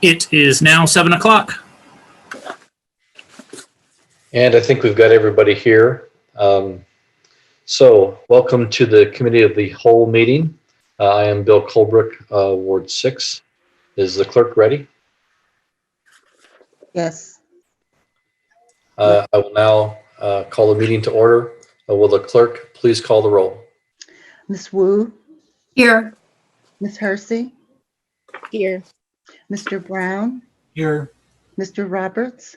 It is now 7 o'clock. And I think we've got everybody here. So welcome to the Committee of the Whole meeting. I am Bill Colbrook, Ward 6. Is the clerk ready? Yes. I will now call the meeting to order. Will the clerk please call the roll? Ms. Wu, Here. Ms. Hersey, Here. Mr. Brown, Here. Mr. Roberts,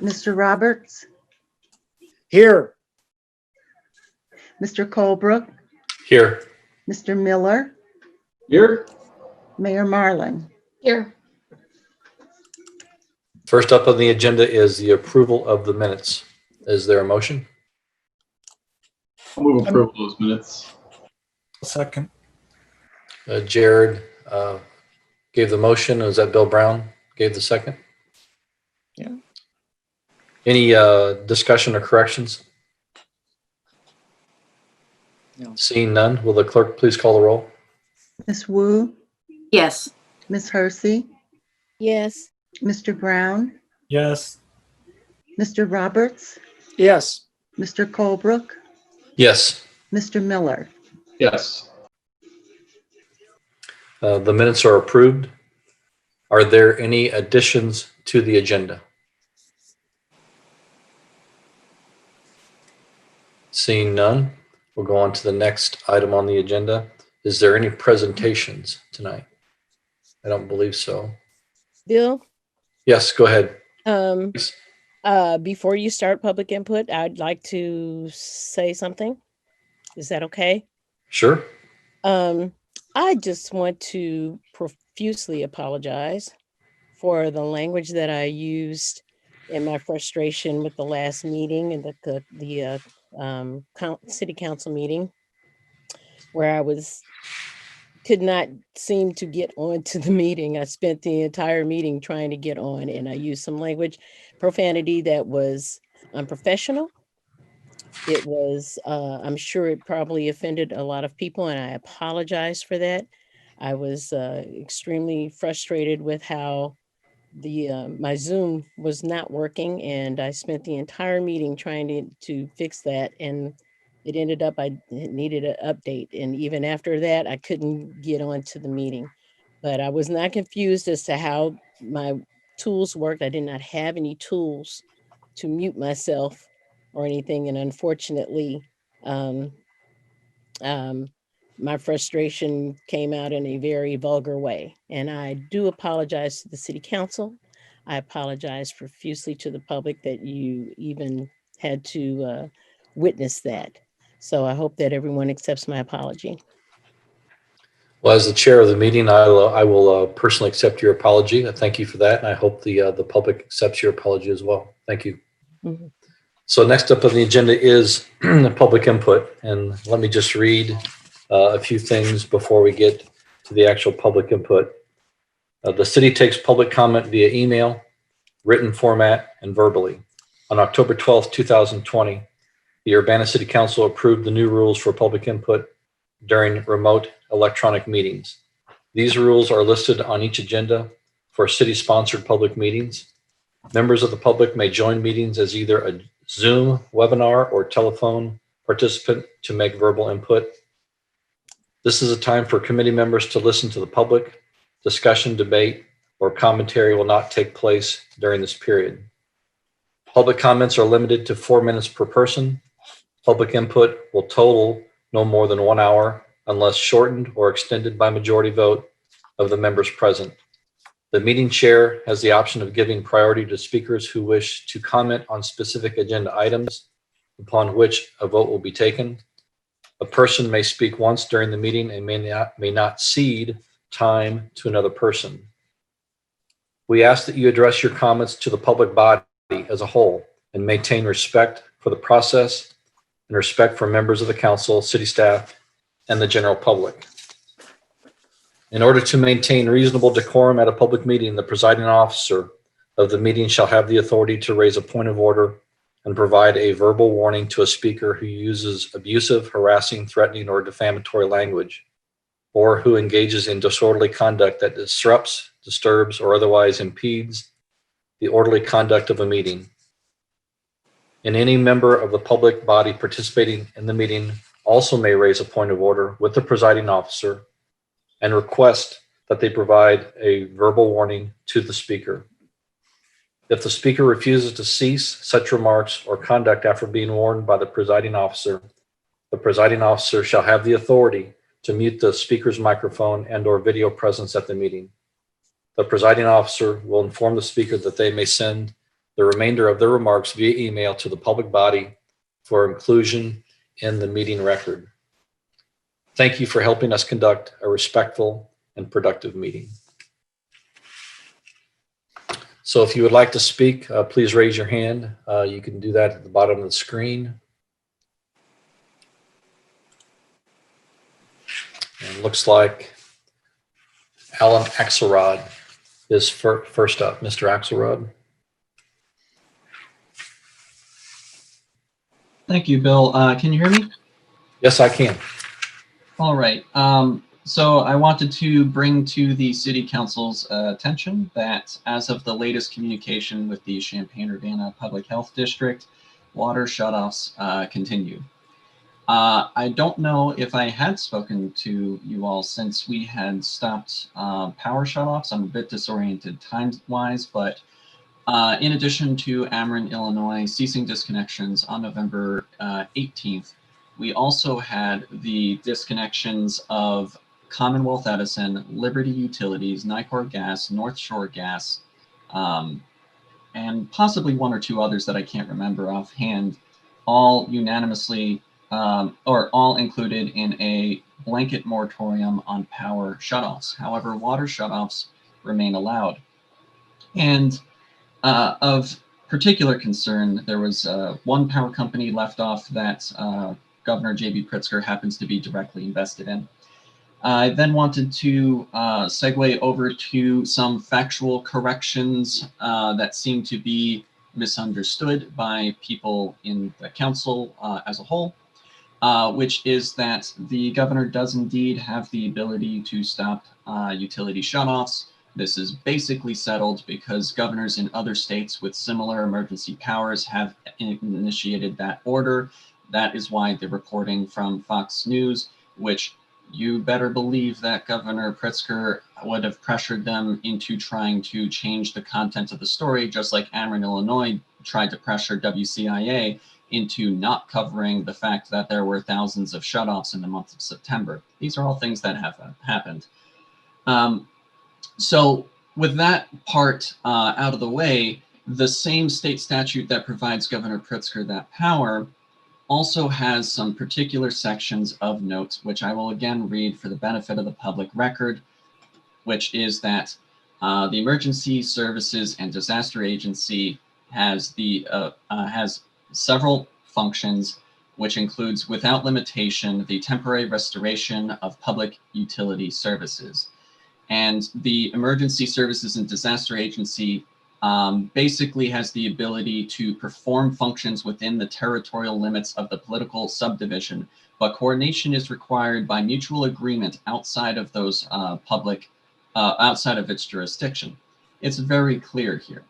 Mr. Roberts, Here. Mr. Colebrook, Here. Mr. Miller, Here. Mayor Marlin. Here. First up on the agenda is the approval of the minutes. Is there a motion? I'll move approval of those minutes. Second. Jared gave the motion. Is that Bill Brown gave the second? Yeah. Any discussion or corrections? No. Seeing none, will the clerk please call the roll? Ms. Wu, Yes. Ms. Hersey, Yes. Mr. Brown, Yes. Mr. Roberts, Yes. Mr. Colebrook, Yes. Mr. Miller. Yes. The minutes are approved. Are there any additions to the agenda? Seeing none, we'll go on to the next item on the agenda. Is there any presentations tonight? I don't believe so. Bill, Yes, go ahead. um, before you start public input, I'd like to say something. Is that okay? Sure. I just want to profusely apologize for the language that I used in my frustration with the last meeting and the city council meeting, where I could not seem to get on to the meeting. I spent the entire meeting trying to get on, and I used some language, profanity that was unprofessional. It was, I'm sure it probably offended a lot of people, and I apologize for that. I was extremely frustrated with how my Zoom was not working, and I spent the entire meeting trying to fix that, and it ended up I needed an update, and even after that, I couldn't get on to the meeting. But I was not confused as to how my tools worked. I did not have any tools to mute myself or anything, and unfortunately, um, my frustration came out in a very vulgar way. And I do apologize to the city council. I apologize profusely to the public that you even had to witness that. So I hope that everyone accepts my apology. Well, as the chair of the meeting, I will personally accept your apology. I thank you for that, and I hope the public accepts your apology as well. Thank you. Mhm. So next up on the agenda is the public input, and let me just read a few things before we get to the actual public input. The city takes public comment via email, written format, and verbally. On October 12th, 2020, the Urbana City Council approved the new rules for public input during remote electronic meetings. These rules are listed on each agenda for city-sponsored public meetings. Members of the public may join meetings as either a Zoom webinar or telephone participant to make verbal input. This is a time for committee members to listen to the public. Discussion, debate, or commentary will not take place during this period. Public comments are limited to 4 minutes per person. Public input will total no more than 1 hour unless shortened or extended by majority vote of the members present. The meeting chair has the option of giving priority to speakers who wish to comment on specific agenda items upon which a vote will be taken. A person may speak once during the meeting and may not cede time to another person. We ask that you address your comments to the public body as a whole and maintain respect for the process and respect for members of the council, city staff, and the general public. In order to maintain reasonable decorum at a public meeting, the presiding officer of the meeting shall have the authority to raise a point of order and provide a verbal warning to a speaker who uses abusive, harassing, threatening, or defamatory language, or who engages in disorderly conduct that disrupts, disturbs, or otherwise impedes the orderly conduct of a meeting. And any member of the public body participating in the meeting also may raise a point of order with the presiding officer and request that they provide a verbal warning to the speaker. If the speaker refuses to cease such remarks or conduct after being warned by the presiding officer shall have the authority to mute the speaker's microphone and/or video presence at the meeting. The presiding officer will inform the speaker that they may send the remainder of their remarks via email to the public body for inclusion in the meeting record. Thank you for helping us conduct a respectful and productive meeting. So if you would like to speak, please raise your hand. You can do that at the bottom of the screen. And it looks like Alan Axelrod is first up. Mr. Axelrod. Thank you, Bill. Can you hear me? Yes, I can. All right. So I wanted to bring to the City Council's attention that as of the latest communication with the Champaign-Urbana Public Health District, water shutoffs continue. I don't know if I had spoken to you all since we had stopped power shutoffs. I'm a bit disoriented time-wise, but in addition to Ameren, Illinois ceasing disconnections on November 18th, we also had the disconnections of Commonwealth Edison, Liberty Utilities, Nicor Gas, North Shore Gas, and possibly one or two others that I can't remember offhand, all unanimously or all included in a blanket moratorium on power shutoffs. However, water shutoffs remain allowed. And of particular concern, there was one power company left off that Governor J.B. Pritzker happens to be directly invested in. I then wanted to segue over to some factual corrections that seem to be misunderstood by people in the council as a whole, which is that the governor does indeed have the ability to stop utility shutoffs. This is basically settled because governors in other states with similar emergency powers have initiated that order. That is why the reporting from Fox News, which you better believe that Governor Pritzker would have pressured them into trying to change the content of the story, just like Ameren, Illinois tried to pressure WCIA into not covering the fact that there were thousands of shutoffs in the month of September. These are all things that have happened. So with that part out of the way, the same state statute that provides Governor Pritzker that power also has some particular sections of note, which I will again read for the benefit of the public record, which is that the Emergency Services and Disaster Agency has several functions, which includes, without limitation, the temporary restoration of public utility services. And the Emergency Services and Disaster Agency basically has the ability to perform functions within the territorial limits of the political subdivision, but coordination is required by mutual agreement outside of those outside of its jurisdiction. It's very clear here.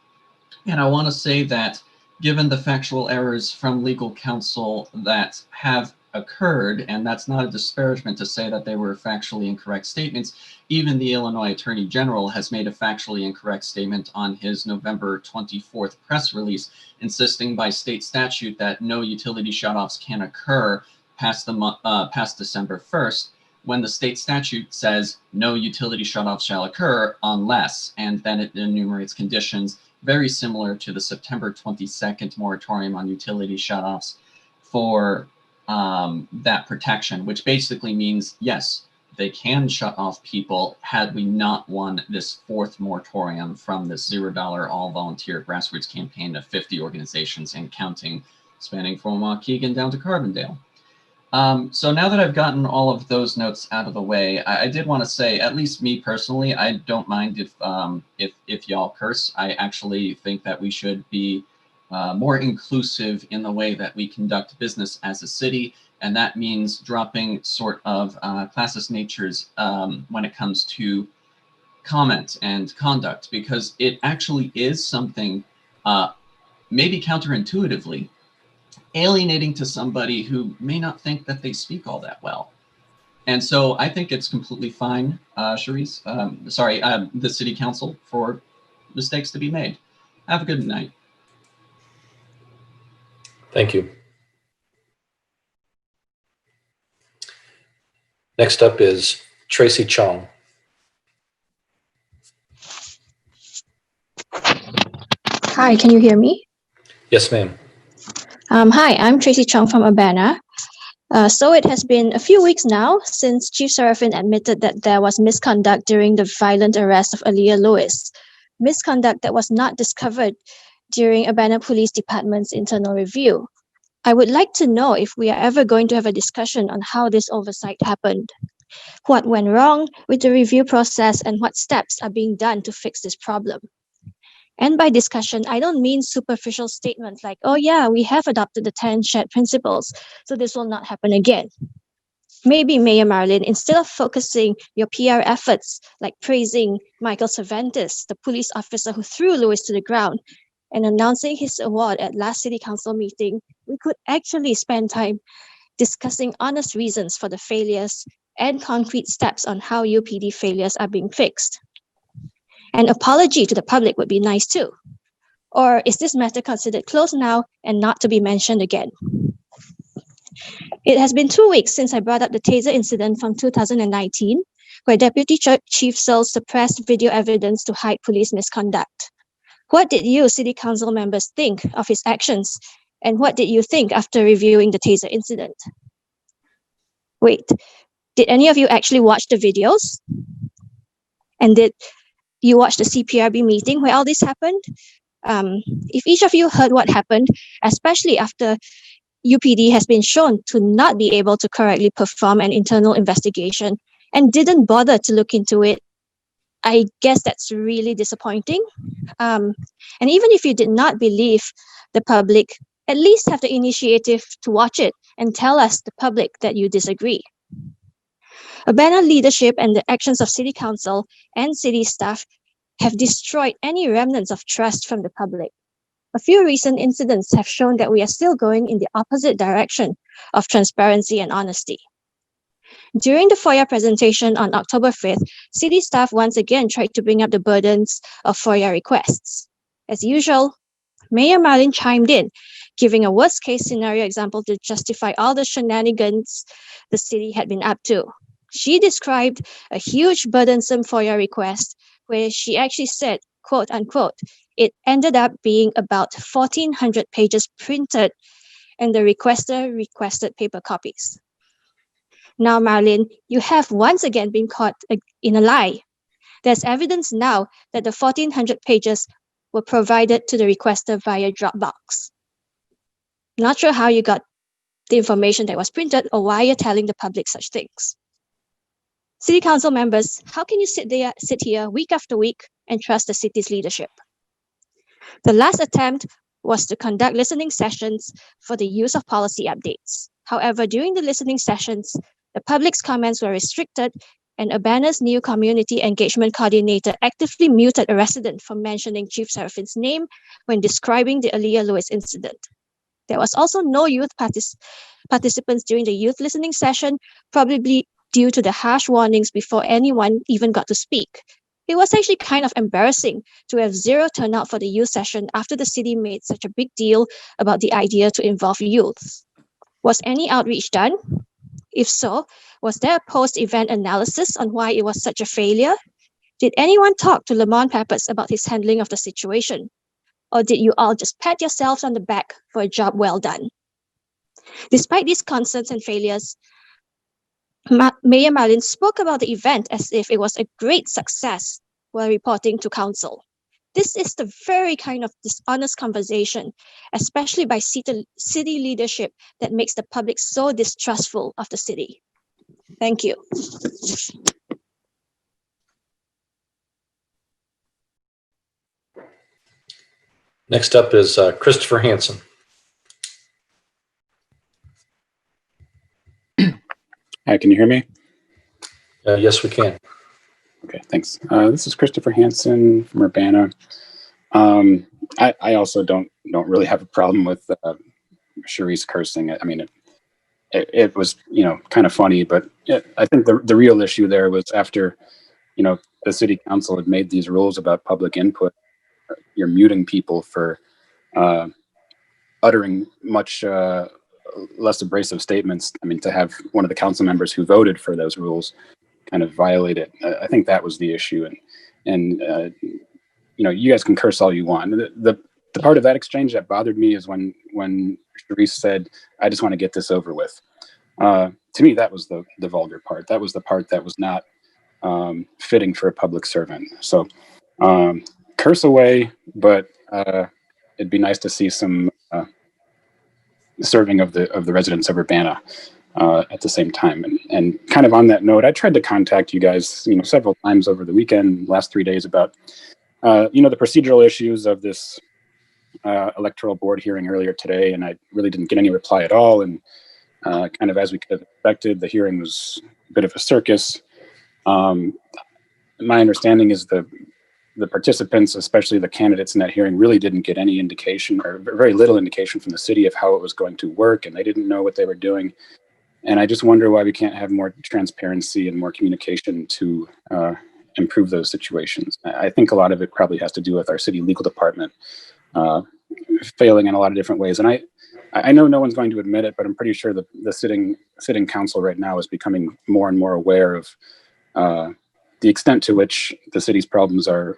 And I want to say that given the factual errors from legal counsel that have occurred, and that's not a disparagement to say that they were factually incorrect statements. Even the Illinois Attorney General has made a factually incorrect statement on his November 24th press release, insisting by state statute that no utility shutoffs can occur past December 1st, when the state statute says no utility shutoffs shall occur unless, and then it enumerates conditions very similar to the September 22nd moratorium on utility shutoffs for that protection, which basically means, yes, they can shut off people had we not won this fourth moratorium from this $0 all-volunteer grassroots campaign of 50 organizations and counting, spanning from Waukegan down to Carbondale. So now that I've gotten all of those notes out of the way, I did want to say, at least me personally, I don't mind if y'all curse. I actually think that we should be more inclusive in the way that we conduct business as a city. And that means dropping sort of classist natures when it comes to comment and conduct, because it actually is something maybe counterintuitively alienating to somebody who may not think that they speak all that well. And so I think it's completely fine, Charisse, the city council, for mistakes to be made. Have a good night. Thank you. Next up is Tracy Chong. Hi, can you hear me? Yes, ma'am. Hi, I'm Tracy Chung from Urbana. So it has been a few weeks now since Chief Seraphin admitted that there was misconduct during the violent arrest of Aaliyah Lewis. Misconduct that was not discovered during Urbana Police Department's internal review. I would like to know if we are ever going to have a discussion on how this oversight happened. What went wrong with the review process and what steps are being done to fix this problem. And by discussion, I don't mean superficial statements like, oh yeah, we have adopted the 10 shared principles, so this will not happen again. Maybe Mayor Marlin, instead of focusing your PR efforts, like praising Michael Cervantes, the police officer who threw Lewis to the ground, and announcing his award at last city council meeting, we could actually spend time discussing honest reasons for the failures and concrete steps on how UPD failures are being fixed. An apology to the public would be nice too. Or is this matter considered closed now and not to be mentioned again? It has been 2 weeks since I brought up the taser incident from 2019, where Deputy Chief Searle suppressed video evidence to hide police misconduct. What did you, City Council members, think of his actions? And what did you think after reviewing the taser incident? Wait, did any of you actually watch the videos? And did you watch the CPRB meeting where all this happened? If each of you heard what happened, especially after UPD has been shown to not be able to correctly perform an internal investigation and didn't bother to look into it, I guess that's really disappointing. And even if you did not believe the public, at least have the initiative to watch it and tell us, the public, that you disagree. Urbana leadership and the actions of City Council and city staff have destroyed any remnants of trust from the public. A few recent incidents have shown that we are still going in the opposite direction of transparency and honesty. During the FOIA presentation on October 5th, city staff once again tried to bring up the burdens of FOIA requests. As usual, Mayor Marlin chimed in, giving a worst-case scenario example to justify all the shenanigans the city had been up to. She described a huge burdensome FOIA request where she actually said, quote unquote, it ended up being about 1,400 pages printed and the requester requested paper copies. Now, Marlin, you have once again been caught in a lie. There's evidence now that the 1,400 pages were provided to the requester via Dropbox. Not sure how you got the information that was printed or why you're telling the public such things. City Council members, how can you sit here week after week and trust the city's leadership? The last attempt was to conduct listening sessions for the use of policy updates. However, during the listening sessions, the public's comments were restricted and Urbana's new community engagement coordinator actively muted a resident from mentioning Chief Seraphin's name when describing the Aaliyah Lewis incident. There was also no youth participants during the youth listening session, probably due to the harsh warnings before anyone even got to speak. It was actually kind of embarrassing to have zero turnout for the youth session after the city made such a big deal about the idea to involve youths. Was any outreach done? If so, was there a post-event analysis on why it was such a failure? Did anyone talk to Lamont Peppers about his handling of the situation? Or did you all just pat yourselves on the back for a job well done? Despite these concerns and failures, Mayor Marlin spoke about the event as if it was a great success while reporting to council. This is the very kind of dishonest conversation, especially by city leadership, that makes the public so distrustful of the city. Thank you. Next up is Christopher Hansen. Hi, can you hear me? Yes, we can. Okay, thanks. This is Christopher Hansen from Urbana. I also don't really have a problem with Charisse cursing. I mean, it was kind of funny, but I think the real issue there was after the city council had made these rules about public input. You're muting people for uttering much less abrasive statements. I mean, to have one of the council members who voted for those rules kind of violate it. I think that was the issue, and you guys can curse all you want. The part of that exchange that bothered me is when Charisse said, "I just want to get this over with." To me, that was the vulgar part. That was the part that was not fitting for a public servant. So curse away, but it'd be nice to see some serving of the residents of Urbana at the same time. And kind of on that note, I tried to contact you guys, several times over the weekend, last 3 days, about the procedural issues of this electoral board hearing earlier today, and I really didn't get any reply at all. And kind of as we could have expected, the hearing was a bit of a circus. My understanding is the participants, especially the candidates in that hearing, really didn't get any indication or very little indication from the city of how it was going to work, and they didn't know what they were doing. And I just wonder why we can't have more transparency and more communication to improve those situations. I think a lot of it probably has to do with our city legal department failing in a lot of different ways. And I know no one's going to admit it, but I'm pretty sure the sitting council right now is becoming more and more aware of the extent to which the city's problems are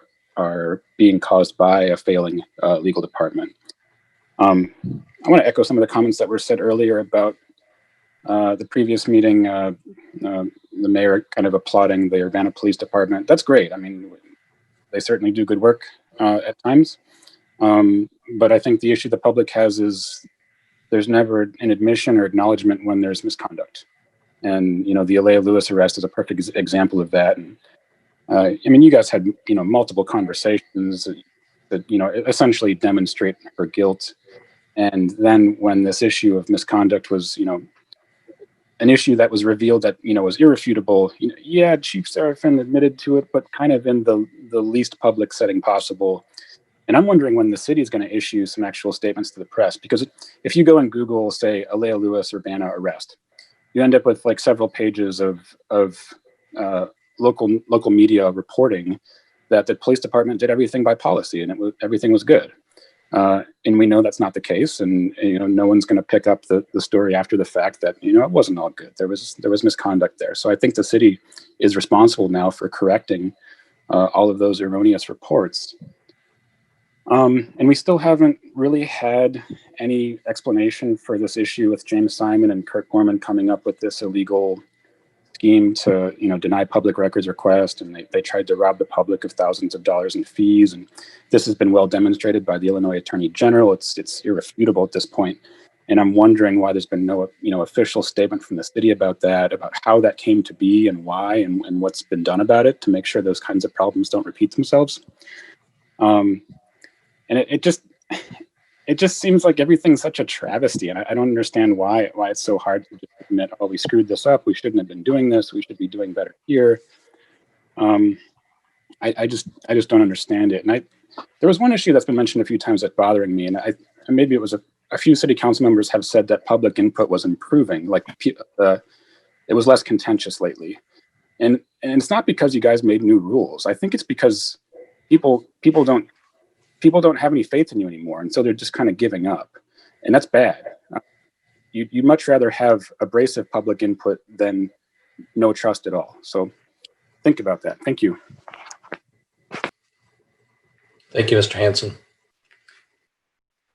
being caused by a failing legal department. I want to echo some of the comments that were said earlier about the previous meeting, the mayor kind of applauding the Urbana Police Department. That's great. I mean, they certainly do good work at times. But I think the issue the public has is there's never an admission or acknowledgement when there's misconduct. And, the Alea Lewis arrest is a perfect example of that. And I mean, you guys had, multiple conversations that, essentially demonstrate her guilt. And then when this issue of misconduct was, an issue that was revealed that, was irrefutable, yeah, Chief Seraphin admitted to it, but kind of in the least public setting possible. And I'm wondering when the city is going to issue some actual statements to the press, because if you go and Google, say, Alea Lewis Urbana arrest, you end up with like several pages of local media reporting that the police department did everything by policy and everything was good. And we know that's not the case, and no one's going to pick up the story after the fact that it wasn't all good. There was misconduct there. So I think the city is responsible now for correcting all of those erroneous reports. And we still haven't really had any explanation for this issue with James Simon and Kurt Gorman coming up with this illegal scheme to deny public records request, and they tried to rob the public of thousands of dollars in fees. And this has been well demonstrated by the Illinois Attorney General. It's irrefutable at this point. And I'm wondering why there's been no official statement from the city about that, about how that came to be and why, and what's been done about it to make sure those kinds of problems don't repeat themselves. And it just seems like everything's such a travesty, and I don't understand why it's so hard to just admit, oh, we screwed this up. We shouldn't have been doing this. We should be doing better here. I just don't understand it. And there was one issue that's been mentioned a few times that's bothering me, and maybe it was a few city council members have said that public input was improving, like it was less contentious lately. And it's not because you guys made new rules. I think it's because people don't have any faith in you anymore, and so they're just kind of giving up, and that's bad. You'd much rather have abrasive public input than no trust at all. So think about that. Thank you. Thank you, Mr. Hansen.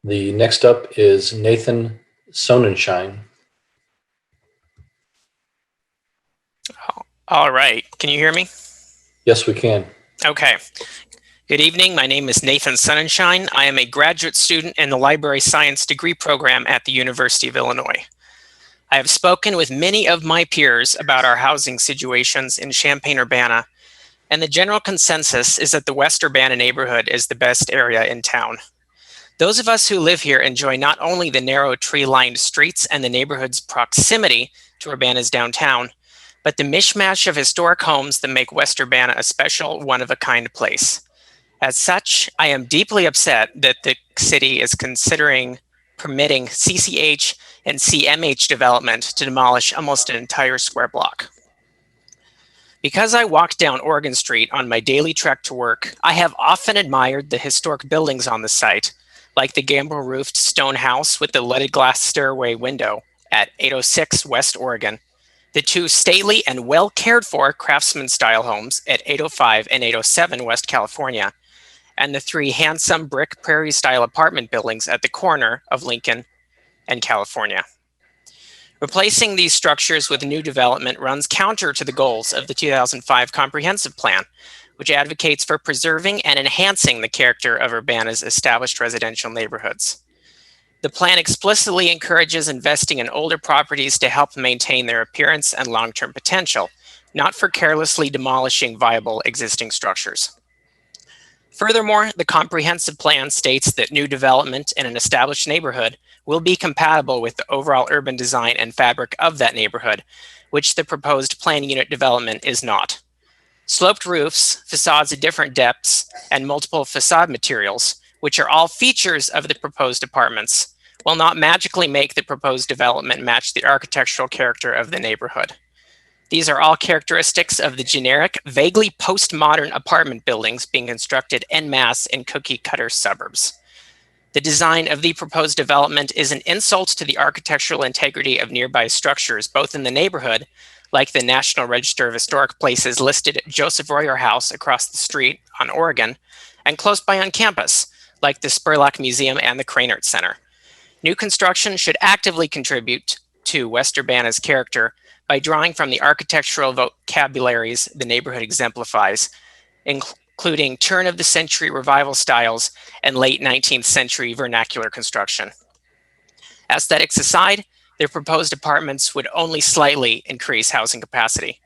The next up is Nathan Sonnenschein. All right. Can you hear me? Yes, we can. Okay. Good evening. My name is Nathan Sonnenschein. I am a graduate student in the Library Science degree program at the University of Illinois. I have spoken with many of my peers about our housing situations in Champaign-Urbana, and the general consensus is that the West Urbana neighborhood is the best area in town. Those of us who live here enjoy not only the narrow tree-lined streets and the neighborhood's proximity to Urbana's downtown, but the mishmash of historic homes that make West Urbana a special, one-of-a-kind place. As such, I am deeply upset that the city is considering permitting CCH and CMH development to demolish almost an entire square block. Because I walk down Oregon Street on my daily trek to work, I have often admired the historic buildings on the site, like the gambrel-roofed stone house with the leaded glass stairway window at 806 West Oregon, the two stately and well-cared-for craftsman-style homes at 805 and 807 West California, and the three handsome brick prairie-style apartment buildings at the corner of Lincoln and California. Replacing these structures with new development runs counter to the goals of the 2005 Comprehensive Plan, which advocates for preserving and enhancing the character of Urbana's established residential neighborhoods. The plan explicitly encourages investing in older properties to help maintain their appearance and long-term potential, not for carelessly demolishing viable existing structures. Furthermore, the comprehensive plan states that new development in an established neighborhood will be compatible with the overall urban design and fabric of that neighborhood, which the proposed plan unit development is not. Sloped roofs, facades at different depths, and multiple facade materials, which are all features of the proposed apartments, will not magically make the proposed development match the architectural character of the neighborhood. These are all characteristics of the generic, vaguely postmodern apartment buildings being constructed en masse in cookie-cutter suburbs. The design of the proposed development is an insult to the architectural integrity of nearby structures, both in the neighborhood, like the National Register of Historic Places listed Joseph Royer House across the street on Oregon, and close by on campus, like the Spurlock Museum and the Cranert Center. New construction should actively contribute to West Urbana's character by drawing from the architectural vocabularies the neighborhood exemplifies, including turn-of-the-century revival styles and late 19th century vernacular construction. Aesthetics aside, the proposed apartments would only slightly increase housing capacity.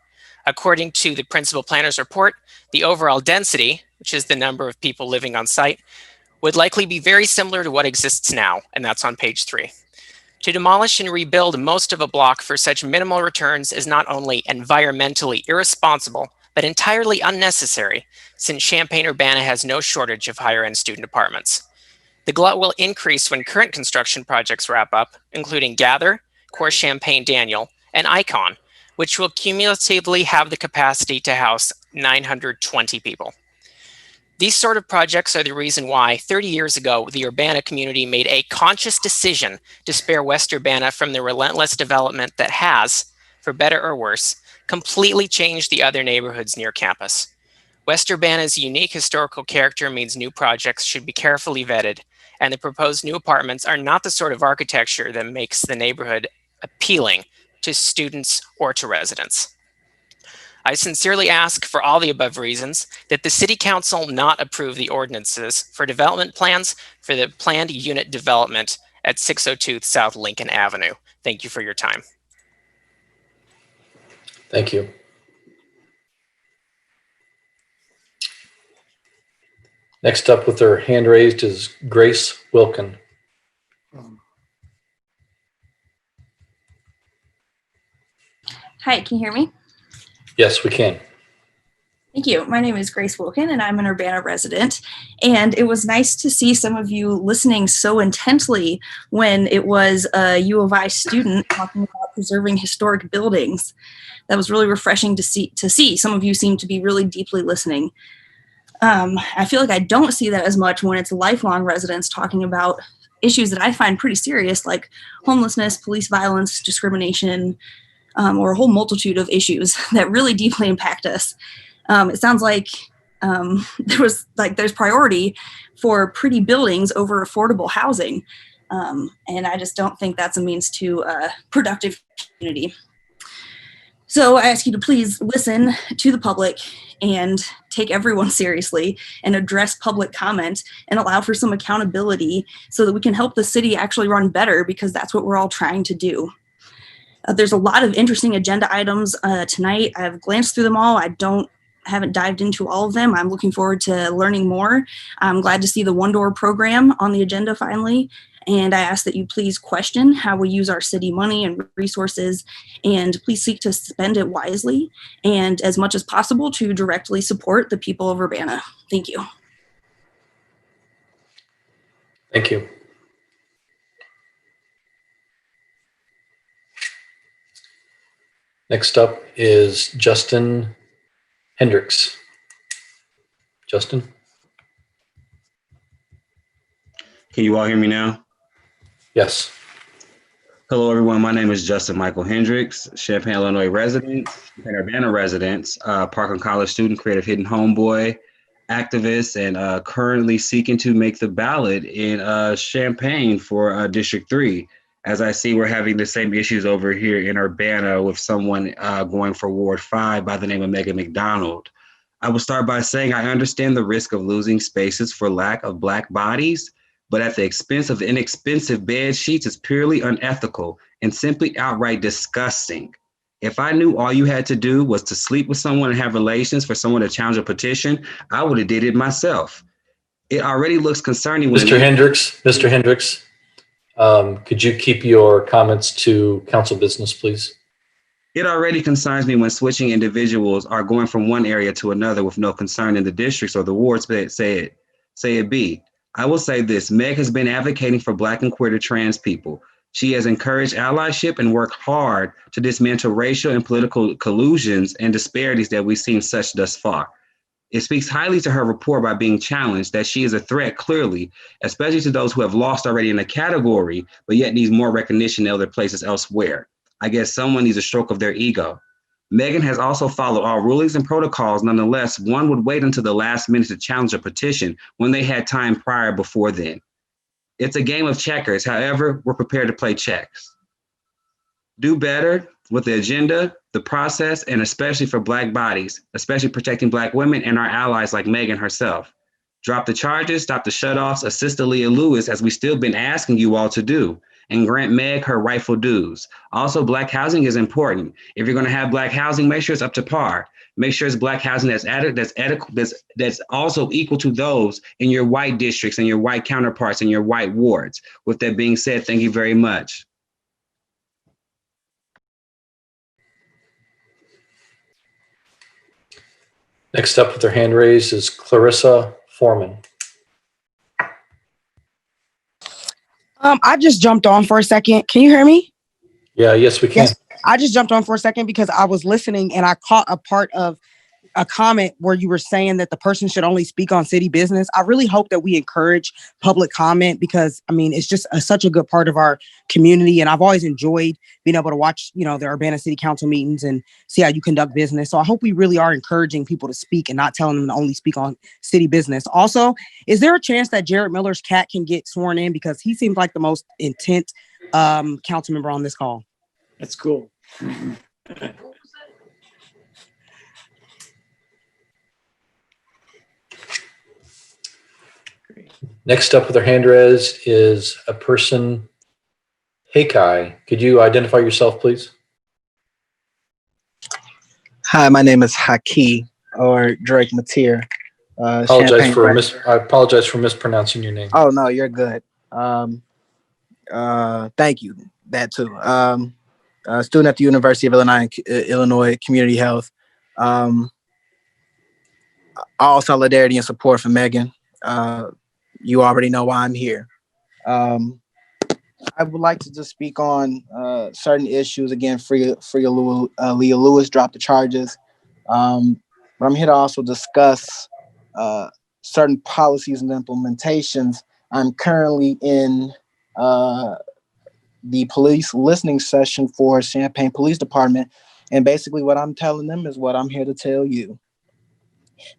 According to the principal planner's report, the overall density, which is the number of people living on site, would likely be very similar to what exists now, and that's on page 3. To demolish and rebuild most of a block for such minimal returns is not only environmentally irresponsible, but entirely unnecessary, since Champaign-Urbana has no shortage of higher-end student apartments. The glut will increase when current construction projects wrap up, including Gather, Core Champaign-Daniel, and Icon, which will cumulatively have the capacity to house 920 people. These sort of projects are the reason why 30 years ago, the Urbana community made a conscious decision to spare West Urbana from the relentless development that has, for better or worse, completely changed the other neighborhoods near campus. West Urbana's unique historical character means new projects should be carefully vetted, and the proposed new apartments are not the sort of architecture that makes the neighborhood appealing to students or to residents. I sincerely ask, for all the above reasons, that the City Council not approve the ordinances for development plans for the planned unit development at 602 South Lincoln Avenue. Thank you for your time. Thank you. Next up with her hand raised is Grace Wilkin. Hi, can you hear me? Yes, we can. Thank you. My name is Grace Wilkin, and I'm an Urbana resident. And it was nice to see some of you listening so intently when it was a U of I student talking about preserving historic buildings. That was really refreshing to see. Some of you seem to be really deeply listening. I feel like I don't see that as much when it's lifelong residents talking about issues that I find pretty serious, like homelessness, police violence, discrimination, or a whole multitude of issues that really deeply impact us. It sounds like there's priority for pretty buildings over affordable housing. And I just don't think that's a means to productive community. So I ask you to please listen to the public and take everyone seriously and address public comment and allow for some accountability so that we can help the city actually run better, because that's what we're all trying to do. There's a lot of interesting agenda items tonight. I've glanced through them all. I don't haven't dived into all of them. I'm looking forward to learning more. I'm glad to see the One Door program on the agenda finally. And I ask that you please question how we use our city money and resources, and please seek to spend it wisely and as much as possible to directly support the people of Urbana. Thank you. Thank you. Next up is Justin Hendricks. Justin? Can you all hear me now? Yes. Hello, everyone. My name is Justin Michael Hendricks, Champaign, Illinois resident, Champaign Urbana resident, Parkland College student, creative hidden homeboy, activist, and currently seeking to make the ballot in Champaign for District 3. As I see, we're having the same issues over here in Urbana with someone going for Ward 5 by the name of Megan McDonald. I will start by saying I understand the risk of losing spaces for lack of Black bodies, but at the expense of inexpensive bed sheets is purely unethical and simply outright disgusting. If I knew all you had to do was to sleep with someone and have relations for someone to challenge a petition, I would have did it myself. It already looks concerning when— Mr. Hendricks, could you keep your comments to council business, please? It already concerns me when switching individuals are going from one area to another with no concern in the districts or the wards, but say it be. I will say this: Meg has been advocating for Black and queer to trans people. She has encouraged allyship and worked hard to dismantle racial and political collusions and disparities that we've seen such thus far. It speaks highly to her rapport by being challenged that she is a threat, clearly, especially to those who have lost already in a category, but yet needs more recognition in other places elsewhere. I guess someone needs a stroke of their ego. Megan has also followed all rulings and protocols. Nonetheless, one would wait until the last minute to challenge a petition when they had time prior before then. It's a game of checkers. However, we're prepared to play checks. Do better with the agenda, the process, and especially for Black bodies, especially protecting Black women and our allies like Megan herself. Drop the charges, stop the shutoffs, assist Aaliyah Lewis, as we've still been asking you all to do, and grant Meg her rightful dues. Also, Black housing is important. If you're going to have Black housing, make sure it's up to par. Make sure it's Black housing that's also equal to those in your white districts and your white counterparts and your white wards. With that being said, thank you very much. Next up with their hand raised is Clarissa Foreman. I just jumped on for a second. Can you hear me? Yeah, yes, we can. Yes. I just jumped on for a second because I was listening and I caught a part of a comment where you were saying that the person should only speak on city business. I really hope that we encourage public comment because, I mean, it's just such a good part of our community. And I've always enjoyed being able to watch, the Urbana City Council meetings and see how you conduct business. So I hope we really are encouraging people to speak and not telling them to only speak on city business. Also, is there a chance that Jared Miller's cat can get sworn in? Because he seems like the most intent council member on this call. That's cool. Next up with their hand raised is a person, Heikai. Could you identify yourself, please? Hi, my name is Haki, or Drake Mateer. I apologize for mispronouncing your name. Oh, no, you're good. Thank you. That too. Student at the University of Illinois Community Health. All solidarity and support for Megan. You already know why I'm here. I would like to just speak on certain issues. Again, free Leah Lewis dropped the charges. But I'm here to also discuss certain policies and implementations. I'm currently in the police listening session for Champaign Police Department. And basically what I'm telling them is what I'm here to tell you.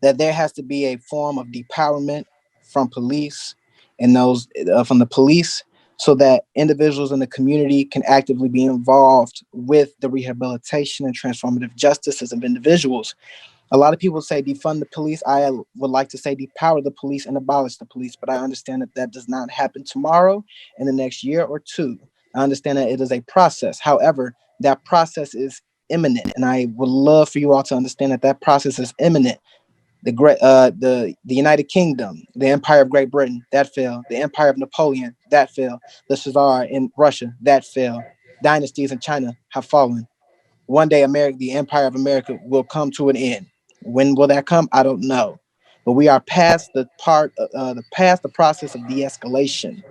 That there has to be a form of depowerment from police and those from the police so that individuals in the community can actively be involved with the rehabilitation and transformative justices of individuals. A lot of people say defund the police. I would like to say depower the police and abolish the police, but I understand that that does not happen tomorrow, in the next year or two. I understand that it is a process. However, that process is imminent, and I would love for you all to understand that that process is imminent. The United Kingdom, the Empire of Great Britain, that fell. The Empire of Napoleon, that fell. The Czar in Russia, that fell. Dynasties in China have fallen. One day, America, the Empire of America, will come to an end. When will that come? I don't know. But we are past the process of de-escalation.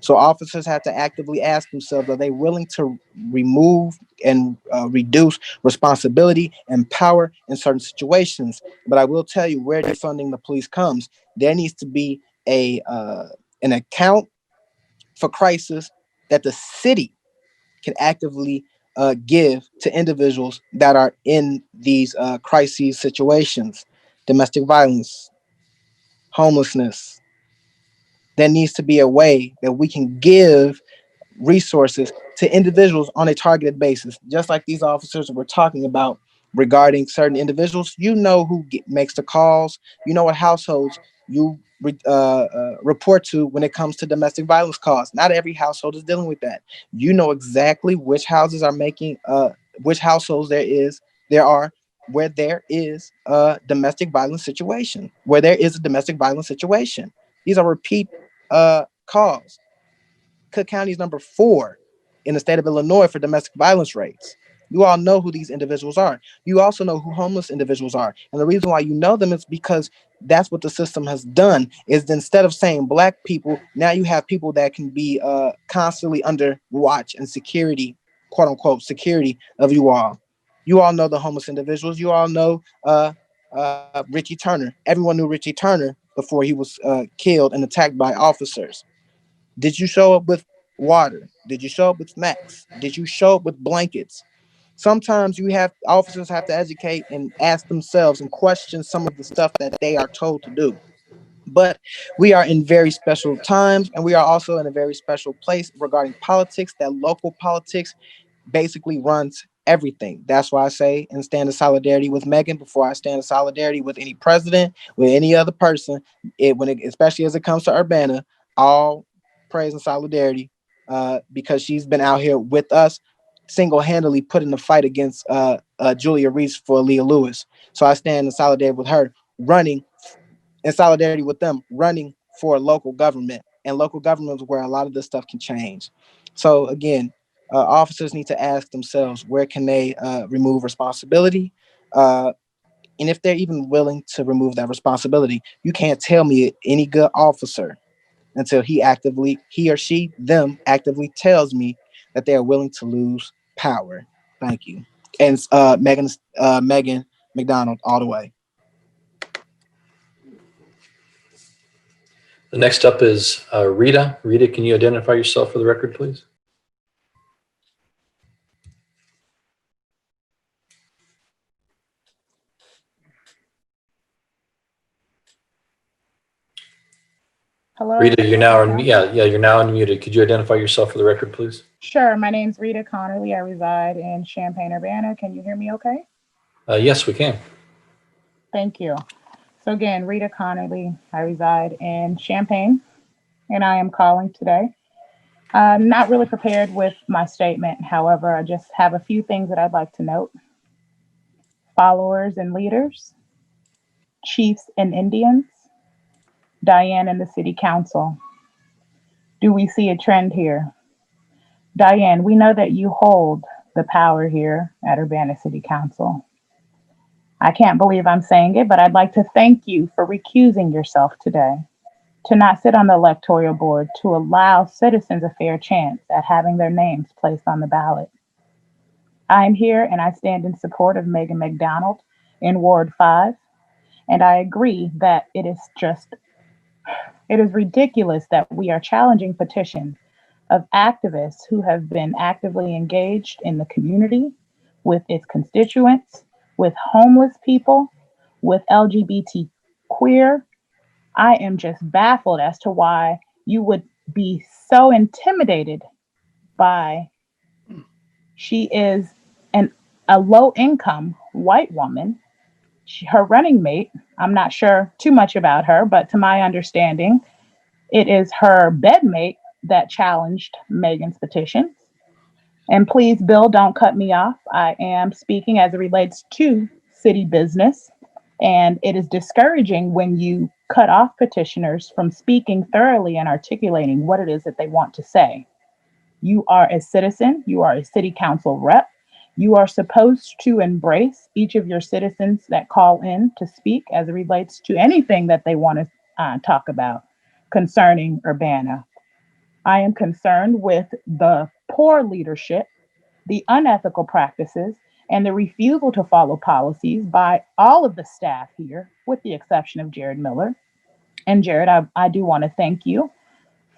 So officers have to actively ask themselves: are they willing to remove and reduce responsibility and power in certain situations? But I will tell you where defunding the police comes. There needs to be an account for crisis that the city can actively give to individuals that are in these crises situations, domestic violence, homelessness. There needs to be a way that we can give resources to individuals on a targeted basis, just like these officers were talking about regarding certain individuals. You know who makes the calls. You know what households you report to when it comes to domestic violence calls. Not every household is dealing with that. You know exactly which houses are making which households there are where there is a domestic violence situation. Where there is a domestic violence situation. These are repeat calls. Cook County is number 4 in the state of Illinois for domestic violence rates. You all know who these individuals are. You also know who homeless individuals are. And the reason why you know them is because that's what the system has done, is instead of saying black people, now you have people that can be constantly under watch and security, quote unquote, security of you all. You all know the homeless individuals. You all know Richie Turner. Everyone knew Richie Turner before he was killed and attacked by officers. Did you show up with water? Did you show up with snacks? Did you show up with blankets? Sometimes officers have to educate and ask themselves and question some of the stuff that they are told to do. But we are in very special times, and we are also in a very special place regarding politics, that local politics basically runs everything. That's why I say and stand in solidarity with Megan before I stand in solidarity with any president, with any other person. Especially as it comes to Urbana, all praise and solidarity, because she's been out here with us, single-handedly putting the fight against Julia Reese for Leah Lewis. So I stand in solidarity with her, running in solidarity with them, running for local government, and local government is where a lot of this stuff can change. So again, officers need to ask themselves, where can they remove responsibility? And if they're even willing to remove that responsibility, you can't tell me any good officer until he or she, them actively tells me that they are willing to lose power. Thank you. And Megan McDonald, all the way. The next up is Rita. Rita, can you identify yourself for the record, please? Hello. Rita, you're now you're now unmuted. Could you identify yourself for the record, please? Sure. My name's Rita Connerly. I reside in Champaign, Urbana. Can you hear me okay? Yes, we can. Thank you. So again, Rita Connerly. I reside in Champaign, and I am calling today. I'm not really prepared with my statement. However, I just have a few things that I'd like to note. Followers and leaders, chiefs and Indians, Diane and the City Council. Do we see a trend here? Diane, we know that you hold the power here at Urbana City Council. I can't believe I'm saying it, but I'd like to thank you for recusing yourself today, to not sit on the electoral board, to allow citizens a fair chance at having their names placed on the ballot. I'm here and I stand in support of Megan McDonald in Ward 5, and I agree that it is ridiculous that we are challenging petitions of activists who have been actively engaged in the community, with its constituents, with homeless people, with LGBT queer. I am just baffled as to why you would be so intimidated by, she is a low income white woman. Her running mate, I'm not sure too much about her, but to my understanding, it is her bedmate that challenged Megan's petition. And please, Bill, don't cut me off. I am speaking as it relates to city business. And it is discouraging when you cut off petitioners from speaking thoroughly and articulating what it is that they want to say. You are a citizen, you are a city council rep. You are supposed to embrace each of your citizens that call in to speak as it relates to anything that they want to talk about concerning Urbana. I am concerned with the poor leadership, the unethical practices, and the refusal to follow policies by all of the staff here, with the exception of Jared Miller. And Jared, I do want to thank you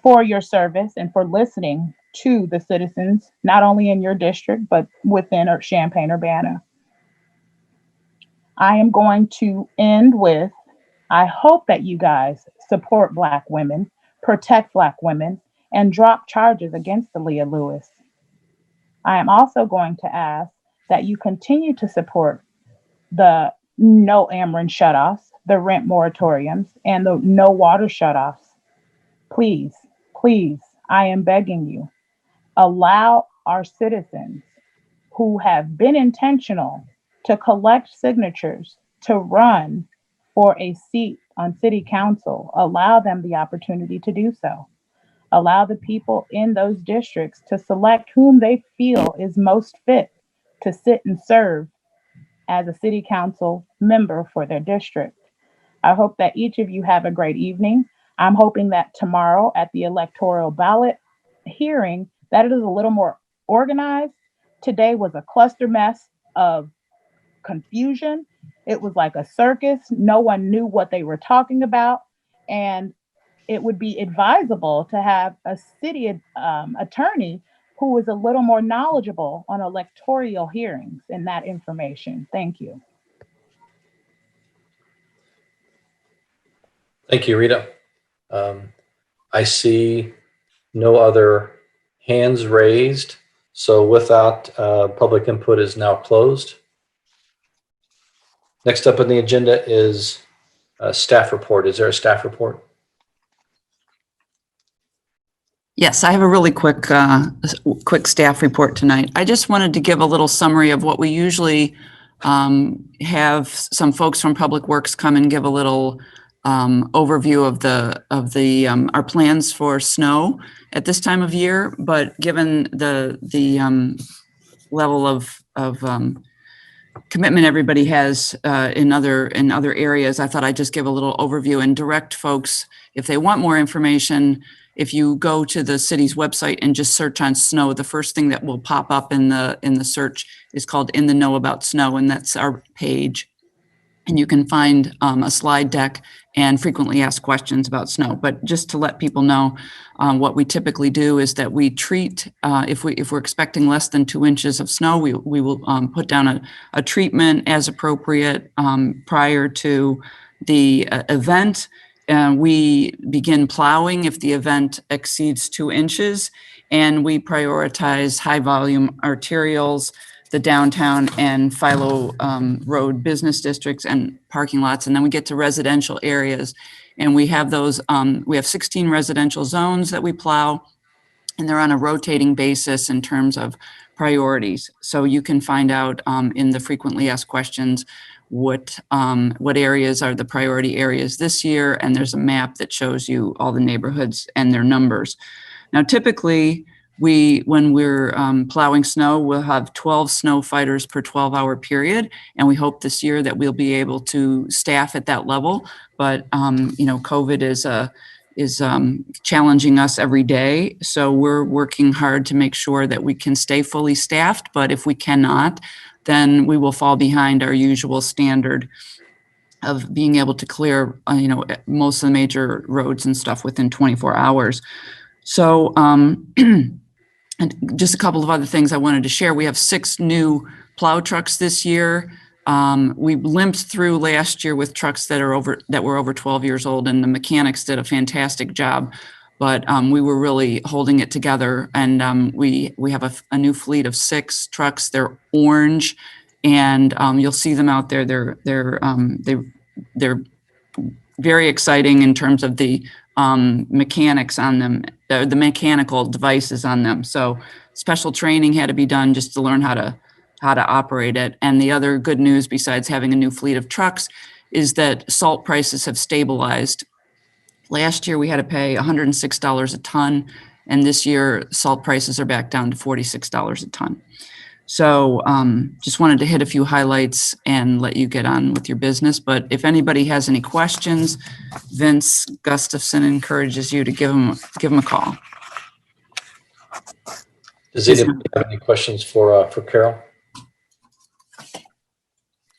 for your service and for listening to the citizens, not only in your district, but within Champaign-Urbana. I am going to end with, I hope that you guys support Black women, protect Black women, and drop charges against Aaliyah Lewis. I am also going to ask that you continue to support the no Ameren shutoffs, the rent moratoriums, and the no water shutoffs. Please, please, I am begging you, allow our citizens who have been intentional to collect signatures to run for a seat on city council, allow them the opportunity to do so. Allow the people in those districts to select whom they feel is most fit to sit and serve as a city council member for their district. I hope that each of you have a great evening. I'm hoping that tomorrow at the electoral ballot hearing that it is a little more organized. Today was a cluster mess of confusion. It was like a circus. No one knew what they were talking about. And it would be advisable to have a city attorney who is a little more knowledgeable on electoral hearings and that information. Thank you. Thank you, Rita. I see no other hands raised. So with that, public input is now closed. Next up on the agenda is a staff report. Is there a staff report? Yes, I have a really quick staff report tonight. I just wanted to give a little summary of what we usually have some folks from Public Works come and give a little overview of our plans for snow at this time of year. But given the level of commitment everybody has in other areas, I thought I'd just give a little overview and direct folks, if they want more information. If you go to the city's website and just search on snow, the first thing that will pop up in the search is called In the Know About Snow, and that's our page. And you can find a slide deck and frequently asked questions about snow. But just to let people know, what we typically do is that we treat, if we're expecting less than 2 inches of snow, we will put down a treatment as appropriate prior to the event. We begin plowing if the event exceeds 2 inches, and we prioritize high volume arterials, the downtown and Philo Road business districts and parking lots. And then we get to residential areas, and we have those, we have 16 residential zones that we plow, and they're on a rotating basis in terms of priorities. So you can find out in the frequently asked questions what areas are the priority areas this year, and there's a map that shows you all the neighborhoods and their numbers. Now, typically, when we're plowing snow, we'll have 12 snow fighters per 12-hour period, and we hope this year that we'll be able to staff at that level. But COVID is challenging us every day, so we're working hard to make sure that we can stay fully staffed. But if we cannot, then we will fall behind our usual standard of being able to clear, most of the major roads and stuff within 24 hours. So, and just a couple of other things I wanted to share. We have 6 new plow trucks this year. We limped through last year with trucks that were over 12 years old, and the mechanics did a fantastic job. But we were really holding it together, and we have a new fleet of 6 trucks. They're orange, and you'll see them out there. They're very exciting in terms of the mechanics on them. the mechanical devices on them. So special training had to be done just to learn how to operate it. And the other good news, besides having a new fleet of trucks, is that salt prices have stabilized. Last year we had to pay $106 a ton, and this year salt prices are back down to $46 a ton. So just wanted to hit a few highlights and let you get on with your business. But if anybody has any questions, Vince Gustafson encourages you to give him a call. Does anybody have any questions for Carol?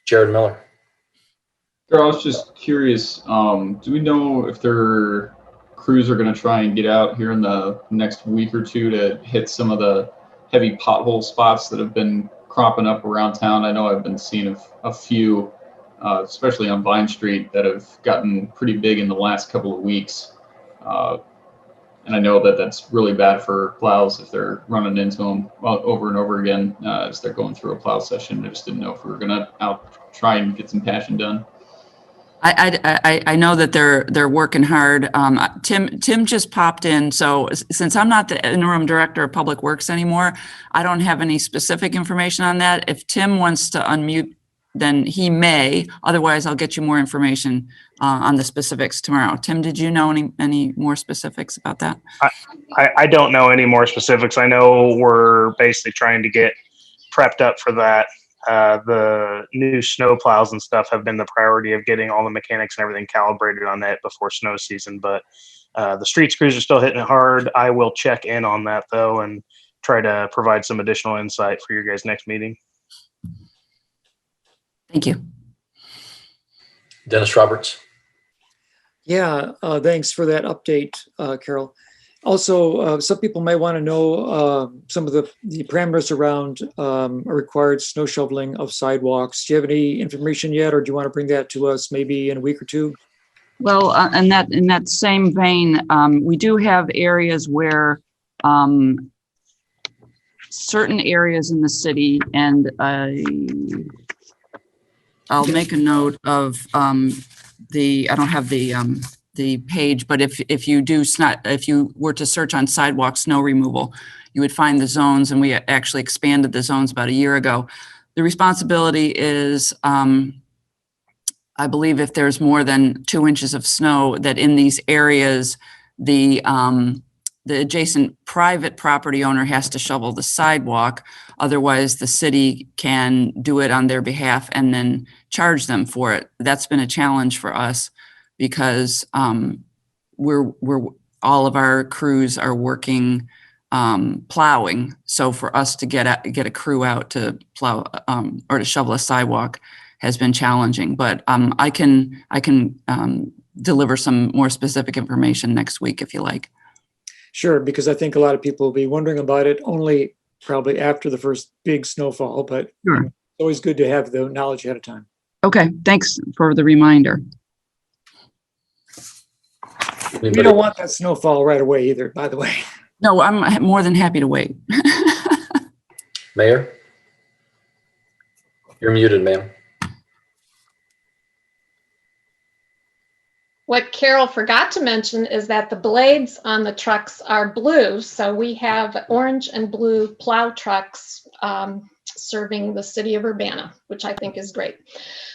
Jared Miller. Carol, I was just curious, do we know if their crews are going to try and get out here in the next week or two to hit some of the heavy pothole spots that have been cropping up around town? I know I've been seeing a few, especially on Vine Street, that have gotten pretty big in the last couple of weeks. And I know that that's really bad for plows if they're running into them over and over again as they're going through a plow session. I just didn't know if we were going to try and get some patching done. I know that they're working hard. Tim just popped in. So since I'm not the interim director of Public Works anymore, I don't have any specific information on that. If Tim wants to unmute, then he may. Otherwise, I'll get you more information on the specifics tomorrow. Tim, did you know any more specifics about that? I don't know any more specifics. I know we're basically trying to get prepped up for that. The new snow plows and stuff have been the priority of getting all the mechanics and everything calibrated on that before snow season. But the streets crews are still hitting it hard. I will check in on that though and try to provide some additional insight for your guys' next meeting. Thank you. Dennis Roberts. Yeah, thanks for that update, Carol. Also, some people may want to know some of the parameters around a required snow shoveling of sidewalks. Do you have any information yet, or do you want to bring that to us maybe in a week or two? Well, in that same vein, we do have areas where certain areas in the city, and I'll make a note of I don't have the page, but if you were to search on sidewalk snow removal, you would find the zones, and we actually expanded the zones about a year ago. The responsibility is, I believe if there's more than 2 inches of snow, that in these areas, the adjacent private property owner has to shovel the sidewalk. Otherwise, the city can do it on their behalf and then charge them for it. That's been a challenge for us because we're all of our crews are working plowing. So for us to get a crew out to plow or to shovel a sidewalk has been challenging. But I can deliver some more specific information next week if you like. Sure, because I think a lot of people will be wondering about it only probably after the first big snowfall, but sure. It's always good to have the knowledge ahead of time. Okay, thanks for the reminder. We don't want that snowfall right away either, by the way. No, I'm more than happy to wait. Mayor? You're muted, ma'am. What Carol forgot to mention is that the blades on the trucks are blue. So we have orange and blue plow trucks serving the city of Urbana, which I think is great.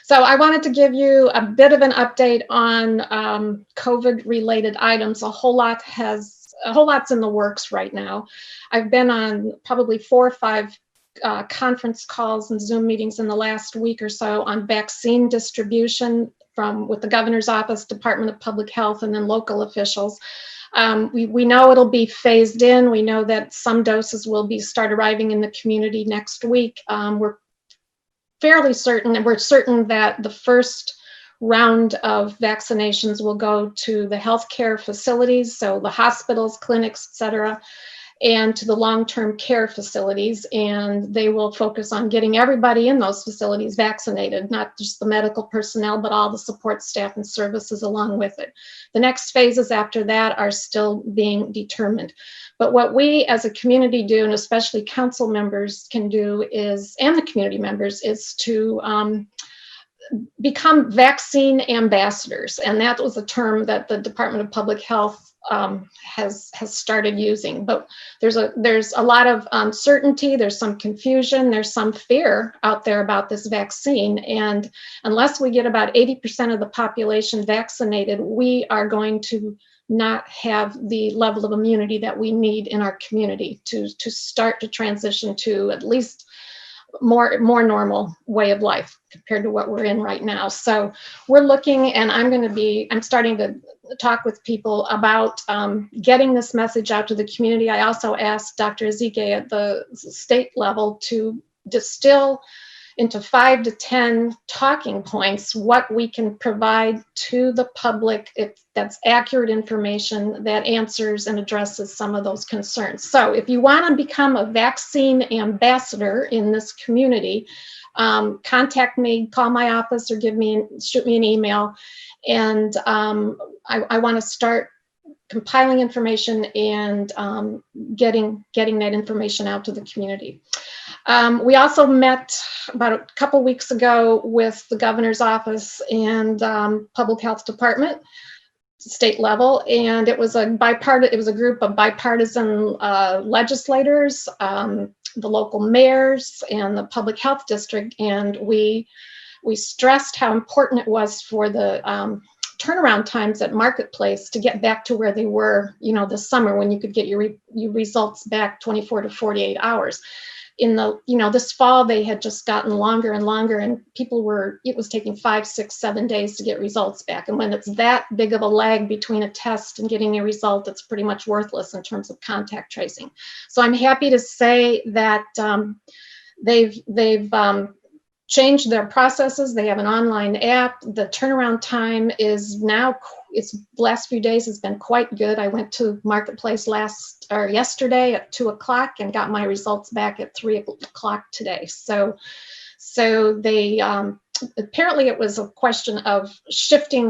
So I wanted to give you a bit of an update on COVID related items. A whole lot's in the works right now. I've been on probably 4 or 5 conference calls and Zoom meetings in the last week or so on vaccine distribution with the governor's office, Department of Public Health, and then local officials. We know it'll be phased in. We know that some doses will start arriving in the community next week. We're fairly certain, and we're certain that the first round of vaccinations will go to the healthcare facilities, so the hospitals, clinics, et cetera, and to the long-term care facilities. And they will focus on getting everybody in those facilities vaccinated, not just the medical personnel, but all the support staff and services along with it. The next phases after that are still being determined. But what we as a community do, and especially council members can do and the community members, is to become vaccine ambassadors, and that was a term that the Department of Public Health has started using. But there's a lot of uncertainty, there's some confusion, there's some fear out there about this vaccine, and unless we get about 80% of the population vaccinated, we are going to not have the level of immunity that we need in our community to start to transition to at least more normal way of life compared to what we're in right now. So we're looking, and I'm starting to talk with people about getting this message out to the community. I also asked Dr. Ezike at the state level to distill into 5 to 10 talking points what we can provide to the public that's accurate information that answers and addresses some of those concerns. So if you want to become a vaccine ambassador in this community, contact me, call my office, or shoot me an email. And I want to start compiling information and getting that information out to the community. We also met about a couple weeks ago with the governor's office and public health department, state level, and it was a group of bipartisan legislators, the local mayors, and the public health district, and we stressed how important it was for the turnaround times at Marketplace to get back to where they were, this summer, when you could get your results back 24 to 48 hours. This fall, they had just gotten longer and longer, and it was taking 5, 6, 7 days to get results back. And when it's that big of a lag between a test and getting a result, it's pretty much worthless in terms of contact tracing. So I'm happy to say that they've changed their processes. They have an online app. The turnaround time is now, the last few days has been quite good. I went to Marketplace yesterday at 2:00 and got my results back at 3:00 today. So they, apparently it was a question of shifting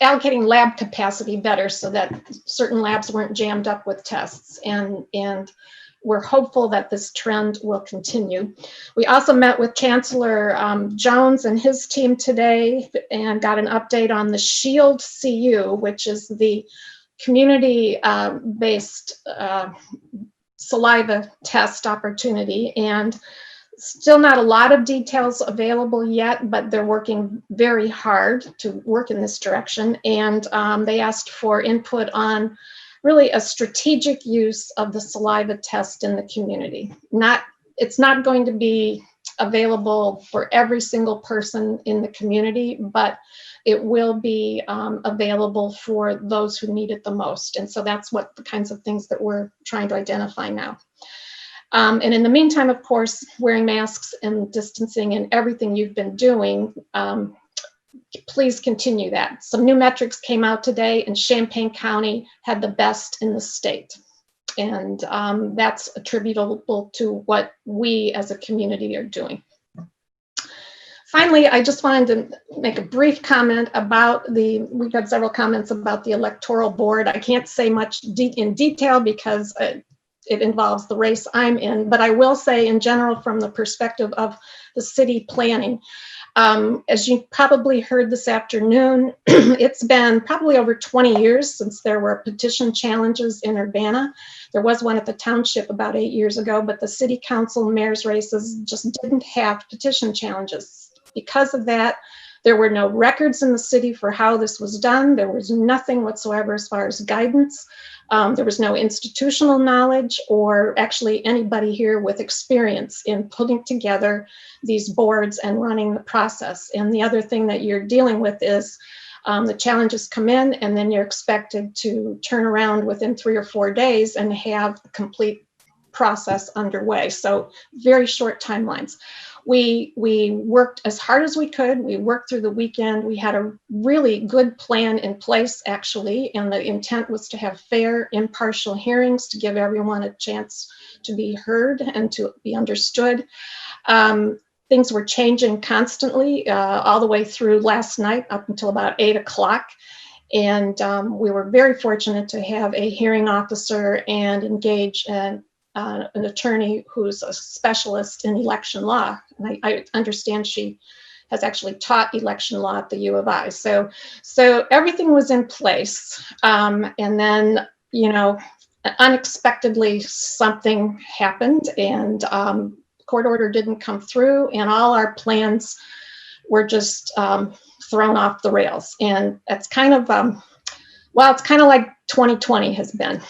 allocating lab capacity better so that certain labs weren't jammed up with tests, and we're hopeful that this trend will continue. We also met with Chancellor Jones and his team today and got an update on the SHIELD CU, which is the community-based saliva test opportunity. And still not a lot of details available yet, but they're working very hard to work in this direction. And they asked for input on really a strategic use of the saliva test in the community. It's not going to be available for every single person in the community, but it will be available for those who need it the most. And so that's what the kinds of things that we're trying to identify now. And in the meantime, of course, wearing masks and distancing and everything you've been doing, please continue that. Some new metrics came out today, and Champaign County had the best in the state. And that's attributable to what we as a community are doing. Finally, I just wanted to make a brief comment about we've had several comments about the electoral board. I can't say much in detail because it involves the race I'm in, but I will say in general from the perspective of the city planning. As you probably heard this afternoon, it's been probably over 20 years since there were petition challenges in Urbana. There was one at the township about 8 years ago, but the city council mayor's races just didn't have petition challenges. Because of that, there were no records in the city for how this was done. There was nothing whatsoever as far as guidance. There was no institutional knowledge or actually anybody here with experience in putting together these boards and running the process. And the other thing that you're dealing with is the challenges come in and then you're expected to turn around within 3 or 4 days and have a complete process underway. So very short timelines. We worked as hard as we could. We worked through the weekend. We had a really good plan in place, actually, and the intent was to have fair, impartial hearings to give everyone a chance to be heard and to be understood. Things were changing constantly all the way through last night up until about 8:00. And we were very fortunate to have a hearing officer and engage an attorney who's a specialist in election law. And I understand she has actually taught election law at the U of I. So everything was in place. And then, unexpectedly something happened, and court order didn't come through, and all our plans were just thrown off the rails. And it's kind of, it's kind of like 2020 has been.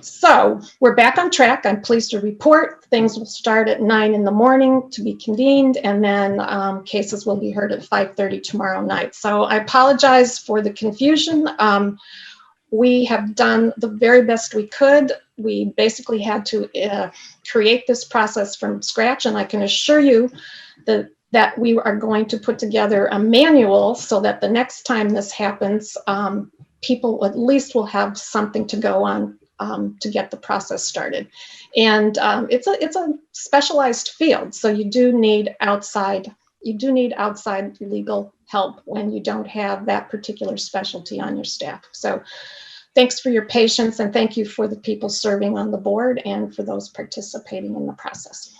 So we're back on track. I'm pleased to report things will start at 9 in the morning to be convened, and then cases will be heard at 5:30 tomorrow night. So I apologize for the confusion. We have done the very best we could. We basically had to create this process from scratch, and I can assure you that we are going to put together a manual so that the next time this happens, people at least will have something to go on to get the process started. And it's a specialized field, so you do need outside legal help when you don't have that particular specialty on your staff. So thanks for your patience, and thank you for the people serving on the board and for those participating in the process.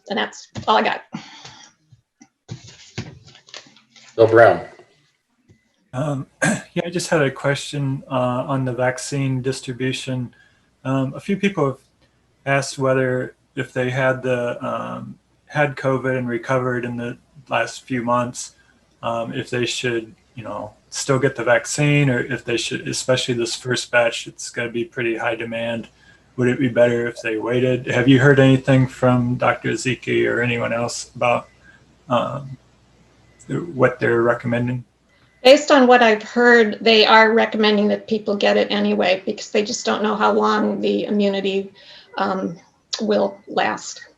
And that's all I got. Bill Brown. Yeah, I just had a question on the vaccine distribution. A few people have asked whether if they had had COVID and recovered in the last few months, if they should, still get the vaccine, or if they should, especially this first batch, it's going to be pretty high demand. Would it be better if they waited? Have you heard anything from Dr. Ezeki or anyone else about what they're recommending? Based on what I've heard, they are recommending that people get it anyway, because they just don't know how long the immunity will last.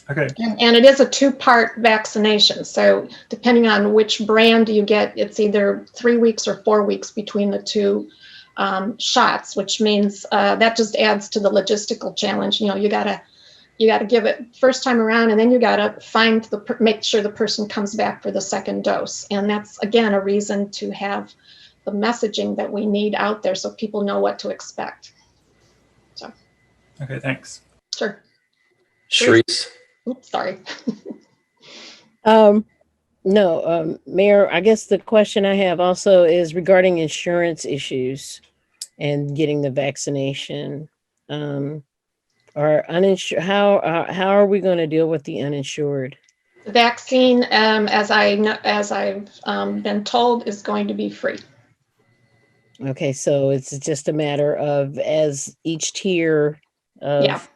Okay. And it is a two-part vaccination. So depending on which brand you get, it's either 3 weeks or 4 weeks between the two shots, which means that just adds to the logistical challenge. You gotta give it first time around, and then you gotta make sure the person comes back for the second dose. And that's, again, a reason to have the messaging that we need out there so people know what to expect. So. Okay, thanks. Sure. Sharice. Oops, sorry. No, Mayor, I guess the question I have also is regarding insurance issues and getting the vaccination. Are uninsured, how are we going to deal with the uninsured? The vaccine, as I've been told, is going to be free. Okay, so it's just a matter of as each tier of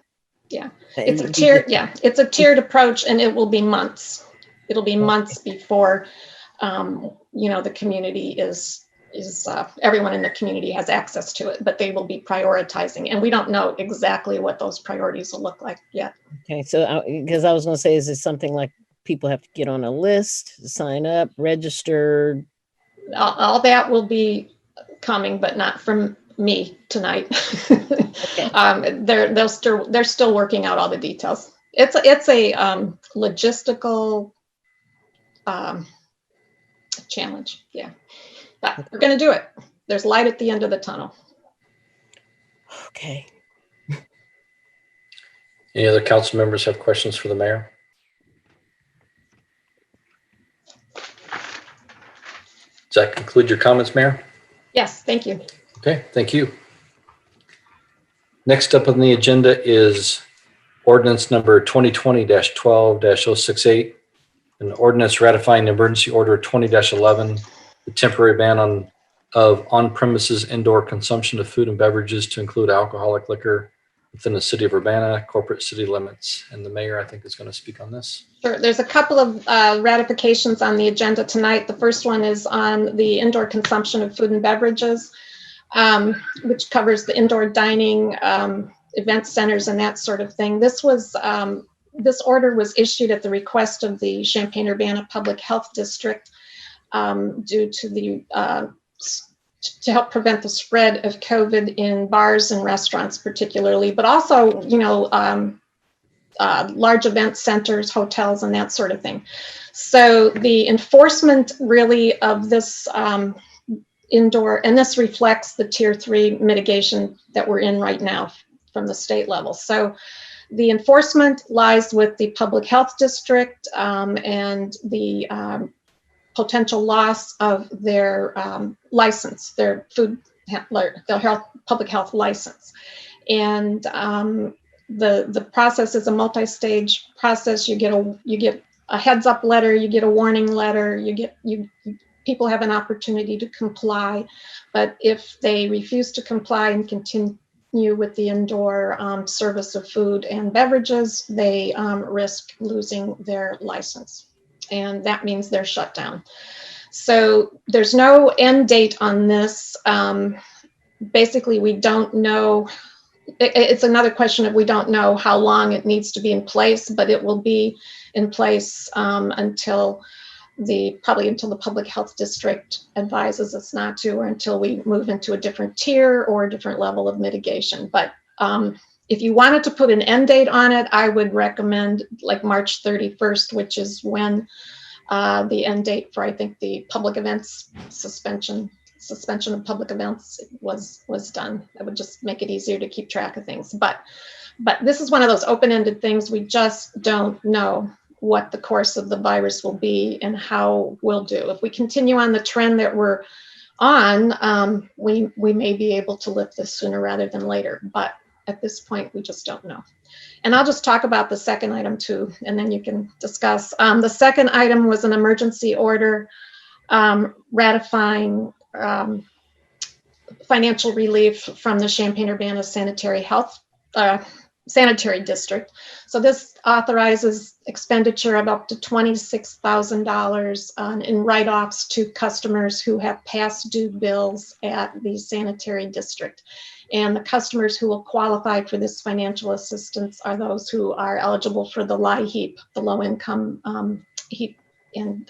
Yeah. It's a tier. Yeah, it's a tiered approach, and it will be months. It'll be months before, the community is everyone in the community has access to it, but they will be prioritizing, and we don't know exactly what those priorities will look like yet. Okay, so because I was going to say, is it something like people have to get on a list, sign up, register? All that will be coming, but not from me tonight. Okay. They're still working out all the details. It's a logistical challenge. Yeah, but we're going to do it. There's light at the end of the tunnel. Okay. Any other council members have questions for the mayor? Does that conclude your comments, Mayor? Yes, thank you. Okay, thank you. Next up on the agenda is ordinance number 2020-12-068, an ordinance ratifying emergency order 20-11, the temporary ban of on-premises indoor consumption of food and beverages to include alcoholic liquor within the city of Urbana, corporate city limits. And the mayor, I think, is going to speak on this. Sure. There's a couple of ratifications on the agenda tonight. The first one is on the indoor consumption of food and beverages, which covers the indoor dining, event centers, and that sort of thing. This order was issued at the request of the Champaign-Urbana Public Health District due to to help prevent the spread of COVID in bars and restaurants particularly, but also, large event centers, hotels, and that sort of thing. So the enforcement really of this indoor, and this reflects the tier 3 mitigation that we're in right now from the state level. So the enforcement lies with the public health district, and the potential loss of their license, their food, their public health license. And the process is a multi-stage process. You get a heads up letter, you get a warning letter, people have an opportunity to comply, but if they refuse to comply and continue with the indoor service of food and beverages, they risk losing their license, and that means they're shut down. So there's no end date on this. Basically, we don't know. It's another question of we don't know how long it needs to be in place, but it will be in place probably until the public health district advises us not to, or until we move into a different tier or a different level of mitigation. But if you wanted to put an end date on it, I would recommend like March 31st, which is when the end date for, I think, the public events suspension of public events was done. That would just make it easier to keep track of things. But this is one of those open-ended things. We just don't know what the course of the virus will be and how we'll do. If we continue on the trend that we're on, we may be able to lift this sooner rather than later. But at this point, we just don't know. And I'll just talk about the second item too, and then you can discuss. The second item was an emergency order ratifying financial relief from the Champaign-Urbana Sanitary District. So this authorizes expenditure of up to $26,000 in write-offs to customers who have past due bills at the sanitary district. And the customers who will qualify for this financial assistance are those who are eligible for the LIHEAP, the low-income heat and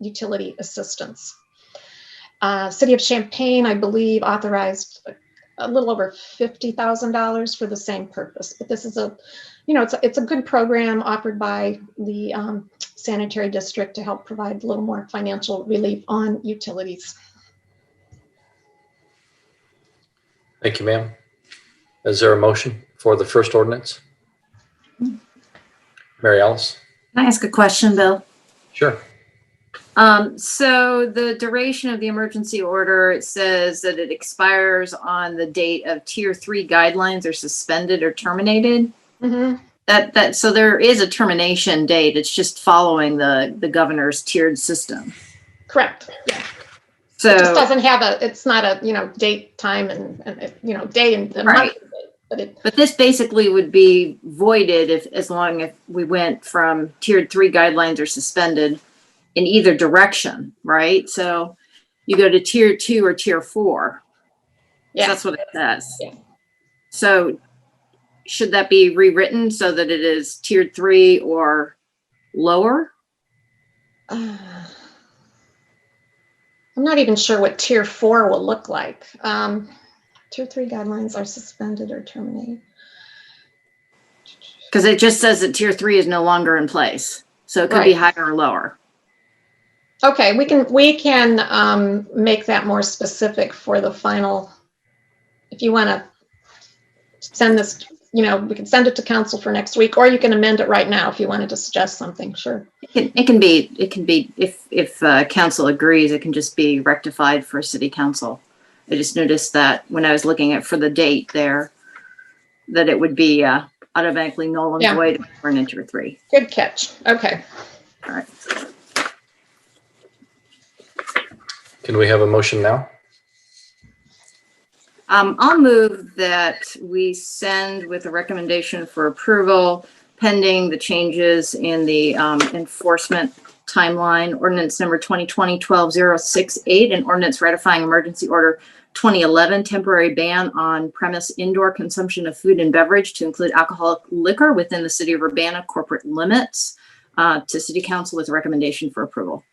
utility assistance. City of Champaign, I believe, authorized a little over $50,000 for the same purpose. But this is it's a good program offered by the sanitary district to help provide a little more financial relief on utilities. Thank you, ma'am. Is there a motion for the first ordinance? Mary Alice? Can I ask a question, Bill? Sure. So the duration of the emergency order, it says that it expires on the date of tier 3 guidelines are suspended or terminated. Mm-hmm. So there is a termination date. It's just following the governor's tiered system. Correct. Yeah. So it just doesn't have it's not a date, time, and day and the month. But this basically would be voided as long as we went from tier 3 guidelines are suspended in either direction, right? So you go to tier 2 or tier 4. Yeah. That's what it says. Yeah. So should that be rewritten so that it is tier 3 or lower? I'm not even sure what tier 4 will look like. Tier 3 guidelines are suspended or terminated. Because it just says that tier 3 is no longer in place. So it could be higher or lower. Okay, we can make that more specific for the final. If you want to send this, we can send it to council for next week, or you can amend it right now if you wanted to suggest something. Sure. It can be if council agrees, it can just be rectified for city council. I just noticed that when I was looking at for the date there, that it would be automatically null and void for an tier 3. Good catch. Okay. All right. Can we have a motion now? I'll move that we send with a recommendation for approval pending the changes in the enforcement timeline, ordinance number 2020-12-068, and ordinance ratifying emergency order 2011 temporary ban on premise indoor consumption of food and beverage to include alcoholic liquor within the city of Urbana corporate limits to city council with a recommendation for approval.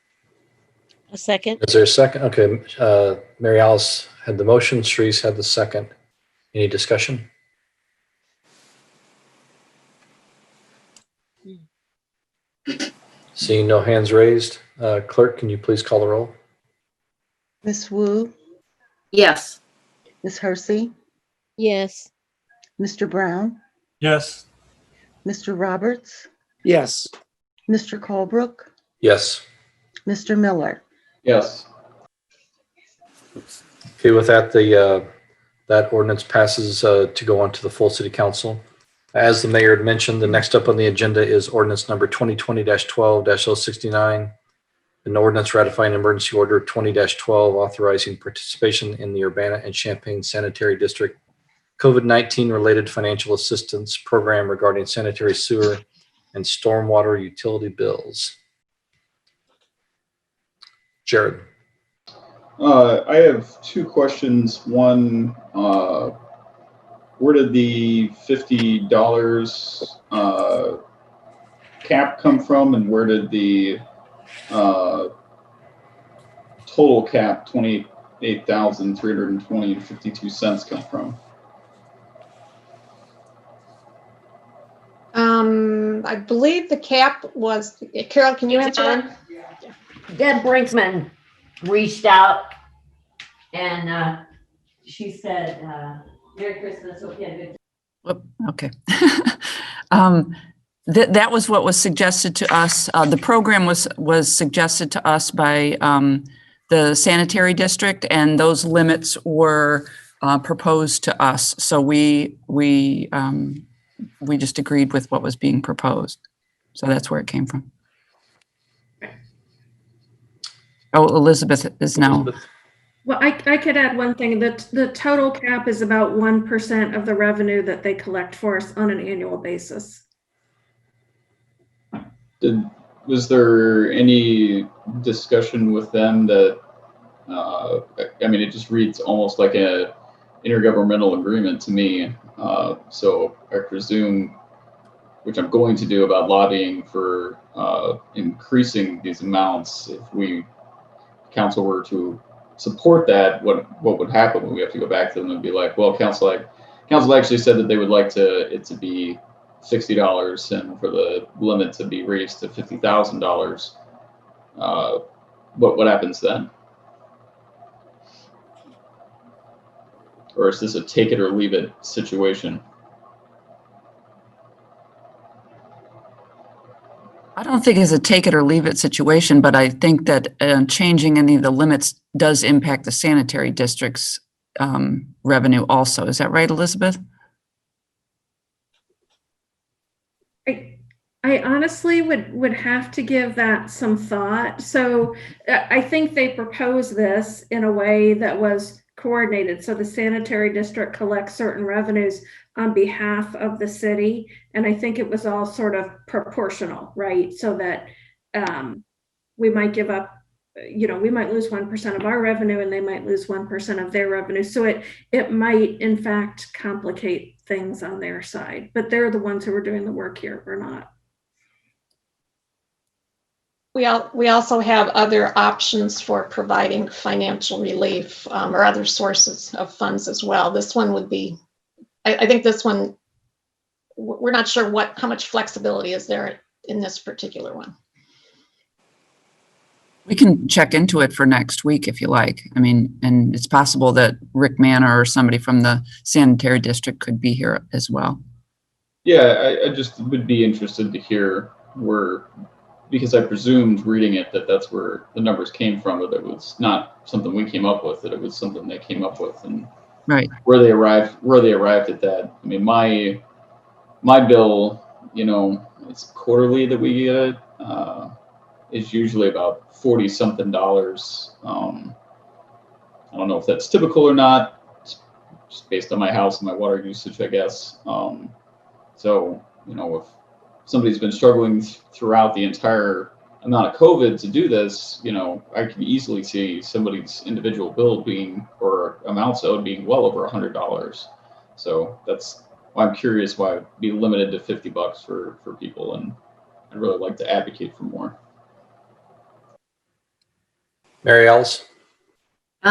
A second. Is there a second? Okay. Mary Alice had the motion. Sharice had the second. Any discussion? Seeing no hands raised, clerk, can you please call the roll? Ms. Wu, Yes. Ms. Hersey, Yes. Mr. Brown, Yes. Mr. Roberts, Yes. Mr. Colebrook, Yes. Mr. Miller. Yes. Okay, with that, that ordinance passes to go on to the full city council. As the mayor had mentioned, the next up on the agenda is ordinance number 2020-12-069, an ordinance ratifying emergency order 20-12 authorizing participation in the Urbana and Champaign Sanitary District COVID-19 related financial assistance program regarding sanitary sewer and stormwater utility bills. Jared. I have two questions. One, where did the $50 cap come from, and where did the total cap, 28,320.52 come from? I believe the cap was, Carol, can you answer that? Deb Brinkman reached out and she said, Merry Christmas, hope you had a good Whoop, okay. That was what was suggested to us. The program was suggested to us by the sanitary district, and those limits were proposed to us. So we just agreed with what was being proposed. So that's where it came from. Oh, Elizabeth is now. Well, I could add one thing, that the total cap is about 1% of the revenue that they collect for us on an annual basis. Was there any discussion with them that, I mean, it just reads almost like a intergovernmental agreement to me. So I presume, which I'm going to do about lobbying for increasing these amounts, if council were to support that, what would happen? Would we have to go back to them and be like, well, council actually said that they would like it to be $60 and for the limit to be raised to $50,000. What happens then? Or is this a take it or leave it situation? I don't think it's a take it or leave it situation, but I think that changing any of the limits does impact the sanitary district's revenue also. Is that right, Elizabeth? I honestly would have to give that some thought. So I think they proposed this in a way that was coordinated. So the sanitary district collects certain revenues on behalf of the city. And I think it was all sort of proportional, right? So that we might give up, we might lose 1% of our revenue and they might lose 1% of their revenue. So it might in fact complicate things on their side, but they're the ones who are doing the work here, we're not. We also have other options for providing financial relief or other sources of funds as well. This one would be, I think this one, we're not sure how much flexibility is there in this particular one. We can check into it for next week if you like. I mean, and it's possible that Rick Manor or somebody from the sanitary district could be here as well. Yeah, I just would be interested to hear because I presumed reading it that that's where the numbers came from, that it was not something we came up with, that it was something they came up with, and right where they arrived at that. I mean, my bill, it's quarterly that we get it. Is usually about $40 something. I don't know if that's typical or not. It's just based on my house and my water usage, I guess. So, if somebody's been struggling throughout the entire amount of COVID to do this, I can easily see somebody's individual bill or amounts owed being well over $100. So that's why I'm curious why it'd be limited to $50 for people, and I'd really like to advocate for more. Mary Alice?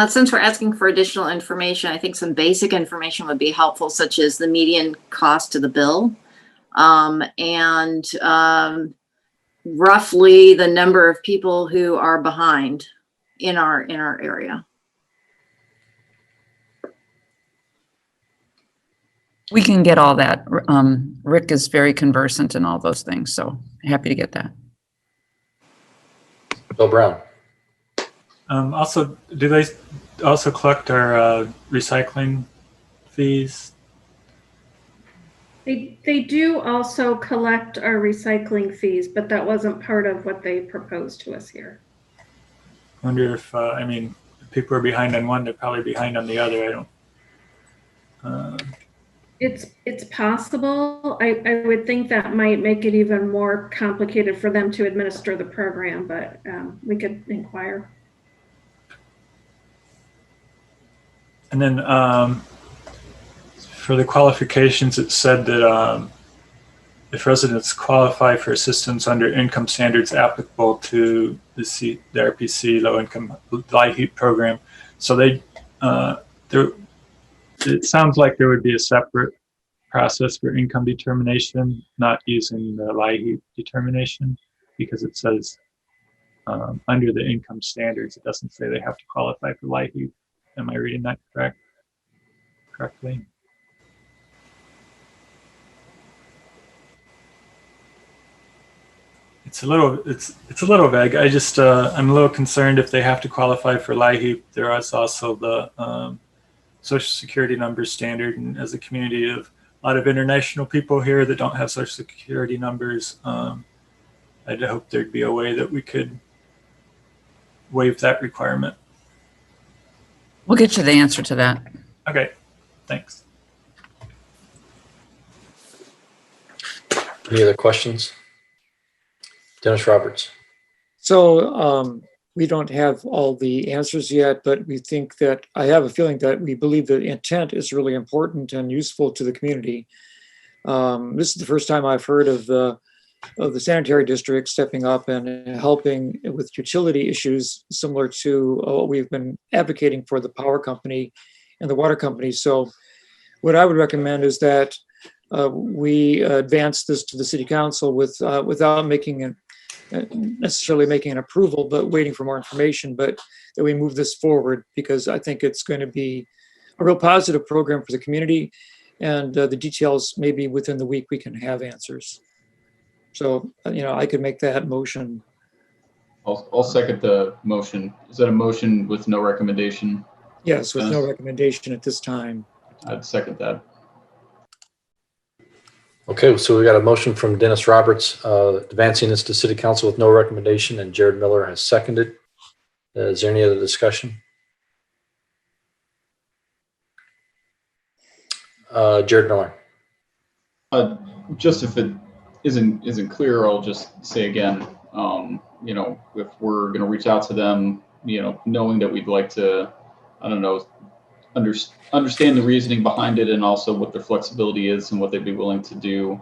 Since we're asking for additional information, I think some basic information would be helpful, such as the median cost of the bill, and roughly the number of people who are behind in our area. We can get all that. Rick is very conversant in all those things, so happy to get that. Bill Brown. Also, do they also collect our recycling fees? They do also collect our recycling fees, but that wasn't part of what they proposed to us here. I wonder if, I mean, if people are behind on one, they're probably behind on the other. I don't. It's possible. I would think that might make it even more complicated for them to administer the program, but we could inquire. And then for the qualifications, it said that if residents qualify for assistance under income standards applicable to the RPC low income LIHEAP program, so it sounds like there would be a separate process for income determination, not using the LIHEAP determination, because it says under the income standards, it doesn't say they have to qualify for LIHEAP. Am I reading that correctly? It's a little vague. I just I'm a little concerned if they have to qualify for LIHEAP. There is also the Social Security number standard, and as a community of a lot of international people here that don't have Social Security numbers, I'd hope there'd be a way that we could waive that requirement. We'll get you the answer to that. Okay, thanks. Any other questions? Dennis Roberts. So we don't have all the answers yet, but we think that, I have a feeling that we believe that intent is really important and useful to the community. This is the first time I've heard of the sanitary district stepping up and helping with utility issues similar to what we've been advocating for the power company and the water company. So what I would recommend is that we advance this to the city council without necessarily making an approval, but waiting for more information, but that we move this forward, because I think it's going to be a real positive program for the community, and the details, maybe within the week we can have answers. So, I could make that motion. I'll second the motion. Is that a motion with no recommendation? Yes, with no recommendation at this time. I'd second that. Okay, so we got a motion from Dennis Roberts advancing this to City Council with no recommendation, and Jared Miller has seconded. Is there any other discussion? Jared Miller. Just if it isn't clear, I'll just say again, if we're going to reach out to them, knowing that we'd like to, I don't know, understand the reasoning behind it, and also what their flexibility is and what they'd be willing to do.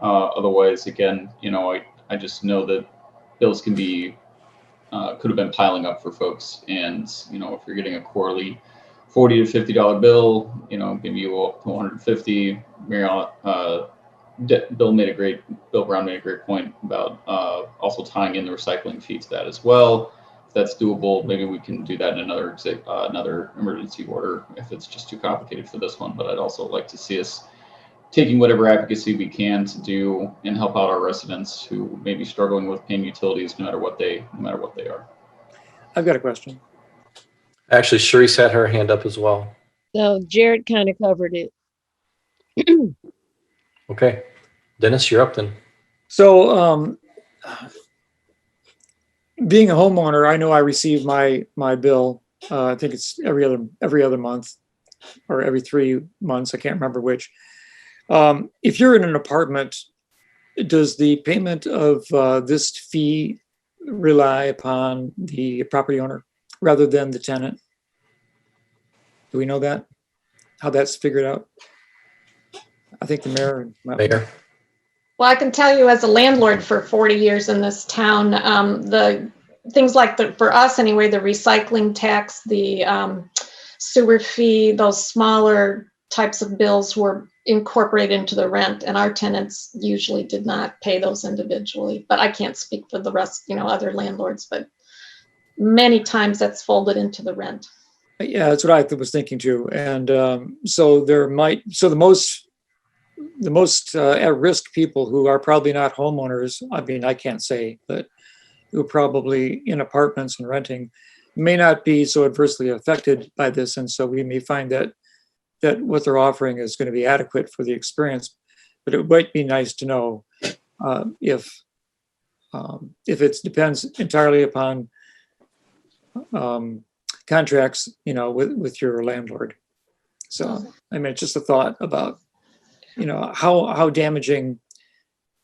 Otherwise, again, I just know that bills can be could have been piling up for folks, and if you're getting a quarterly $40 to $50 bill, maybe you owe 150. Bill Brown made a great point about also tying in the recycling fee to that as well. If that's doable, maybe we can do that in another emergency order if it's just too complicated for this one. But I'd also like to see us taking whatever advocacy we can to do and help out our residents who may be struggling with paying utilities, no matter what they are. I've got a question. Actually, Sharice had her hand up as well. No, Jared kind of covered it. Okay, Dennis, you're up then. So, being a homeowner, I know I receive my bill. I think it's every other month or every 3 months. I can't remember which. If you're in an apartment, does the payment of this fee rely upon the property owner rather than the tenant? Do we know that? How that's figured out? I think the mayor. Well, I can tell you as a landlord for 40 years in this town, the things like for us anyway, the recycling tax, the sewer fee, those smaller types of bills were incorporated into the rent, and our tenants usually did not pay those individually. But I can't speak for the rest, other landlords, but many times that's folded into the rent. Yeah, that's what I was thinking too. And so the most the most at-risk people who are probably not homeowners, I mean, I can't say, but who are probably in apartments and renting, may not be so adversely affected by this. And so we may find that what they're offering is going to be adequate for the experience. But it might be nice to know if it depends entirely upon contracts, with your landlord. So, I mean, it's just a thought about, how damaging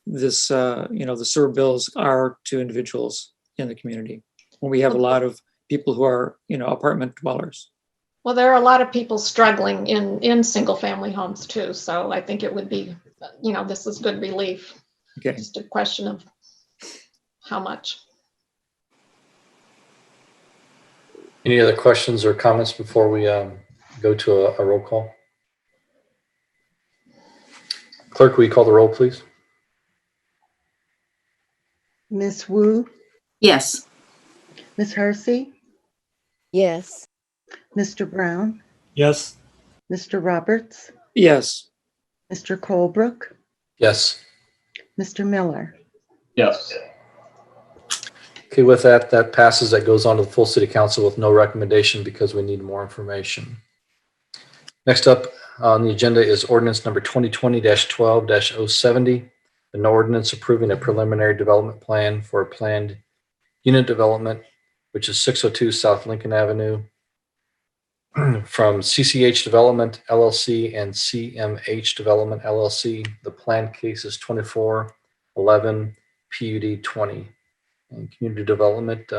this, the sewer bills are to individuals in the community when we have a lot of people who are, apartment dwellers. Well, there are a lot of people struggling in single family homes too. So I think it would be, this is good relief. Okay. Just a question of how much. Any other questions or comments before we go to a roll call? Clerk, will you call the roll, please? Miss Wu, Yes. Miss Hersey, Yes. Mr. Brown, Yes. Mr. Roberts, Yes. Mr. Colebrook, Yes. Mr. Miller. Yes. Okay, with that passes. That goes on to the full city council with no recommendation because we need more information. Next up on the agenda is ordinance number 2020-12-070, an ordinance approving a preliminary development plan for a planned unit development, which is 602 South Lincoln Avenue, from CCH Development LLC and CMH Development LLC. The plan case is 2411 PUD 20. And community development,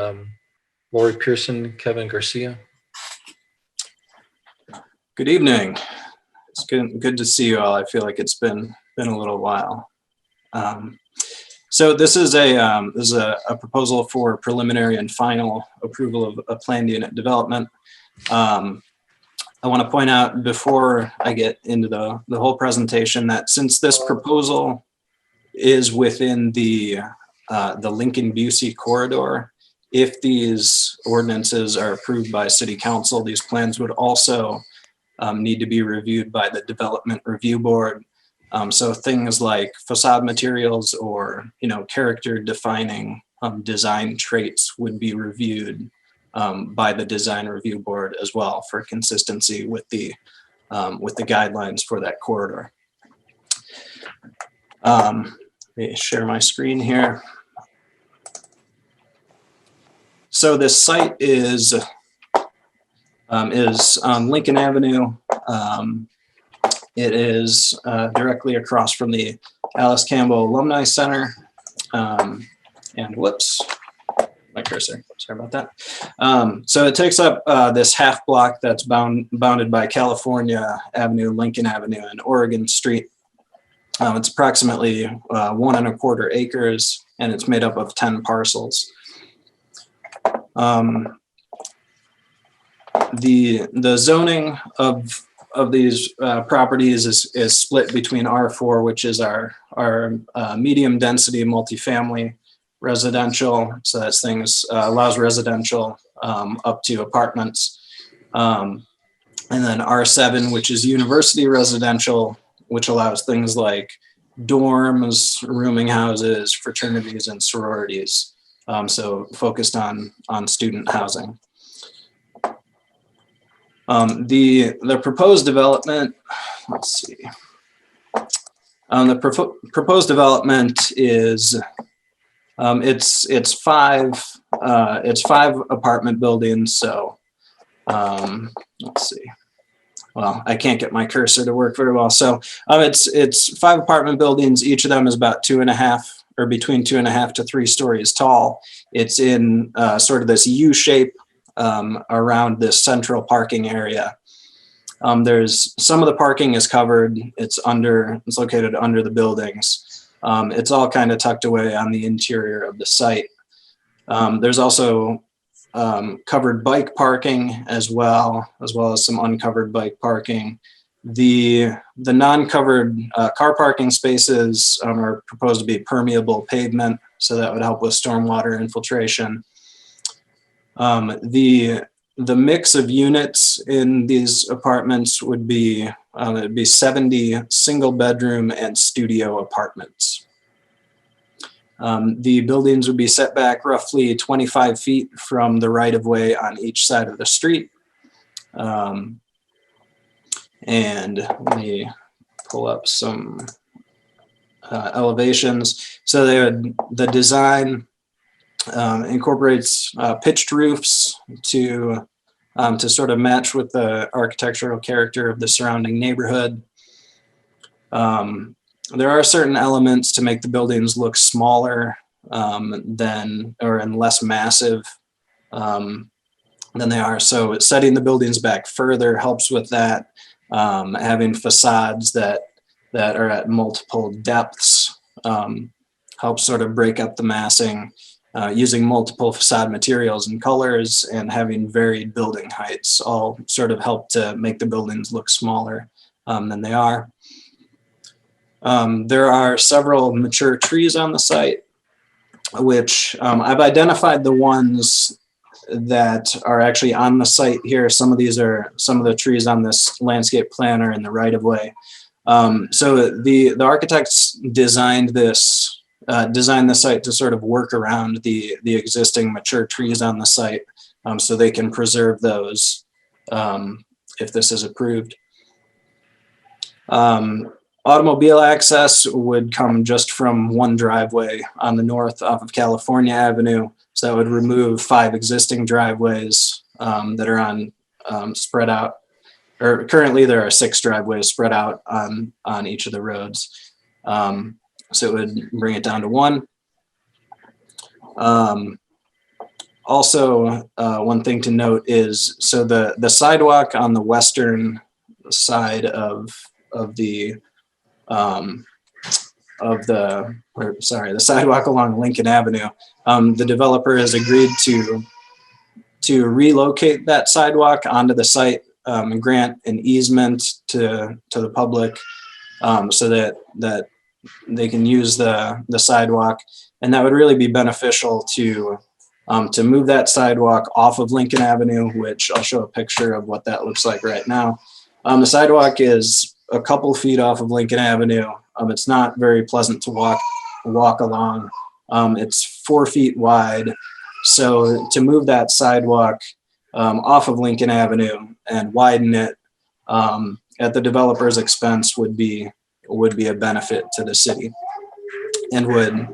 Lori Pearson, Kevin Garcia. Good evening. It's good to see you all. I feel like it's been a little while. So this is a proposal for preliminary and final approval of a planned unit development. I want to point out before I get into the whole presentation that since this proposal is within the Lincoln-Busey corridor, if these ordinances are approved by City Council, these plans would also need to be reviewed by the Development Review Board. So things like facade materials or character defining design traits would be reviewed by the Design Review Board as well for consistency with the guidelines for that corridor. Let me share my screen here. So this site is on Lincoln Avenue. It is directly across from the Alice Campbell Alumni Center. And whoops, my cursor, sorry about that. So it takes up this half block that's bounded by California Avenue, Lincoln Avenue, and Oregon Street. It's approximately 1.25 acres, and it's made up of 10 parcels. The zoning of these properties is split between R4, which is our medium density multifamily residential. So that's things allows residential up to apartments. And then R7, which is university residential, which allows things like dorms, rooming houses, fraternities, and sororities. So focused on student housing. The proposed development, let's see. The proposed development is it's five apartment buildings. So let's see. Well, I can't get my cursor to work very well. So it's 5 apartment buildings. Each of them is about 2.5 or between 2.5 to 3 stories tall. It's in sort of this U shape around this central parking area. There's some of the parking is covered. It's located under the buildings. It's all kind of tucked away on the interior of the site. There's also covered bike parking as well as some uncovered bike parking. The non-covered car parking spaces are proposed to be permeable pavement, so that would help with stormwater infiltration. The the mix of units in these apartments would be it'd be 70 single bedroom and studio apartments. The buildings would be set back roughly 25 feet from the right of way on each side of the street. And let me pull up some elevations. So the design incorporates pitched roofs to sort of match with the architectural character of the surrounding neighborhood. There are certain elements to make the buildings look smaller and less massive than they are. So setting the buildings back further helps with that. Having facades that are at multiple depths helps sort of break up the massing. Using multiple facade materials and colors and having varied building heights all sort of help to make the buildings look smaller than they are. There are several mature trees on the site, which I've identified the ones that are actually on the site here. Some of these are some of the trees on this landscape plan are in the right of way. So the architects designed the site to sort of work around the existing mature trees on the site so they can preserve those if this is approved. Automobile access would come just from one driveway on the north off of California Avenue. So that would remove 5 existing driveways that are on spread out, or currently there are 6 driveways spread out on each of the roads. So it would bring it down to 1. Also, one thing to note is, so the sidewalk on the western side the sidewalk along Lincoln Avenue, the developer has agreed to relocate that sidewalk onto the site and grant an easement to the public so that they can use the sidewalk, and that would really be beneficial to move that sidewalk off of Lincoln Avenue, which I'll show a picture of what that looks like right now. The sidewalk is a couple feet off of Lincoln Avenue. It's not very pleasant to walk along. It's 4 feet wide. So to move that sidewalk off of Lincoln Avenue and widen it at the developer's expense would be a benefit to the city, and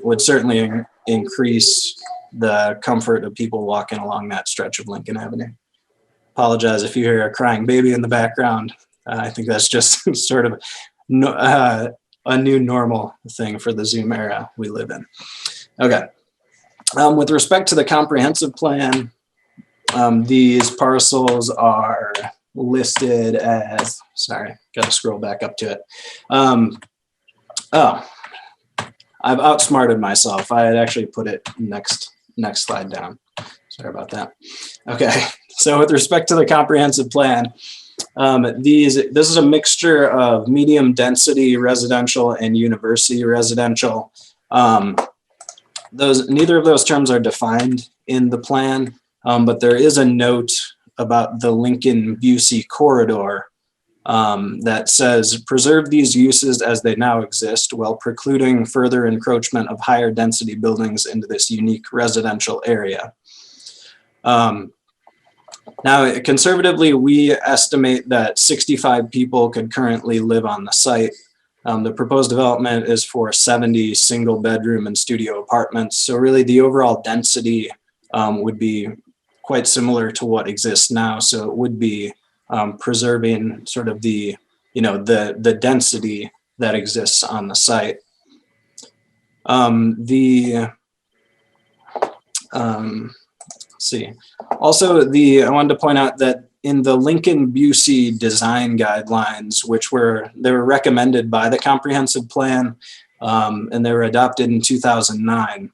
would certainly increase the comfort of people walking along that stretch of Lincoln Avenue. Apologize if you hear a crying baby in the background. I think that's just sort of a new normal thing for the Zoom era we live in. Okay. With respect to the comprehensive plan, these parcels are listed as, sorry, got to scroll back up to it. I've outsmarted myself. I had actually put it next slide down. Sorry about that. Okay, so with respect to the comprehensive plan, this is a mixture of medium density residential and university residential. Neither of those terms are defined in the plan, but there is a note about the Lincoln-Busey corridor that says, preserve these uses as they now exist while precluding further encroachment of higher density buildings into this unique residential area. Now, conservatively, we estimate that 65 people could currently live on the site. The proposed development is for 70 single bedroom and studio apartments. So really the overall density would be quite similar to what exists now. So it would be preserving sort of the density that exists on the site. Let's see. Also, I wanted to point out that in the Lincoln-Busey design guidelines, they were recommended by the comprehensive plan, and they were adopted in 2009.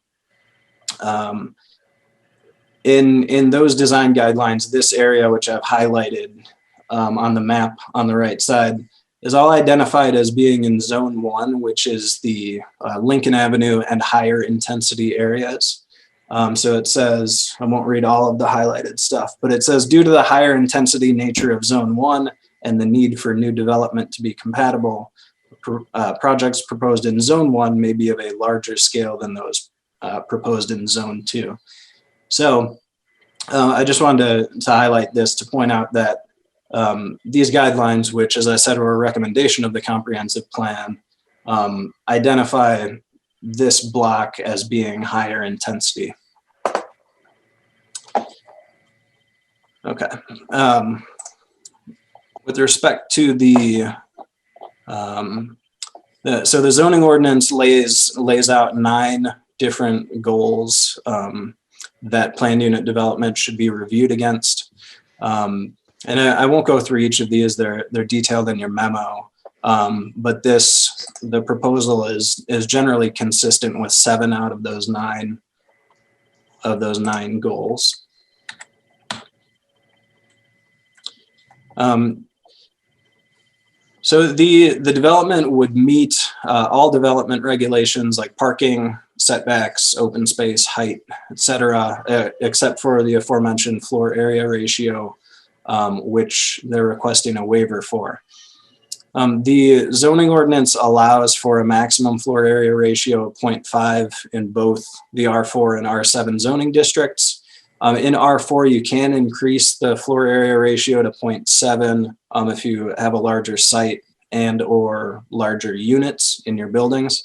In those design guidelines, this area, which I've highlighted on the map on the right side, is all identified as being in Zone 1, which is the Lincoln Avenue and higher intensity areas. So it says, I won't read all of the highlighted stuff, but it says, due to the higher intensity nature of Zone 1 and the need for new development to be compatible, projects proposed in Zone 1 may be of a larger scale than those proposed in Zone 2. So I just wanted to highlight this to point out that these guidelines, which, as I said, were a recommendation of the comprehensive plan, identify this block as being higher intensity. Okay. With respect to so the zoning ordinance lays out 9 different goals that planned unit development should be reviewed against. And I won't go through each of these, they're detailed in your memo. But the proposal is generally consistent with 7 out of those 9 goals. So the development would meet all development regulations like parking, setbacks, open space, height, etc., except for the aforementioned floor area ratio, which they're requesting a waiver for. The zoning ordinance allows for a maximum floor area ratio of 0.5 in both the R4 and R7 zoning districts. In R4, you can increase the floor area ratio to 0.7 if you have a larger site and or larger units in your buildings.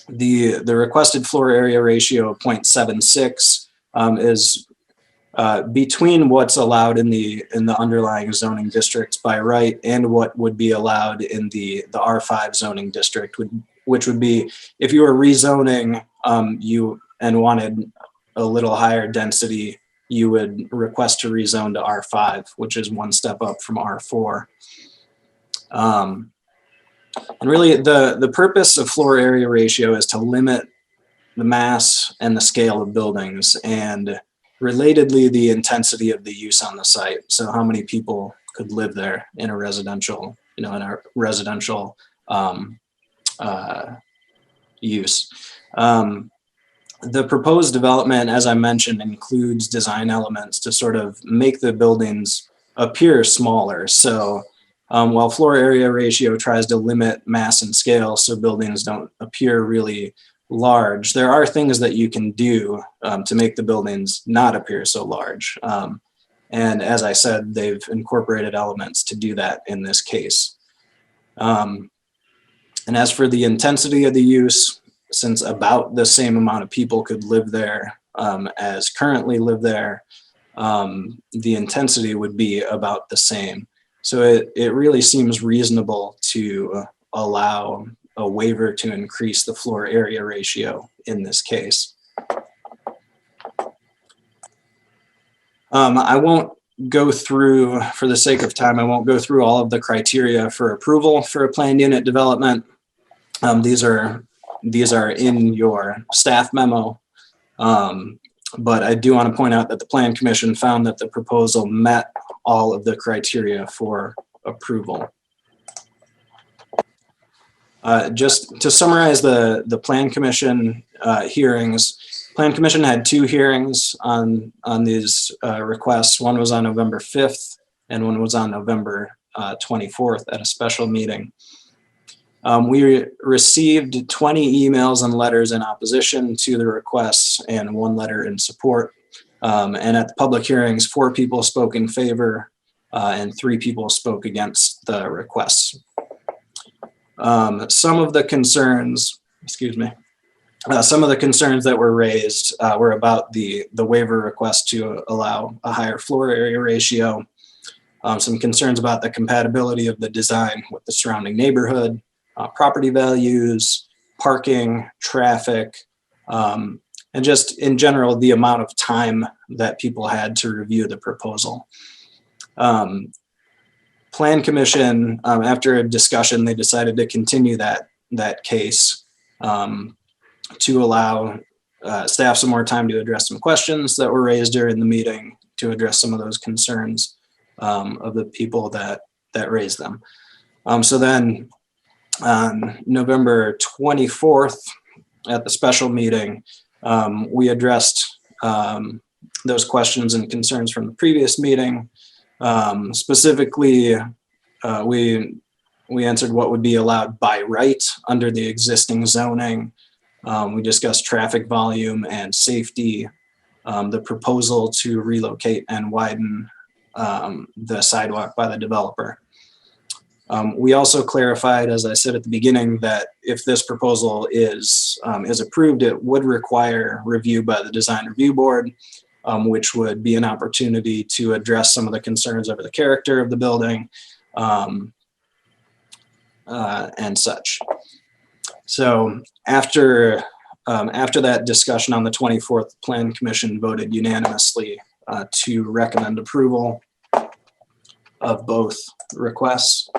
The requested floor area ratio of 0.76 is between what's allowed in the underlying zoning districts by right and what would be allowed in the R5 zoning district, which would be if you were rezoning and wanted a little higher density, you would request to rezone to R5, which is 1 step up from R4. And really the purpose of floor area ratio is to limit the mass and the scale of buildings, and relatedly the intensity of the use on the site. So how many people could live there in a residential, use. The proposed development, as I mentioned, includes design elements to sort of make the buildings appear smaller. So while floor area ratio tries to limit mass and scale so buildings don't appear really large, there are things that you can do to make the buildings not appear so large. And as I said, they've incorporated elements to do that in this case. And as for the intensity of the use, since about the same amount of people could live there as currently live there, the intensity would be about the same. So it really seems reasonable to allow a waiver to increase the floor area ratio in this case. I won't go through, for the sake of time, I won't go through all of the criteria for approval for a planned unit development. These are in your staff memo, but I do want to point out that the Plan Commission found that the proposal met all of the criteria for approval. Just to summarize the Plan Commission hearings, Plan Commission had 2 hearings on these requests. One was on November 5th and one was on November 24th at a special meeting. We received 20 emails and letters in opposition to the requests and 1 letter in support. And at the public hearings, 4 people spoke in favor and 3 people spoke against the requests. Some of the concerns that were raised were about the waiver request to allow a higher floor area ratio, some concerns about the compatibility of the design with the surrounding neighborhood, property values, parking, traffic, and just in general, the amount of time that people had to review the proposal. Plan Commission, after a discussion, they decided to continue that case to allow staff some more time to address some questions that were raised during the meeting, to address some of those concerns of the people that raised them. So then on November 24th at the special meeting, We addressed those questions and concerns from the previous meeting. Specifically, we answered what would be allowed by right under the existing zoning. We discussed traffic volume and safety, the proposal to relocate and widen the sidewalk by the developer. We also clarified, as I said at the beginning, that if this proposal is approved, it would require review by the Design Review Board, which would be an opportunity to address some of the concerns over the character of the building and such. So after that discussion on the 24th, the Plan Commission voted unanimously to recommend approval of both requests.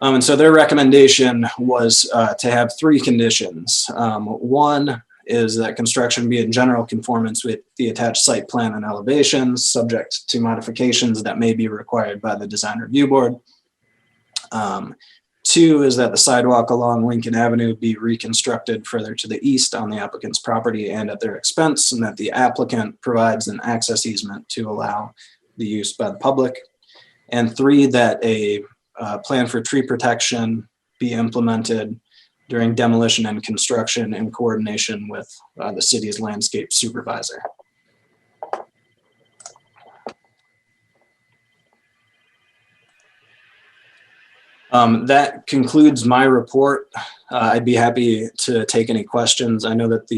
And so their recommendation was to have 3 conditions. One is that construction be in general conformance with the attached site plan and elevations, subject to modifications that may be required by the Design Review Board. 2 is that the sidewalk along Lincoln Avenue be reconstructed further to the east on the applicant's property and at their expense, and that the applicant provides an access easement to allow the use by the public. And 3, that a plan for tree protection be implemented during demolition and construction in coordination with the city's landscape supervisor. That concludes my report. I'd be happy to take any questions. I know that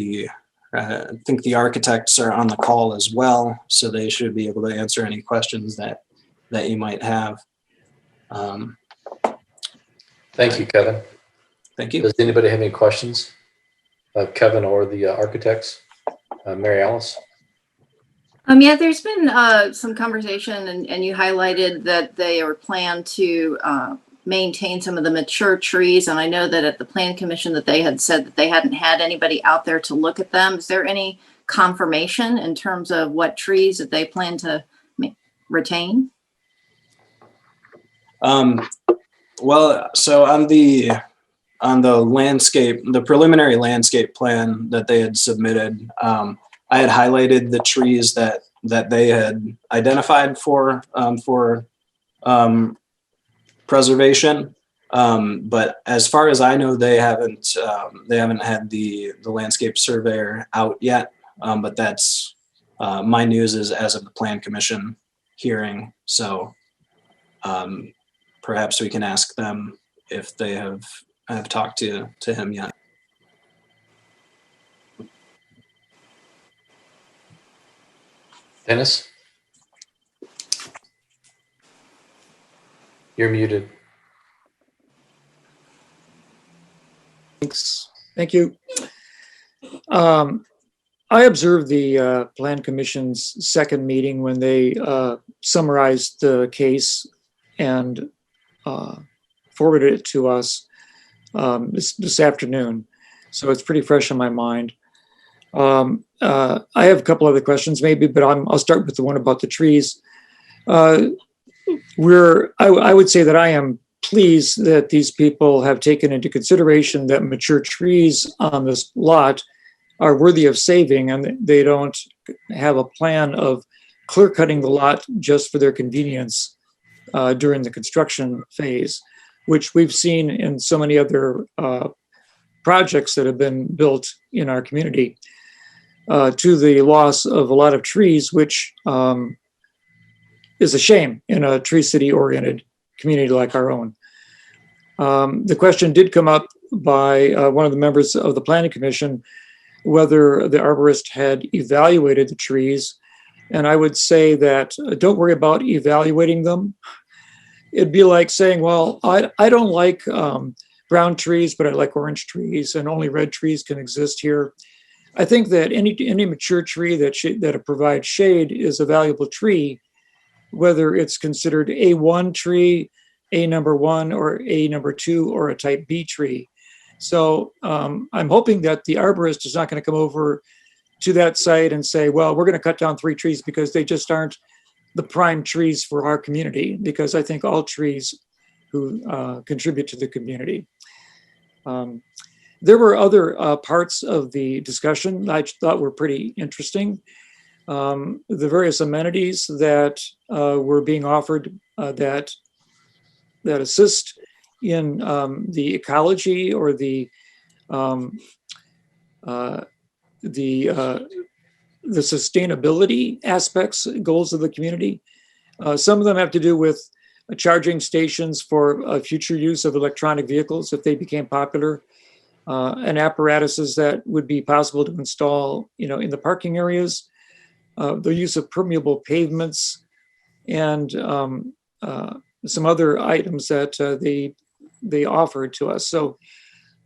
I think the architects are on the call as well, so they should be able to answer any questions that you might have. Thank you, Kevin. Thank you. Does anybody have any questions of Kevin or the architects? Mary Alice? Yeah, there's been some conversation, and you highlighted that they are planned to maintain some of the mature trees. And I know that at the Plan Commission that they had said that they hadn't had anybody out there to look at them. Is there any confirmation in terms of what trees that they plan to retain? Well, so on the landscape, the preliminary landscape plan that they had submitted, I had highlighted the trees that they had identified for preservation. But as far as I know, they haven't had the landscape surveyor out yet. But that's my news is as of the Plan Commission hearing. So perhaps we can ask them if they have talked to him yet. Dennis? You're muted. Thanks. Thank you. I observed the Plan Commission's second meeting when they summarized the case and forwarded it to us this afternoon. So it's pretty fresh in my mind. I have a couple other questions maybe, but I'll start with the one about the trees. I would say that I am pleased that these people have taken into consideration that mature trees on this lot are worthy of saving, and they don't have a plan of clear cutting the lot just for their convenience during the construction phase, which we've seen in so many other projects that have been built in our community, to the loss of a lot of trees, which is a shame in a Tree City oriented community like our own. The question did come up by one of the members of the Planning Commission, whether the arborist had evaluated the trees. And I would say that don't worry about evaluating them. It'd be like saying, well, I don't like brown trees, but I like orange trees, and only red trees can exist here. I think that any mature tree that provides shade is a valuable tree, whether it's considered A1 tree, A number 1, or A number 2, or a type B tree. So I'm hoping that the arborist is not going to come over to that site and say, well, we're going to cut down 3 trees because they just aren't the prime trees for our community, because I think all trees who contribute to the community. There were other parts of the discussion I thought were pretty interesting. The various amenities that were being offered that assist in the ecology or the sustainability aspects, goals of the community. Some of them have to do with charging stations for future use of electronic vehicles if they became popular, and apparatuses that would be possible to install, in the parking areas, the use of permeable pavements, and some other items that they offered to us. So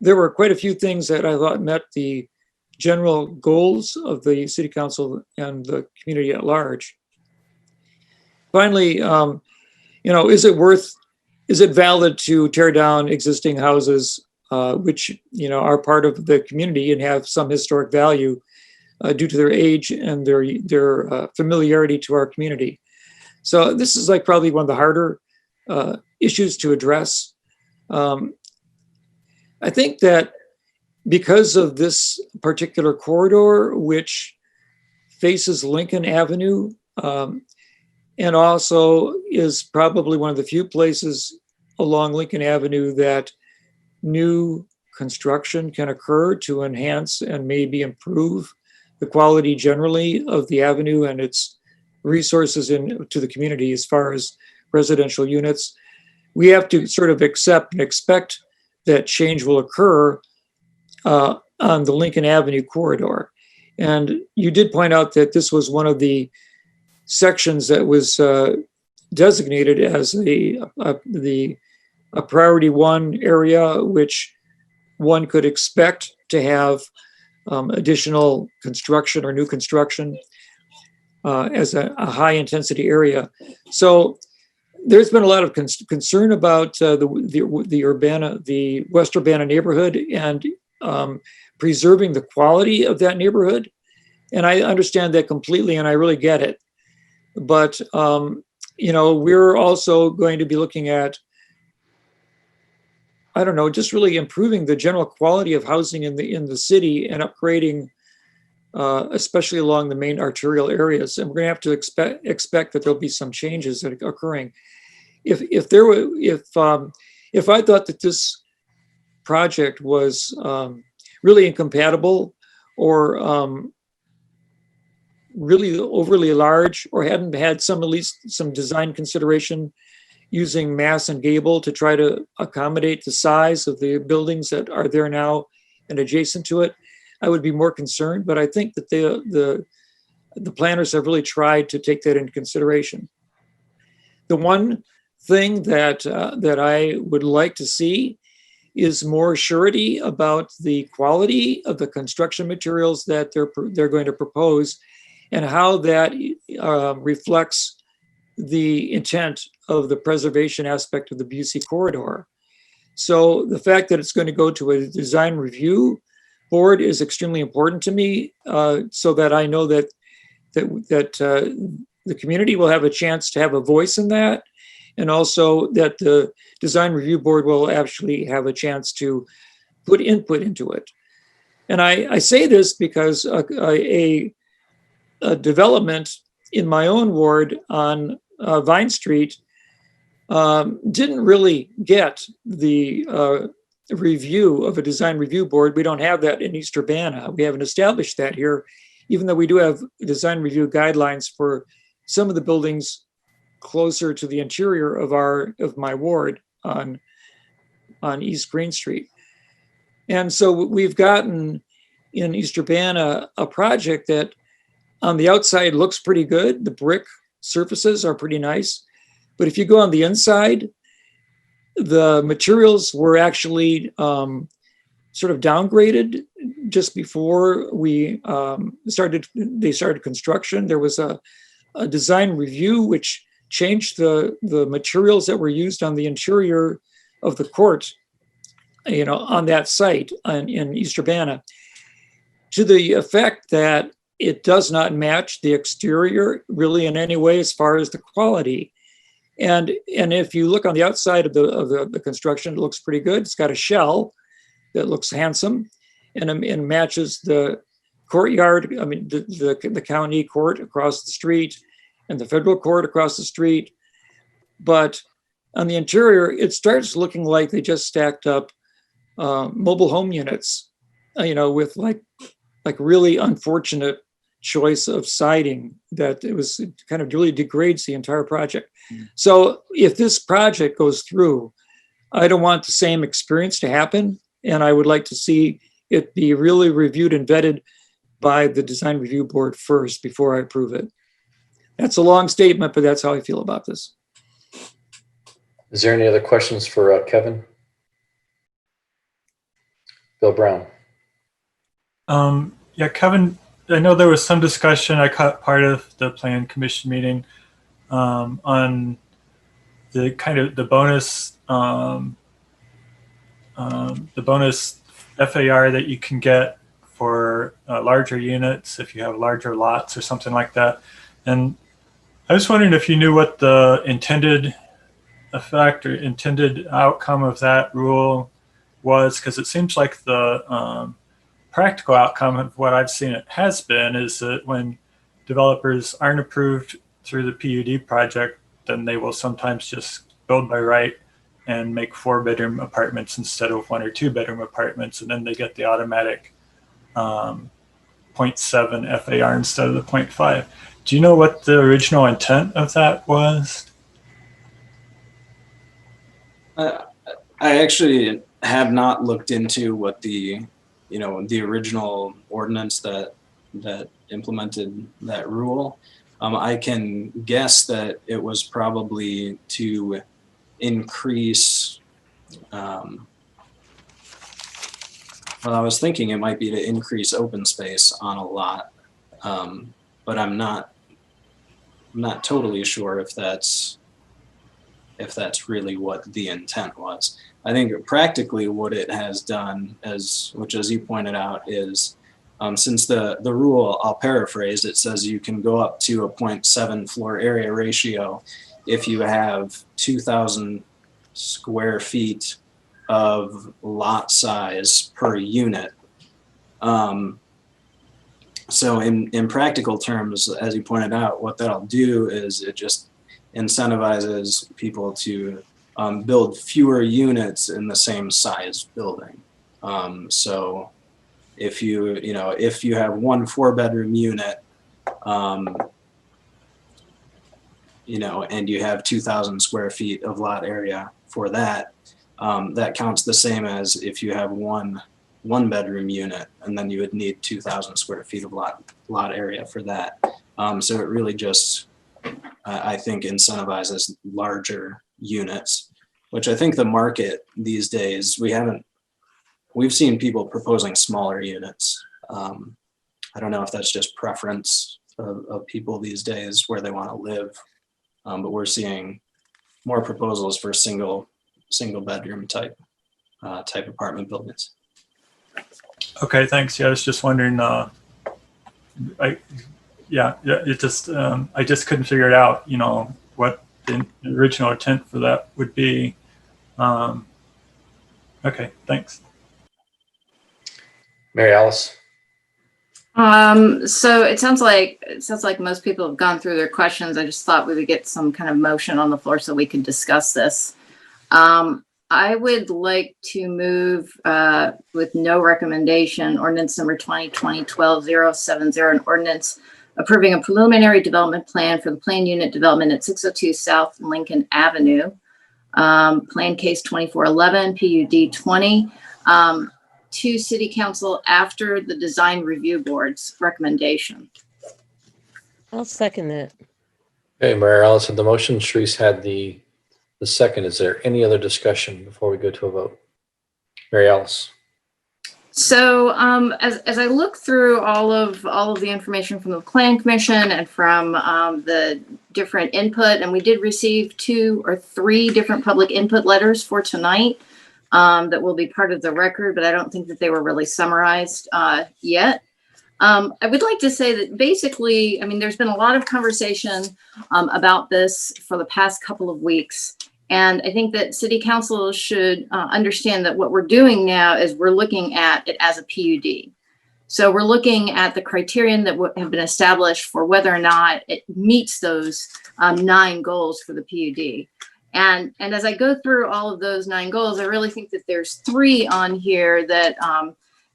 there were quite a few things that I thought met the general goals of the city council and the community at large. Finally, is it valid to tear down existing houses, which, are part of the community and have some historic value due to their age and their familiarity to our community? So this is like probably one of the harder issues to address. I think that because of this particular corridor, which faces Lincoln Avenue, and also is probably one of the few places along Lincoln Avenue that new construction can occur to enhance and maybe improve the quality generally of the avenue and its resources to the community as far as residential units. We have to sort of accept and expect that change will occur on the Lincoln Avenue corridor. And you did point out that this was one of the sections that was designated as a priority one area, which one could expect to have additional construction or new construction as a high intensity area. So there's been a lot of concern about the West Urbana neighborhood and preserving the quality of that neighborhood. And I understand that completely, and I really get it. But we're also going to be looking at, just really improving the general quality of housing in the city and upgrading, especially along the main arterial areas. And we're going to have to expect that there'll be some changes that are occurring. If I thought that this project was really incompatible or really overly large, or hadn't had at least some design consideration using mass and gable to try to accommodate the size of the buildings that are there now and adjacent to it, I would be more concerned. But I think that the planners have really tried to take that into consideration. The one thing that I would like to see is more surety about the quality of the construction materials that they're going to propose, and how that reflects the intent of the preservation aspect of the Busey corridor. So the fact that it's going to go to a design review board is extremely important to me, so that I know that the community will have a chance to have a voice in that, and also that the design review board will actually have a chance to put input into it. And I say this because a development in my own ward on Vine Street didn't really get the review of a design review board. We don't have that in East Urbana. We haven't established that here, even though we do have design review guidelines for some of the buildings closer to the interior of my ward on East Green Street. And so we've gotten in East Urbana a project that on the outside looks pretty good. The brick surfaces are pretty nice. But if you go on the inside, the materials were actually sort of downgraded just before they started construction. There was a design review which changed the materials that were used on the interior of the court, on that site in East Urbana, to the effect that it does not match the exterior really in any way as far as the quality. And if you look on the outside of the construction, it looks pretty good. It's got a shell, that looks handsome and matches the courtyard. I mean, the county court across the street and the federal court across the street. But on the interior, it starts looking like they just stacked up mobile home units, with like really unfortunate choice of siding that it kind of really degrades the entire project. So if this project goes through, I don't want the same experience to happen. And I would like to see it be really reviewed and vetted by the design review board first before I approve it. That's a long statement, but that's how I feel about this. Is there any other questions for Kevin? Bill Brown. Yeah, Kevin, I know there was some discussion, I caught part of the plan commission meeting on the kind of the bonus FAR that you can get for larger units if you have larger lots or something like that. And I was wondering if you knew what the intended effect or intended outcome of that rule was, because it seems like the practical outcome of what I've seen it has been is that when developers aren't approved through the PUD project, then they will sometimes just build by right and make 4-bedroom apartments instead of 1 or 2-bedroom apartments, and then they get the automatic 0.7 FAR instead of the 0.5. Do you know what the original intent of that was? I actually have not looked into what the original ordinance that implemented that rule. I can guess that it was probably to increase, well, I was thinking it might be to increase open space on a lot, but I'm not totally sure if that's really what the intent was. I think practically what it has done, which as you pointed out, is since the rule, I'll paraphrase, it says you can go up to a 0.7 floor area ratio if you have 2,000 square feet of lot size per unit. So in practical terms, as you pointed out, what that'll do is it just incentivizes people to build fewer units in the same size building. So if you have 1 4-bedroom unit, and you have 2,000 square feet of lot area for that, that counts the same as if you have 1 1-bedroom unit, and then you would need 2,000 square feet of lot area for that. So it really just, I think, incentivizes larger units, which I think the market these days, we've seen people proposing smaller units. I don't know if that's just preference of people these days where they want to live, but we're seeing more proposals for single bedroom type apartment buildings. Okay, thanks. Yeah, I was just wondering. I just couldn't figure it out. What the original intent for that would be. Okay, thanks. Mary Alice. So it sounds like most people have gone through their questions. I just thought we would get some kind of motion on the floor so we could discuss this. I would like to move with no recommendation, ordinance number 2020-12-070, an ordinance approving a preliminary development plan for the planned unit development at 602 South Lincoln Avenue, plan case 2411, PUD 20, to City Council after the Design Review Board's recommendation. I'll second that. Okay, Mary Alice had the motion. Sharice had the second. Is there any other discussion before we go to a vote? Mary Alice. So as I look through all of the information from the Plan Commission and from the different input, and we did receive 2 or 3 different public input letters for tonight that will be part of the record, but I don't think that they were really summarized yet. I would like to say that basically, I mean, there's been a lot of conversation about this for the past couple of weeks. And I think that city council should understand that what we're doing now is we're looking at it as a PUD. So we're looking at the criterion that have been established for whether or not it meets those 9 goals for the PUD. And as I go through all of those 9 goals, I really think that there's 3 on here that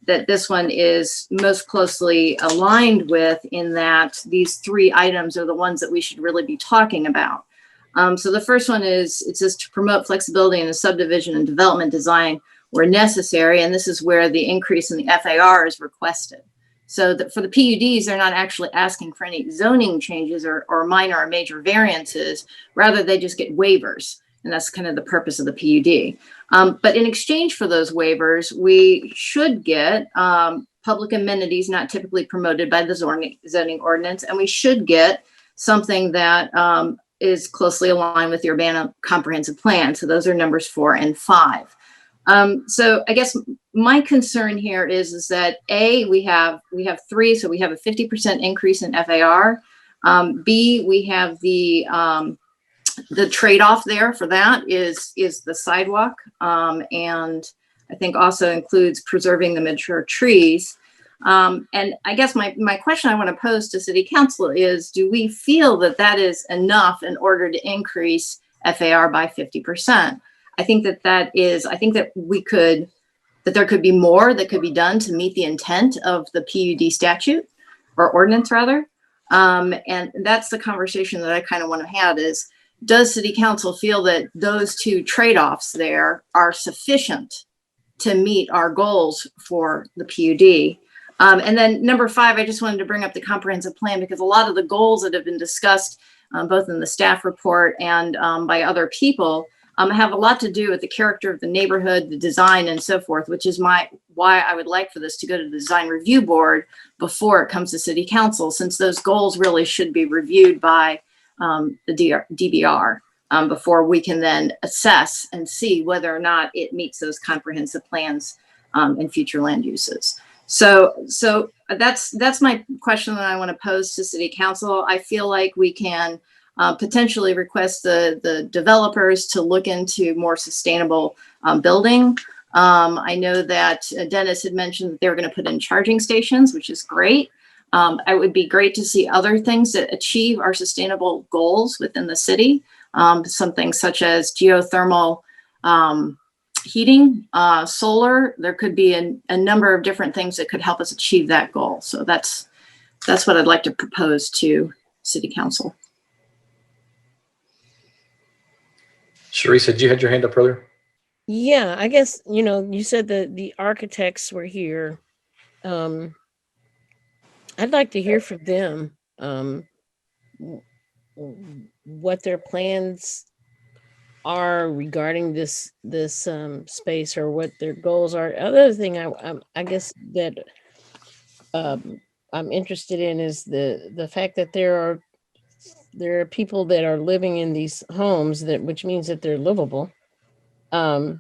that this one is most closely aligned with, in that these 3 items are the ones that we should really be talking about. So the first one is, it says to promote flexibility in the subdivision and development design where necessary, and this is where the increase in the FAR is requested. So that for the PUDs, they're not actually asking for any zoning changes or minor or major variances, rather they just get waivers, and that's kind of the purpose of the PUD. But in exchange for those waivers, we should get public amenities not typically promoted by the zoning ordinance, and we should get something that is closely aligned with the Urbana comprehensive plan. So those are numbers 4 and 5. So I guess my concern here is that A, we have 3, so we have a 50% increase in FAR. B, we have the trade-off there for that is the sidewalk, and I think also includes preserving the mature trees. And I guess my question I want to pose to City Council is, do we feel that that is enough in order to increase FAR by 50%? I think that there could be more that could be done to meet the intent of the PUD statute, or ordinance rather. And that's the conversation that I kind of want to have is, does City Council feel that those 2 trade-offs there are sufficient to meet our goals for the PUD? And then number 5, I just wanted to bring up the comprehensive plan, because a lot of the goals that have been discussed, both in the staff report and by other people, have a lot to do with the character of the neighborhood, the design, and so forth, which is why I would like for this to go to the design review board before it comes to City Council, since those goals really should be reviewed by the DBR before we can then assess and see whether or not it meets those comprehensive plans and future land uses. So that's my question that I want to pose to City Council. I feel like we can potentially request the developers to look into more sustainable building. I know that Dennis had mentioned that they were going to put in charging stations, which is great. It would be great to see other things that achieve our sustainable goals within the city. Some things such as geothermal heating, solar. There could be a number of different things that could help us achieve that goal. So that's what I'd like to propose to City Council. Sharice, did you had your hand up earlier? Yeah, I guess, you said that the architects were here. I'd like to hear from them, what their plans are regarding this space, or what their goals are. Other thing I guess that I'm interested in is the fact that there are people that are living in these homes, which means that they're livable. What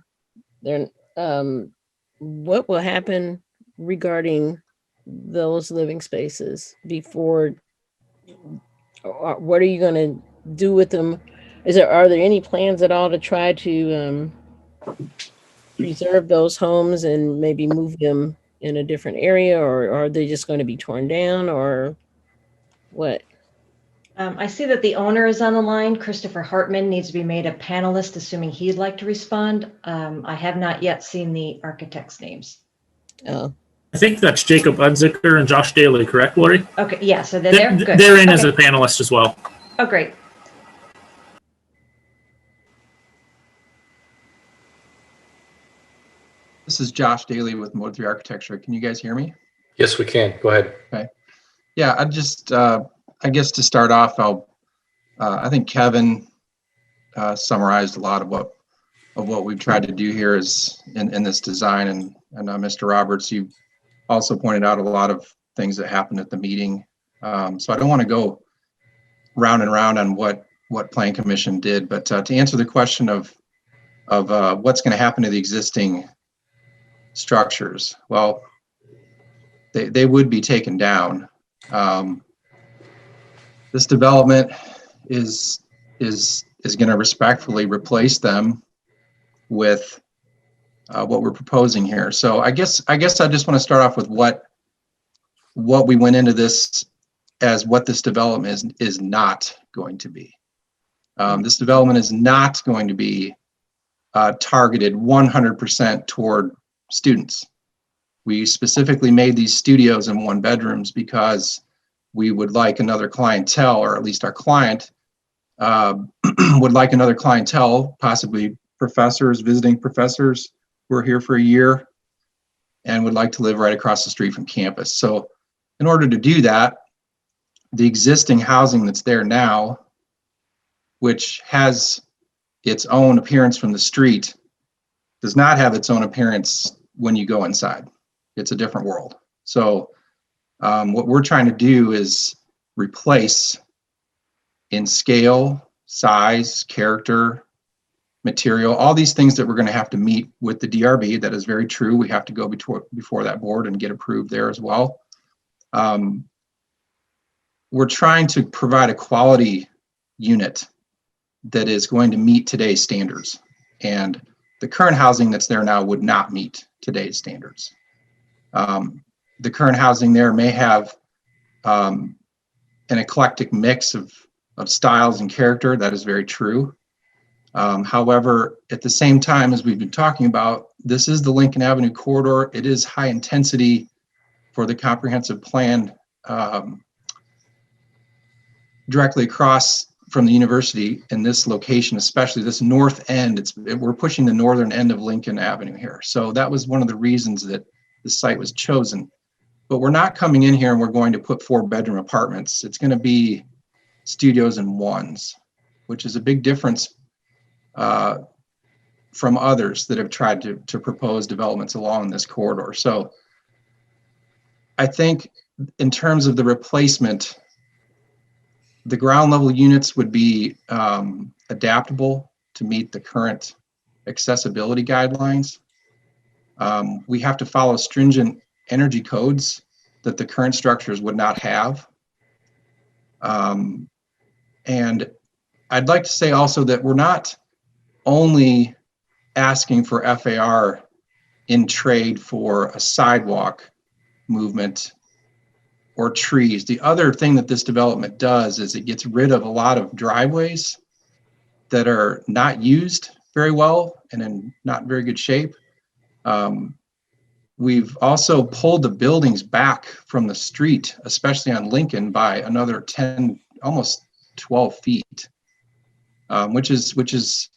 will happen regarding those living spaces before? What are you going to do with them? Are there any plans at all to try to preserve those homes and maybe move them in a different area, or are they just going to be torn down, or what? I see that the owner is on the line. Christopher Hartman needs to be made a panelist, assuming he'd like to respond. I have not yet seen the architects' names. Oh. I think that's Jacob Unzicker and Josh Daly, correct, Lori? Okay, yeah, so they're there. Good. They're in okay. as a panelist as well. Oh, great. This is Josh Daly with Mode 3 Architecture. Can you guys hear me? Yes, we can. Go ahead. Okay. Yeah, I just, I guess to start off, I think Kevin summarized a lot of what we've tried to do here is in this design, and Mr. Roberts, you also pointed out a lot of things that happened at the meeting. So I don't want to go round and round on what Plan Commission did, but to answer the question of what's going to happen to the existing structures, well, they would be taken down. This development is is going to respectfully replace them with what we're proposing here. So I guess I just want to start off with what we went into this as, what this development is not going to be. This development is not going to be targeted 100% toward students. We specifically made these studios and 1-bedrooms because we would like another clientele, or at least our client would like another clientele, possibly professors, visiting professors who are here for a year and would like to live right across the street from campus. So in order to do that, the existing housing that's there now, which has its own appearance from the street, does not have its own appearance when you go inside. It's a different world. So what we're trying to do is replace in scale, size, character, material, all these things that we're going to have to meet with the DRB. That is very true. We have to go before that board and get approved there as well. We're trying to provide a quality unit that is going to meet today's standards. And the current housing that's there now would not meet today's standards. The current housing there may have an eclectic mix of styles and character. That is very true. However, at the same time, as we've been talking about, this is the Lincoln Avenue corridor. It is high intensity for the comprehensive plan directly across from the university in this location, especially this north end. We're pushing the northern end of Lincoln Avenue here. So that was one of the reasons that the site was chosen. But we're not coming in here and we're going to put 4-bedroom apartments. It's going to be studios and 1s, which is a big difference from others that have tried to propose developments along this corridor. So I think in terms of the replacement, the ground level units would be adaptable to meet the current accessibility guidelines. We have to follow stringent energy codes that the current structures would not have. And I'd like to say also that we're not only asking for FAR in trade for a sidewalk movement or trees. The other thing that this development does is it gets rid of a lot of driveways that are not used very well and in not very good shape. We've also pulled the buildings back from the street, especially on Lincoln, by another 10, almost 12 feet, which is,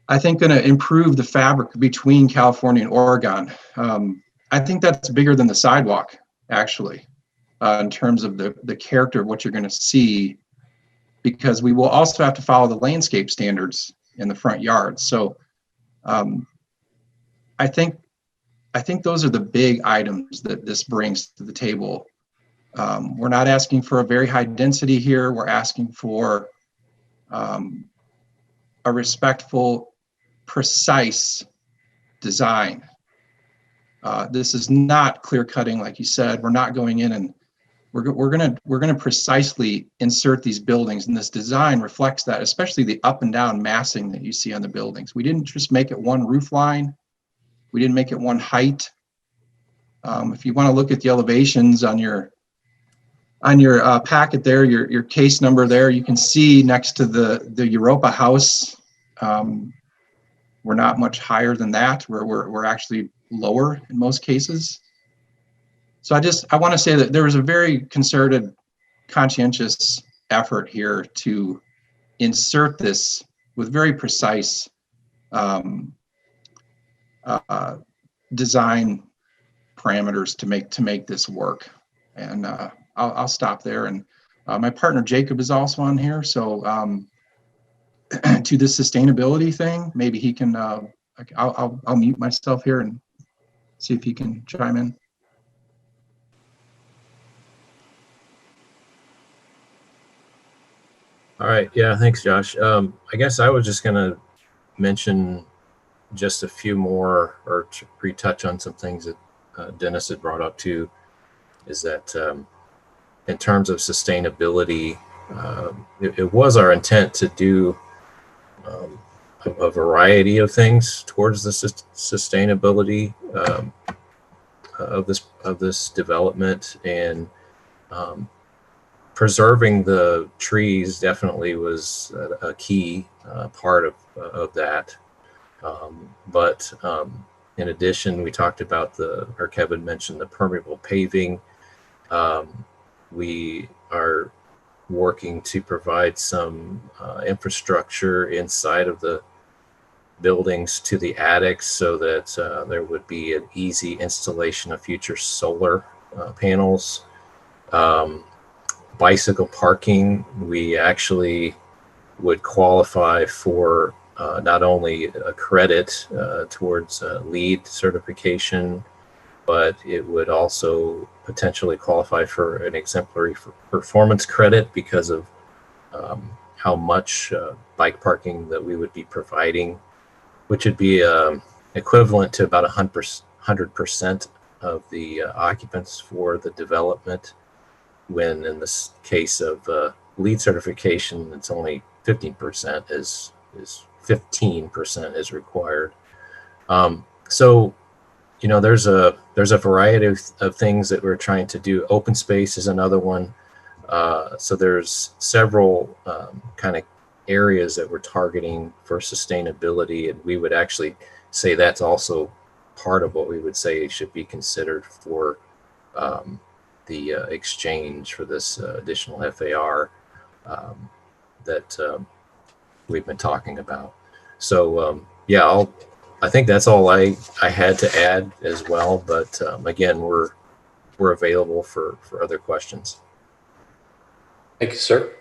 I think, going to improve the fabric between California and Oregon. I think that's bigger than the sidewalk, actually, in terms of the character of what you're going to see, because we will also have to follow the landscape standards in the front yard. So I think those are the big items that this brings to the table. We're not asking for a very high density here. We're asking for a respectful, precise design. This is not clear cutting, like you said. We're not going in and we're gonna precisely insert these buildings, and this design reflects that, especially the up and down massing that you see on the buildings. We didn't just make it one roof line. We didn't make it one height. If you want to look at the elevations on your packet there, your case number there, you can see next to the Europa house, we're not much higher than that. We're actually lower in most cases. So I want to say that there was a very concerted, conscientious effort here to insert this with very precise design parameters to make this work. And I'll stop there. And my partner Jacob is also on here, so to this sustainability thing, maybe he can. I'll mute myself here and see if he can chime in. All right. Yeah. Thanks, Josh. I guess I was just going to mention just a few more, or to retouch on some things that Dennis had brought up too, is that in terms of sustainability, it was our intent to do a variety of things towards the sustainability of this development, and preserving the trees definitely was a key part of that. But in addition, we talked about or Kevin mentioned the permeable paving. We are working to provide some infrastructure inside of the buildings to the attics so that there would be an easy installation of future solar panels. Bicycle parking, we actually would qualify for not only a credit towards LEED certification, but it would also potentially qualify for an exemplary performance credit because of how much bike parking that we would be providing, which would be equivalent to about 100% of the occupants for the development, when in this case of LEED certification, it's only 15% is 15% is required. So, you know, there's a variety of things that we're trying to do. Open space is another one. So there's several kind of areas that we're targeting for sustainability, and we would actually say that's also part of what we would say should be considered for the exchange for this additional FAR that we've been talking about. So yeah, I think that's all I had to add as well. But again, we're available for other questions. Thank you, sir.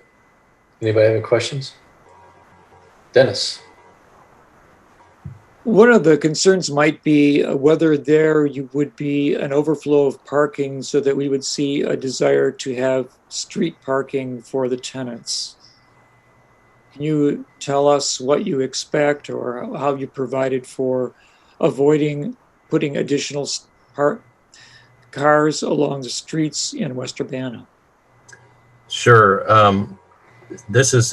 Anybody have any questions? Dennis. One of the concerns might be whether there would be an overflow of parking so that we would see a desire to have street parking for the tenants. Can you tell us what you expect or how you provided for avoiding putting additional cars along the streets in West Urbana? Sure. This is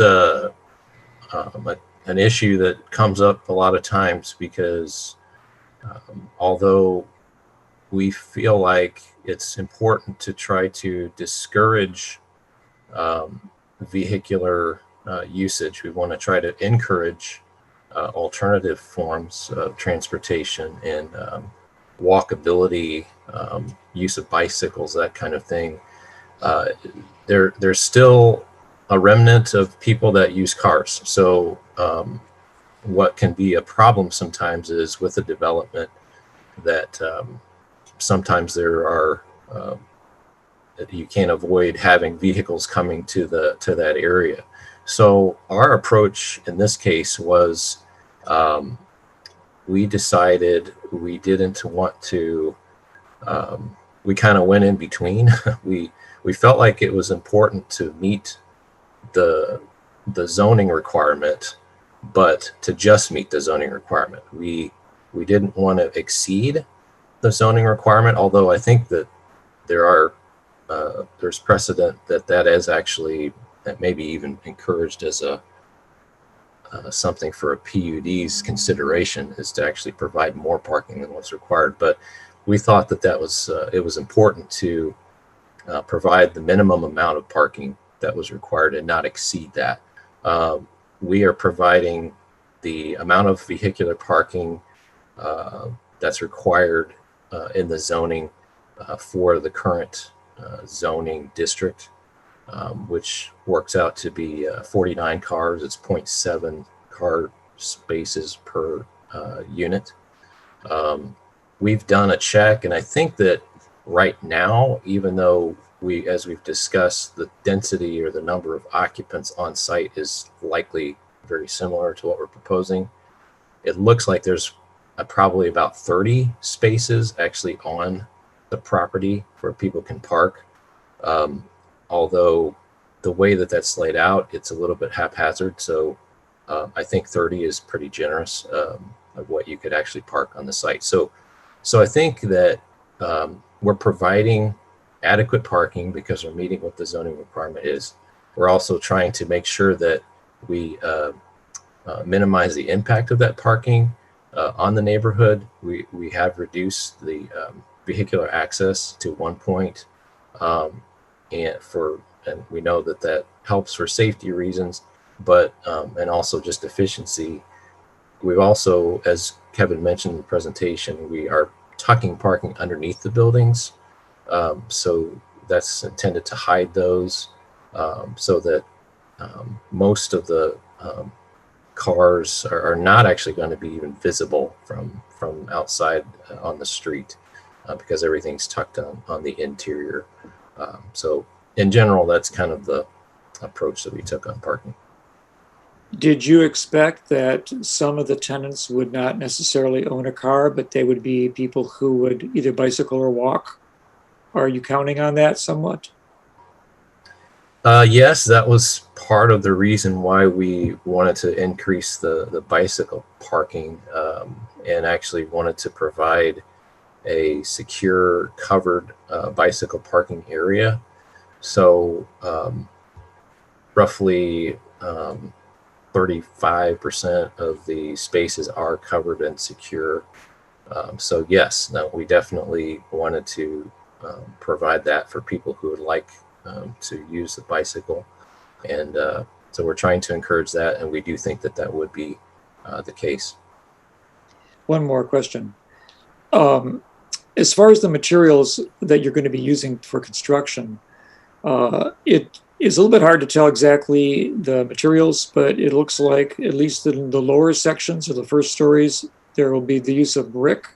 an issue that comes up a lot of times because although we feel like it's important to try to discourage vehicular usage, we want to try to encourage alternative forms of transportation and walkability, use of bicycles, that kind of thing. There's still a remnant of people that use cars. So what can be a problem sometimes is with the development that sometimes there are you can't avoid having vehicles coming to that area. So our approach in this case was we decided we didn't want to. We kind of went in between. We felt like it was important to meet the zoning requirement, but to just meet the zoning requirement. We didn't want to exceed the zoning requirement, although I think that there's precedent that is actually, that maybe even encouraged as something for a PUD's consideration, is to actually provide more parking than what's required. But we thought that it was important to provide the minimum amount of parking that was required and not exceed that. We are providing the amount of vehicular parking that's required in the zoning for the current zoning district, which works out to be 49 cars. It's 0.7 car spaces per unit. We've done a check, and I think that right now, even though as we've discussed, the density or the number of occupants on site is likely very similar to what we're proposing, it looks like there's probably about 30 spaces actually on the property where people can park. Although the way that that's laid out, it's a little bit haphazard. So I think 30 is pretty generous of what you could actually park on the site. So I think that we're providing adequate parking because we're meeting what the zoning requirement is. we're also trying to make sure that we minimize the impact of that parking on the neighborhood. We have reduced the vehicular access to one point, and we know that helps for safety reasons, but and also just efficiency. We've also, as Kevin mentioned in the presentation, we are tucking parking underneath the buildings, so that's intended to hide those, so that most of the cars are not actually going to be even visible from outside on the street, because everything's tucked on the interior. So in general, that's kind of the approach that we took on parking. Did you expect that some of the tenants would not necessarily own a car, but they would be people who would either bicycle or walk? Are you counting on that somewhat? Yes, that was part of the reason why we wanted to increase the bicycle parking, and actually wanted to provide a secure, covered bicycle parking area. So roughly 35% of the spaces are covered and secure. So yes, no, we definitely wanted to provide that for people who would like to use the bicycle. And so we're trying to encourage that, and we do think that would be the case. One more question. As far as the materials that you're going to be using for construction, it is a little bit hard to tell exactly the materials, but it looks like, at least in the lower sections or the first stories, there will be the use of brick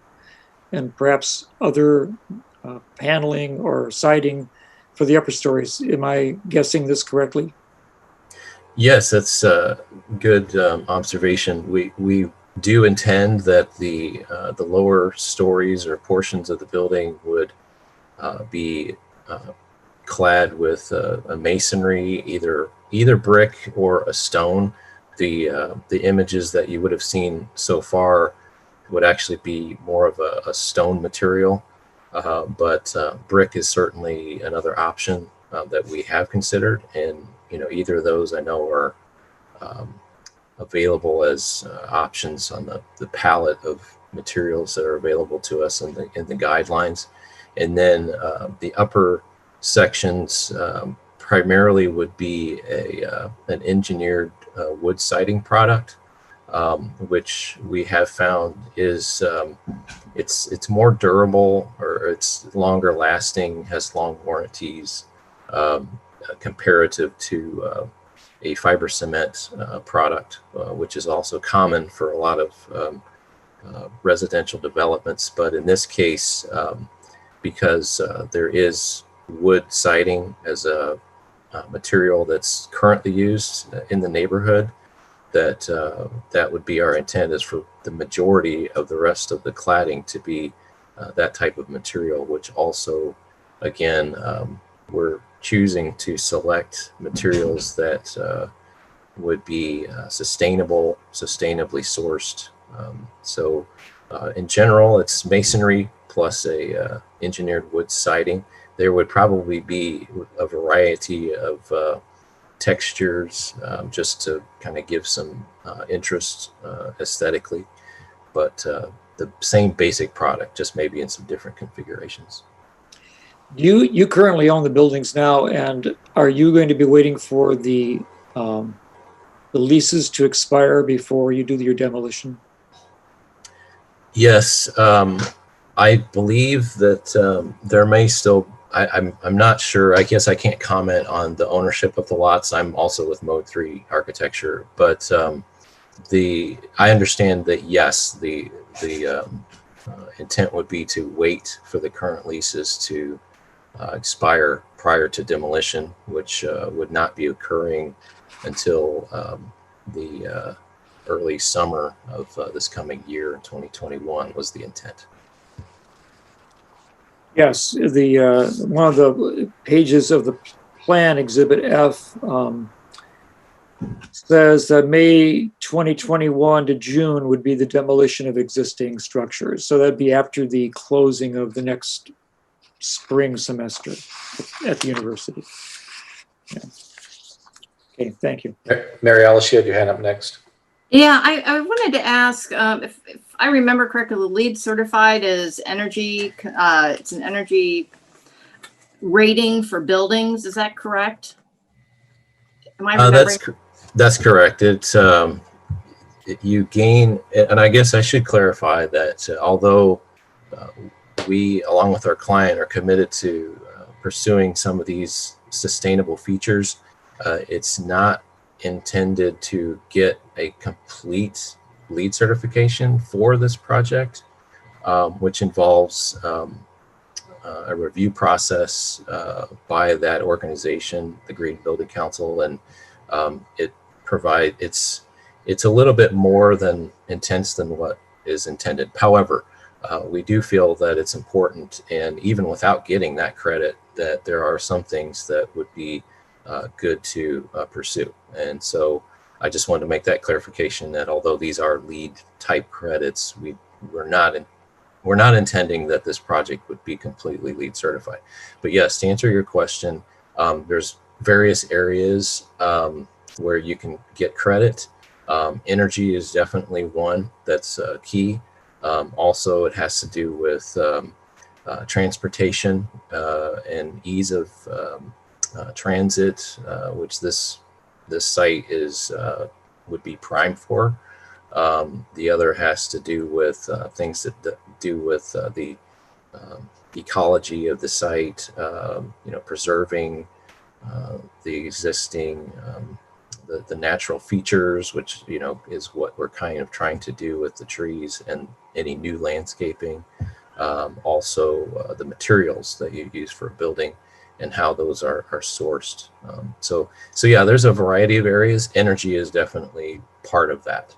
and perhaps other paneling or siding for the upper stories. Am I guessing this correctly? Yes, that's a good observation. We do intend that the lower stories or portions of the building would be clad with a masonry, either brick or a stone. The images that you would have seen so far would actually be more of a stone material, but brick is certainly another option that we have considered, and either of those I know are available as options on the palette of materials that are available to us in the guidelines. And then the upper sections primarily would be an engineered wood siding product, which we have found is it's more durable, or it's longer lasting, has long warranties comparative to a fiber cement product, which is also common for a lot of residential developments. But in this case, because there is wood siding as a material that's currently used in the neighborhood, that would be our intent, is for the majority of the rest of the cladding to be that type of material, which also, again, we're choosing to select materials that would be sustainably sourced. So in general, it's masonry plus a engineered wood siding. There would probably be a variety of textures, just to kind of give some interest aesthetically, but the same basic product, just maybe in some different configurations. You currently own the buildings now, and are you going to be waiting for the leases to expire before you do your demolition? Yes, I believe that there may still. I'm not sure. I guess I can't comment on the ownership of the lots. I'm also with Mode 3 Architecture, but I understand that yes, the intent would be to wait for the current leases to expire prior to demolition, which would not be occurring until the early summer of this coming year, 2021, was the intent. Yes, the one of the pages of the plan, Exhibit F, says that May 2021 to June would be the demolition of existing structures. So that'd be after the closing of the next spring semester at the university. Yeah. Okay, thank you. Mary Alice, you had your hand up next. Yeah, I wanted to ask if I remember correctly, the LEED certified is energy. It's an energy rating for buildings. Is that correct? Am I remembering? That's correct. You gain, and I guess I should clarify that although we, along with our client, are committed to pursuing some of these sustainable features, it's not intended to get a complete LEED certification for this project, which involves a review process by that organization, the Green Building Council, and it's a little bit more than intense than what is intended. However, we do feel that it's important, and even without getting that credit, that there are some things that would be good to pursue. And so I just wanted to make that clarification that although these are LEED type credits, we're not intending that this project would be completely LEED certified. But yes, to answer your question, there's various areas where you can get credit. Energy is definitely one that's key. Also, it has to do with transportation and ease of transit, which this site would be prime for. The other has to do with things that do with the ecology of the site, preserving the existing the natural features, which is what we're kind of trying to do with the trees and any new landscaping. Also, the materials that you use for building and how those are sourced. So yeah, there's a variety of areas. Energy is definitely part of that.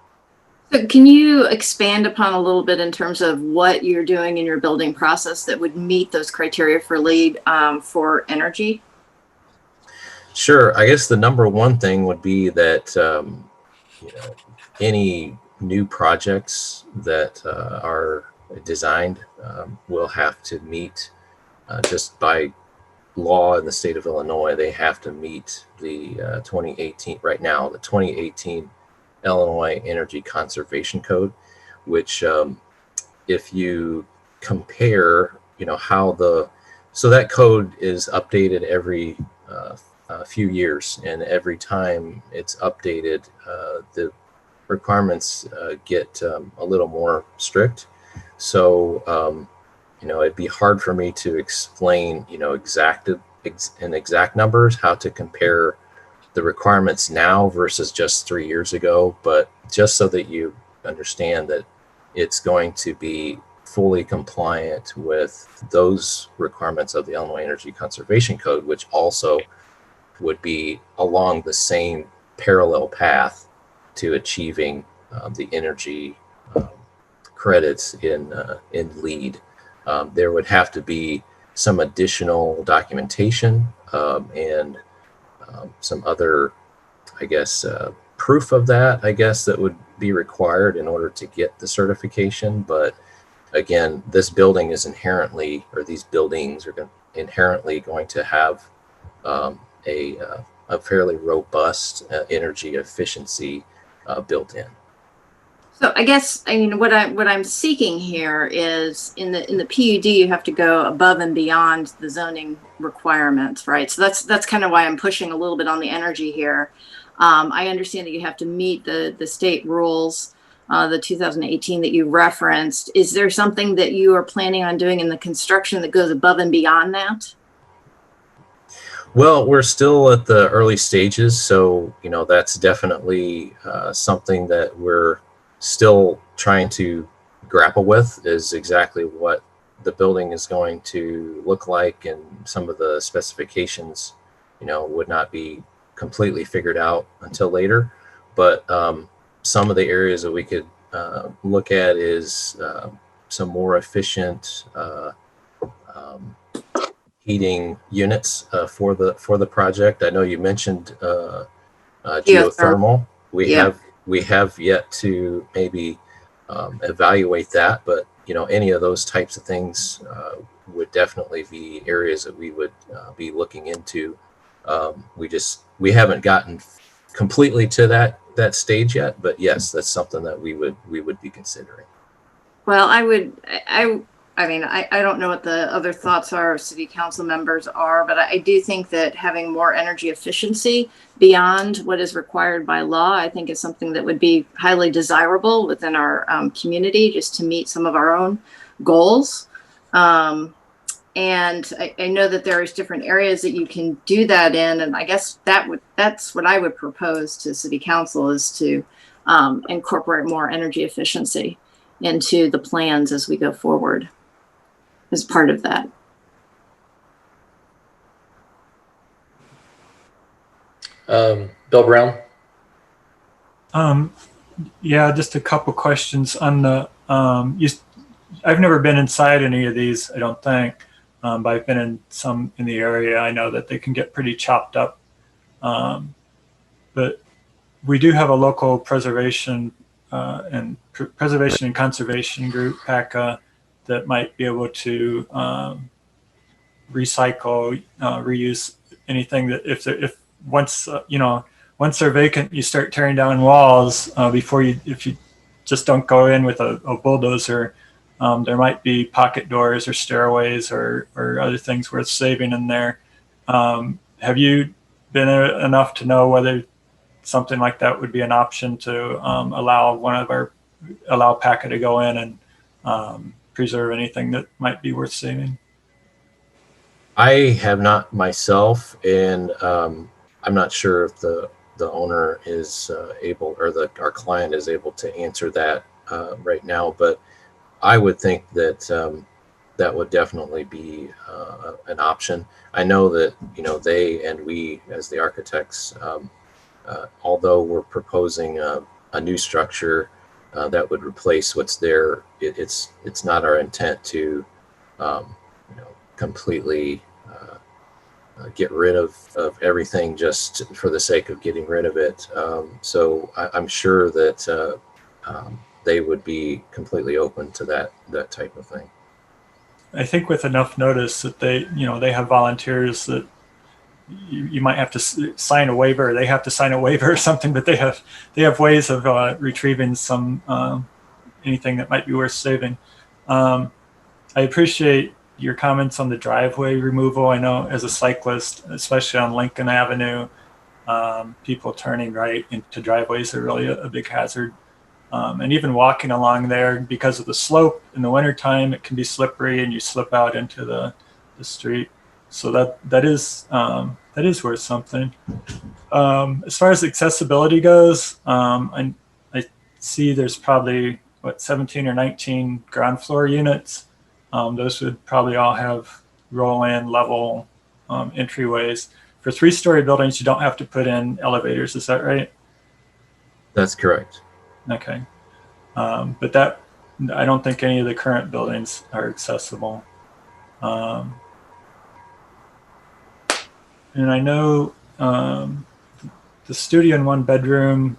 So can you expand upon a little bit in terms of what you're doing in your building process that would meet those criteria for LEED for energy? Sure. I guess the number one thing would be that any new projects that are designed will have to meet, just by law in the state of Illinois, they have to meet the 2018, right now, the 2018 Illinois Energy Conservation Code, which if you compare, so that code is updated every few years, and every time it's updated, the requirements get a little more strict. So, it'd be hard for me to explain, exact numbers, how to compare the requirements now versus just 3 years ago, but just so that you understand that it's going to be fully compliant with those requirements of the Illinois Energy Conservation Code, which also would be along the same parallel path to achieving the energy credits in LEED. There would have to be some additional documentation and some other, I guess, proof of that, that would be required in order to get the certification. But again, this building is inherently, or these buildings are inherently going to have a fairly robust energy efficiency built in. So I guess, what I'm seeking here is in the PUD, you have to go above and beyond the zoning requirements, right? So that's kind of why I'm pushing a little bit on the energy here. I understand that you have to meet the state rules, the 2018 that you referenced. Is there something that you are planning on doing in the construction that goes above and beyond that? Well, we're still at the early stages, so that's definitely something that we're still trying to grapple with, is exactly what the building is going to look like, and some of the specifications would not be completely figured out until later. But some of the areas that we could look at is some more efficient heating units for the project. I know you mentioned geothermal. We have yet to maybe evaluate that, but any of those types of things would definitely be areas that we would be looking into. We haven't gotten completely to that stage yet, but yes, that's something that we would be considering. Well, I mean, I don't know what the other thoughts are of city council members are, but I do think that having more energy efficiency beyond what is required by law, I think is something that would be highly desirable within our community, just to meet some of our own goals. And I know that there's different areas that you can do that in, and I guess that's what I would propose to city council, is to incorporate more energy efficiency into the plans as we go forward as part of that. Bill Brown? Yeah, just a couple questions on the, I've never been inside any of these, I don't think, but I've been in some in the area. I know that they can get pretty chopped up. But we do have a local preservation and conservation group, PACA, that might be able to recycle, reuse anything that if once once they're vacant, you start tearing down walls if you just don't go in with a bulldozer. There might be pocket doors or stairways or other things worth saving in there. Have you been enough to know whether something like that would be an option to allow PACA to go in and preserve anything that might be worth saving? I have not myself, and I'm not sure if the owner is able, or our client is able to answer that right now, but I would think that that would definitely be an option. I know that they and we as the architects, although we're proposing a new structure that would replace what's there, it's not our intent to completely get rid of everything just for the sake of getting rid of it. So I'm sure that they would be completely open to that type of thing. I think with enough notice that they have volunteers that you might have to sign a waiver. They have to sign a waiver or something, but they have ways of retrieving some anything that might be worth saving. I appreciate your comments on the driveway removal. I know as a cyclist, especially on Lincoln Avenue, people turning right into driveways are really a big hazard. And even walking along there, because of the slope in the wintertime, it can be slippery and you slip out into the street. So that is worth something. As far as accessibility goes, I see there's probably 17 or 19 ground floor units. Those would probably all have roll-in level entryways. For 3-story buildings, you don't have to put in elevators. Is that right? That's correct. Okay. But that, I don't think any of the current buildings are accessible. And I know the studio and 1 bedroom,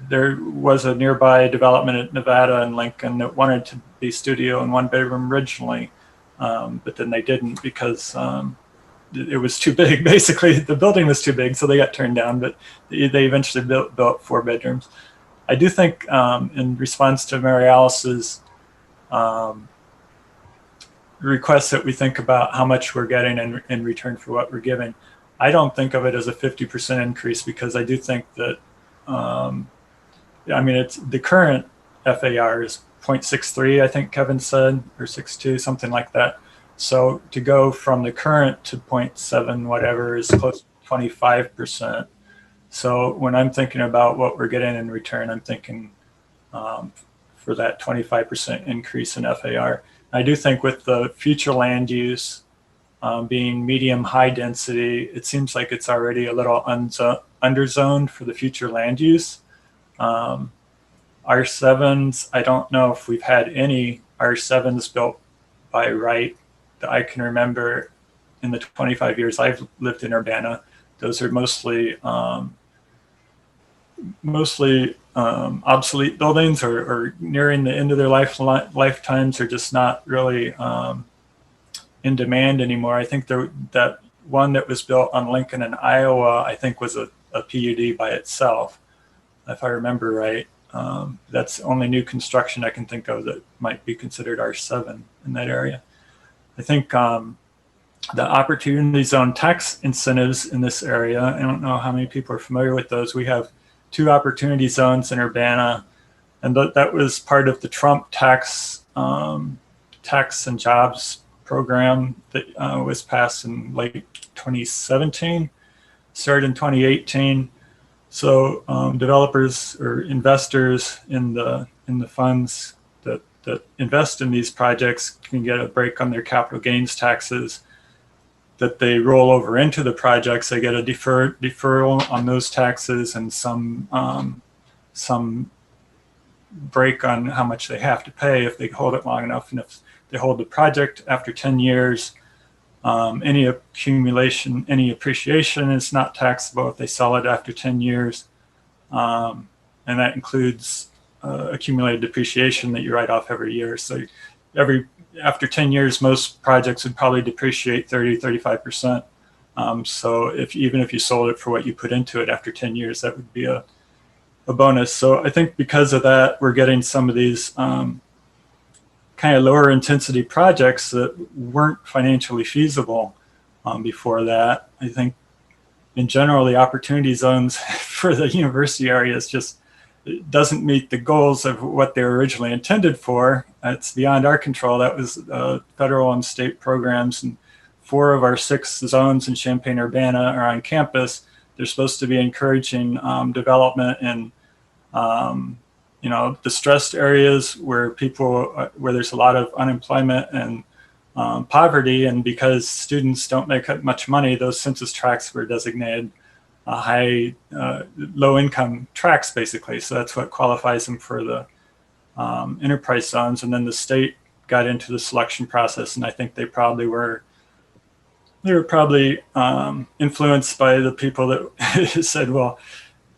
there was a nearby development at Nevada and Lincoln that wanted to be studio and 1 bedroom originally, but then they didn't because it was too big. Basically, the building was too big, so they got turned down, but they eventually built 4 bedrooms. I do think in response to Mary Alice's request that we think about how much we're getting in return for what we're giving, I don't think of it as a 50% increase, because I do think that, it's the current FAR is 0.63, I think Kevin said, or 62, something like that. So to go from the current to 0.7 whatever is close to 25%. So when I'm thinking about what we're getting in return, I'm thinking for that 25% increase in FAR. I do think with the future land use being medium high density, it seems like it's already a little underzoned for the future land use. R7s, I don't know if we've had any R7s built by right that I can remember in the 25 years I've lived in Urbana. Those are mostly obsolete buildings or nearing the end of their lifetimes, are just not really in demand anymore. I think that one that was built on Lincoln in Iowa, I think was a a PUD by itself, if I remember right. That's only new construction I can think of that might be considered R7 in that area. I think the opportunity zone tax incentives in this area, I don't know how many people are familiar with those. We have 2 opportunity zones in Urbana, and that was part of the Trump tax and jobs program that was passed in late 2017, started in 2018. So developers or investors in the funds that invest in these projects can get a break on their capital gains taxes that they roll over into the projects. They get a deferral on those taxes and some break on how much they have to pay if they hold it long enough. And if they hold the project after 10 years, any accumulation, any appreciation is not taxable if they sell it after 10 years. And that includes accumulated depreciation that you write off every year. So after 10 years, most projects would probably depreciate 30-35%. So even if you sold it for what you put into it after 10 years, that would be a bonus. So I think because of that, we're getting some of these kind of lower intensity projects that weren't financially feasible before that. I think in general, the opportunity zones for the university areas just doesn't meet the goals of what they were originally intended for. It's beyond our control. That was federal and state programs, and 4 of our 6 zones in Champaign-Urbana are on campus. They're supposed to be encouraging development in distressed areas where where there's a lot of unemployment and poverty, and because students don't make much money, those census tracts were designated low income tracts, basically. So that's what qualifies them for the enterprise zones. And then the state got into the selection process, and I think they were probably influenced by the people that said, well,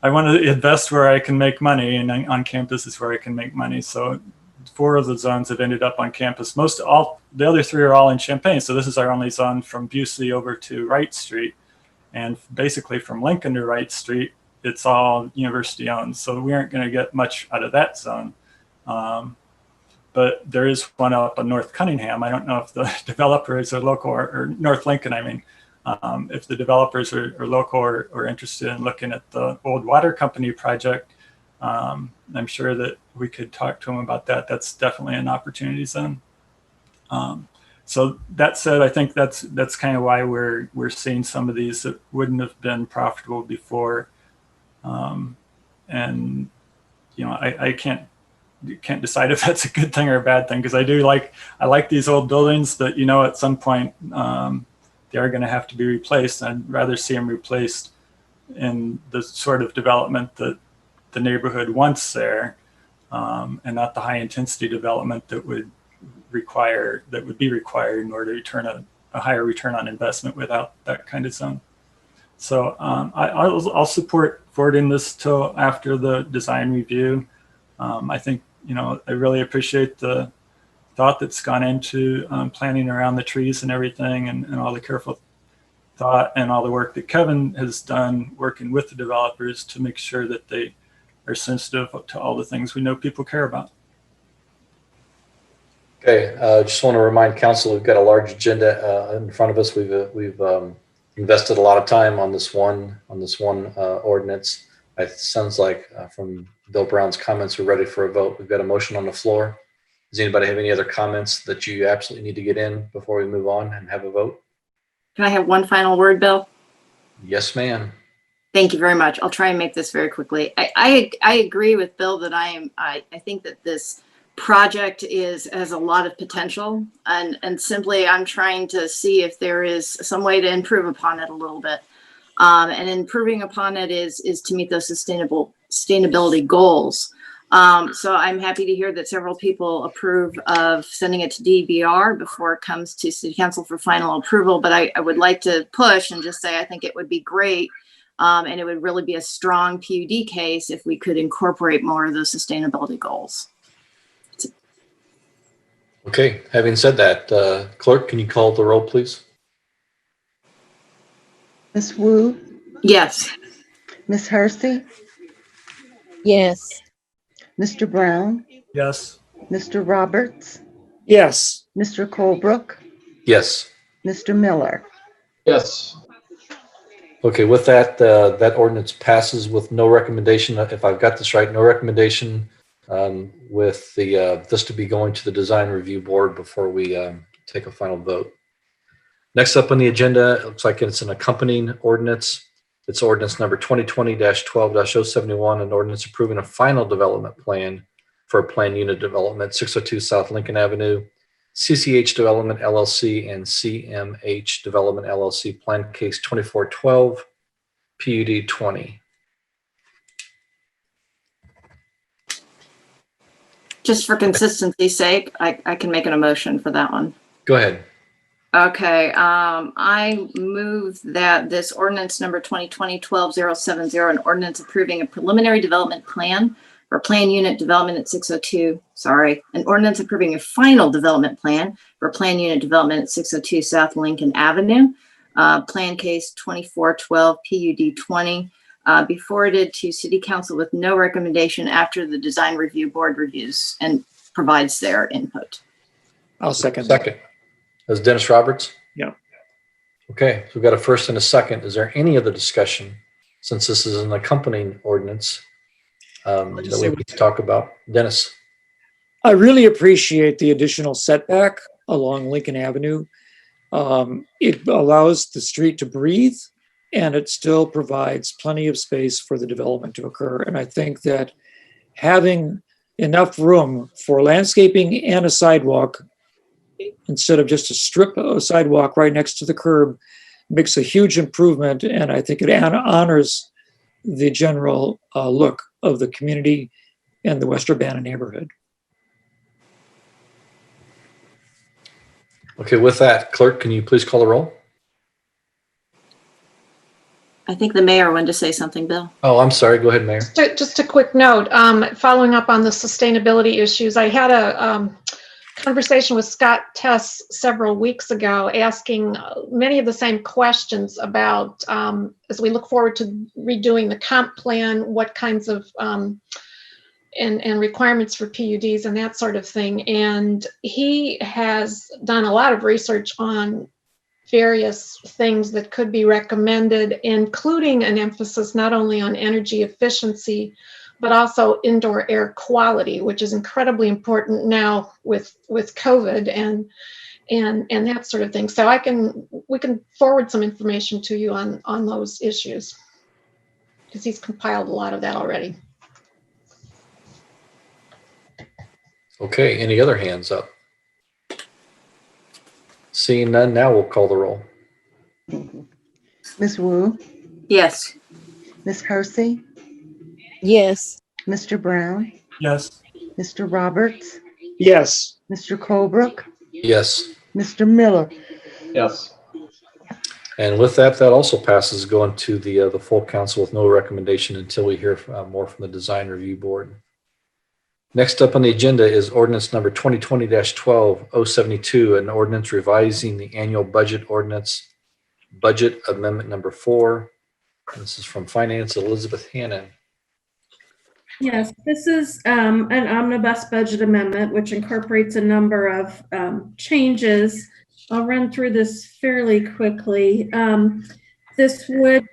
I want to invest where I can make money, and on campus is where I can make money. So 4 of the zones have ended up on campus. The other 3 are all in Champaign. So this is our only zone from Busey over to Wright Street. And basically from Lincoln to Wright Street, it's all university owned. So we aren't going to get much out of that zone. But there is one up in North Cunningham. I don't know if the developers are local or North Lincoln, I mean. If the developers are local or interested in looking at the old water company project, I'm sure that we could talk to them about that. That's definitely an opportunity zone. So that said, I think that's kind of why we're seeing some of these that wouldn't have been profitable before. And I can't decide if that's a good thing or a bad thing, because I like these old buildings that at some point they are going to have to be replaced. I'd rather see them replaced in the sort of development that the neighborhood wants there, and not the high intensity development that would be required in order to return a higher return on investment without that kind of zone. So I'll support forwarding this till after the design review. I think I really appreciate the thought that's gone into planning around the trees and everything, and all the careful thought and all the work that Kevin has done working with the developers to make sure that they are sensitive to all the things we know people care about. Okay, just want to remind council we've got a large agenda in front of us. We've invested a lot of time on this one ordinance. It sounds like from Bill Brown's comments, we're ready for a vote. We've got a motion on the floor. Does anybody have any other comments that you absolutely need to get in before we move on and have a vote? Can I have one final word, Bill? Yes, ma'am. Thank you very much. I'll try and make this very quickly. I agree with Bill that I think that this project has a lot of potential, and simply I'm trying to see if there is some way to improve upon it a little bit. And improving upon it is to meet those sustainability goals. So I'm happy to hear that several people approve of sending it to DBR before it comes to City Council for final approval. But I would like to push and just say I think it would be great, and it would really be a strong PUD case if we could incorporate more of those sustainability goals. Okay, having said that, clerk, can you call the roll, please? Ms. Wu, Yes. Ms. Hersey, Yes. Mr. Brown, Yes. Mr. Roberts, Yes. Mr. Colebrook, Yes. Mr. Miller. Yes. Okay, with that, that ordinance passes with no recommendation. If I've got this right, no recommendation with this to be going to the design review board before we take a final vote. Next up on the agenda, it looks like it's an accompanying ordinance. It's ordinance number 2020-12-071, an ordinance approving a final development plan for a planned unit development, 602 South Lincoln Avenue, CCH Development LLC and CMH Development LLC, plan case 2412, PUD 20. Just for consistency's sake, I can make an emotion for that one. Go ahead. Okay, I move that this ordinance number 2020-12-070, an ordinance approving a preliminary development plan for plan unit development at 602, an ordinance approving a final development plan for plan unit development at 602 South Lincoln Avenue, plan case 2412 PUD 20, be forwarded to City Council with no recommendation after the Design Review Board reviews and provides their input. I'll second. Second. That's Dennis Roberts? Yeah. Okay, so we've got a first and a second. Is there any other discussion, since this is an accompanying ordinance that we need to talk about? Dennis? I really appreciate the additional setback along Lincoln Avenue. It allows the street to breathe, and it still provides plenty of space for the development to occur. And I think that having enough room for landscaping and a sidewalk instead of just a strip of sidewalk right next to the curb makes a huge improvement. And I think it honors the general look of the community and the West Urbana neighborhood. Okay, with that, clerk, can you please call the roll? I think the mayor wanted to say something, Bill. Oh, I'm sorry. Go ahead, Mayor. Just a quick note, following up on the sustainability issues, I had a conversation with Scott Tess several weeks ago asking many of the same questions about, as we look forward to redoing the comp plan, what kinds of and requirements for PUDs and that sort of thing. And he has done a lot of research on various things that could be recommended, including an emphasis not only on energy efficiency, but also indoor air quality, which is incredibly important now with COVID and that sort of thing. So we can forward some information to you on those issues, because he's compiled a lot of that already. Okay, any other hands up? Seeing none, now we'll call the roll. Ms. Wu, Yes. Ms. Hersey, Yes. Mr. Brown, Yes. Mr. Roberts, Yes. Mr. Colebrook, Yes. Mr. Miller. Yes. And with that, that also passes going to the full council with no recommendation until we hear more from the design review board. Next up on the agenda is ordinance number 2020-12-072, an ordinance revising the annual budget ordinance, budget amendment number 4. And this is from Finance, Elizabeth Hannon. Yes, this is an omnibus budget amendment, which incorporates a number of changes. I'll run through this fairly quickly. This would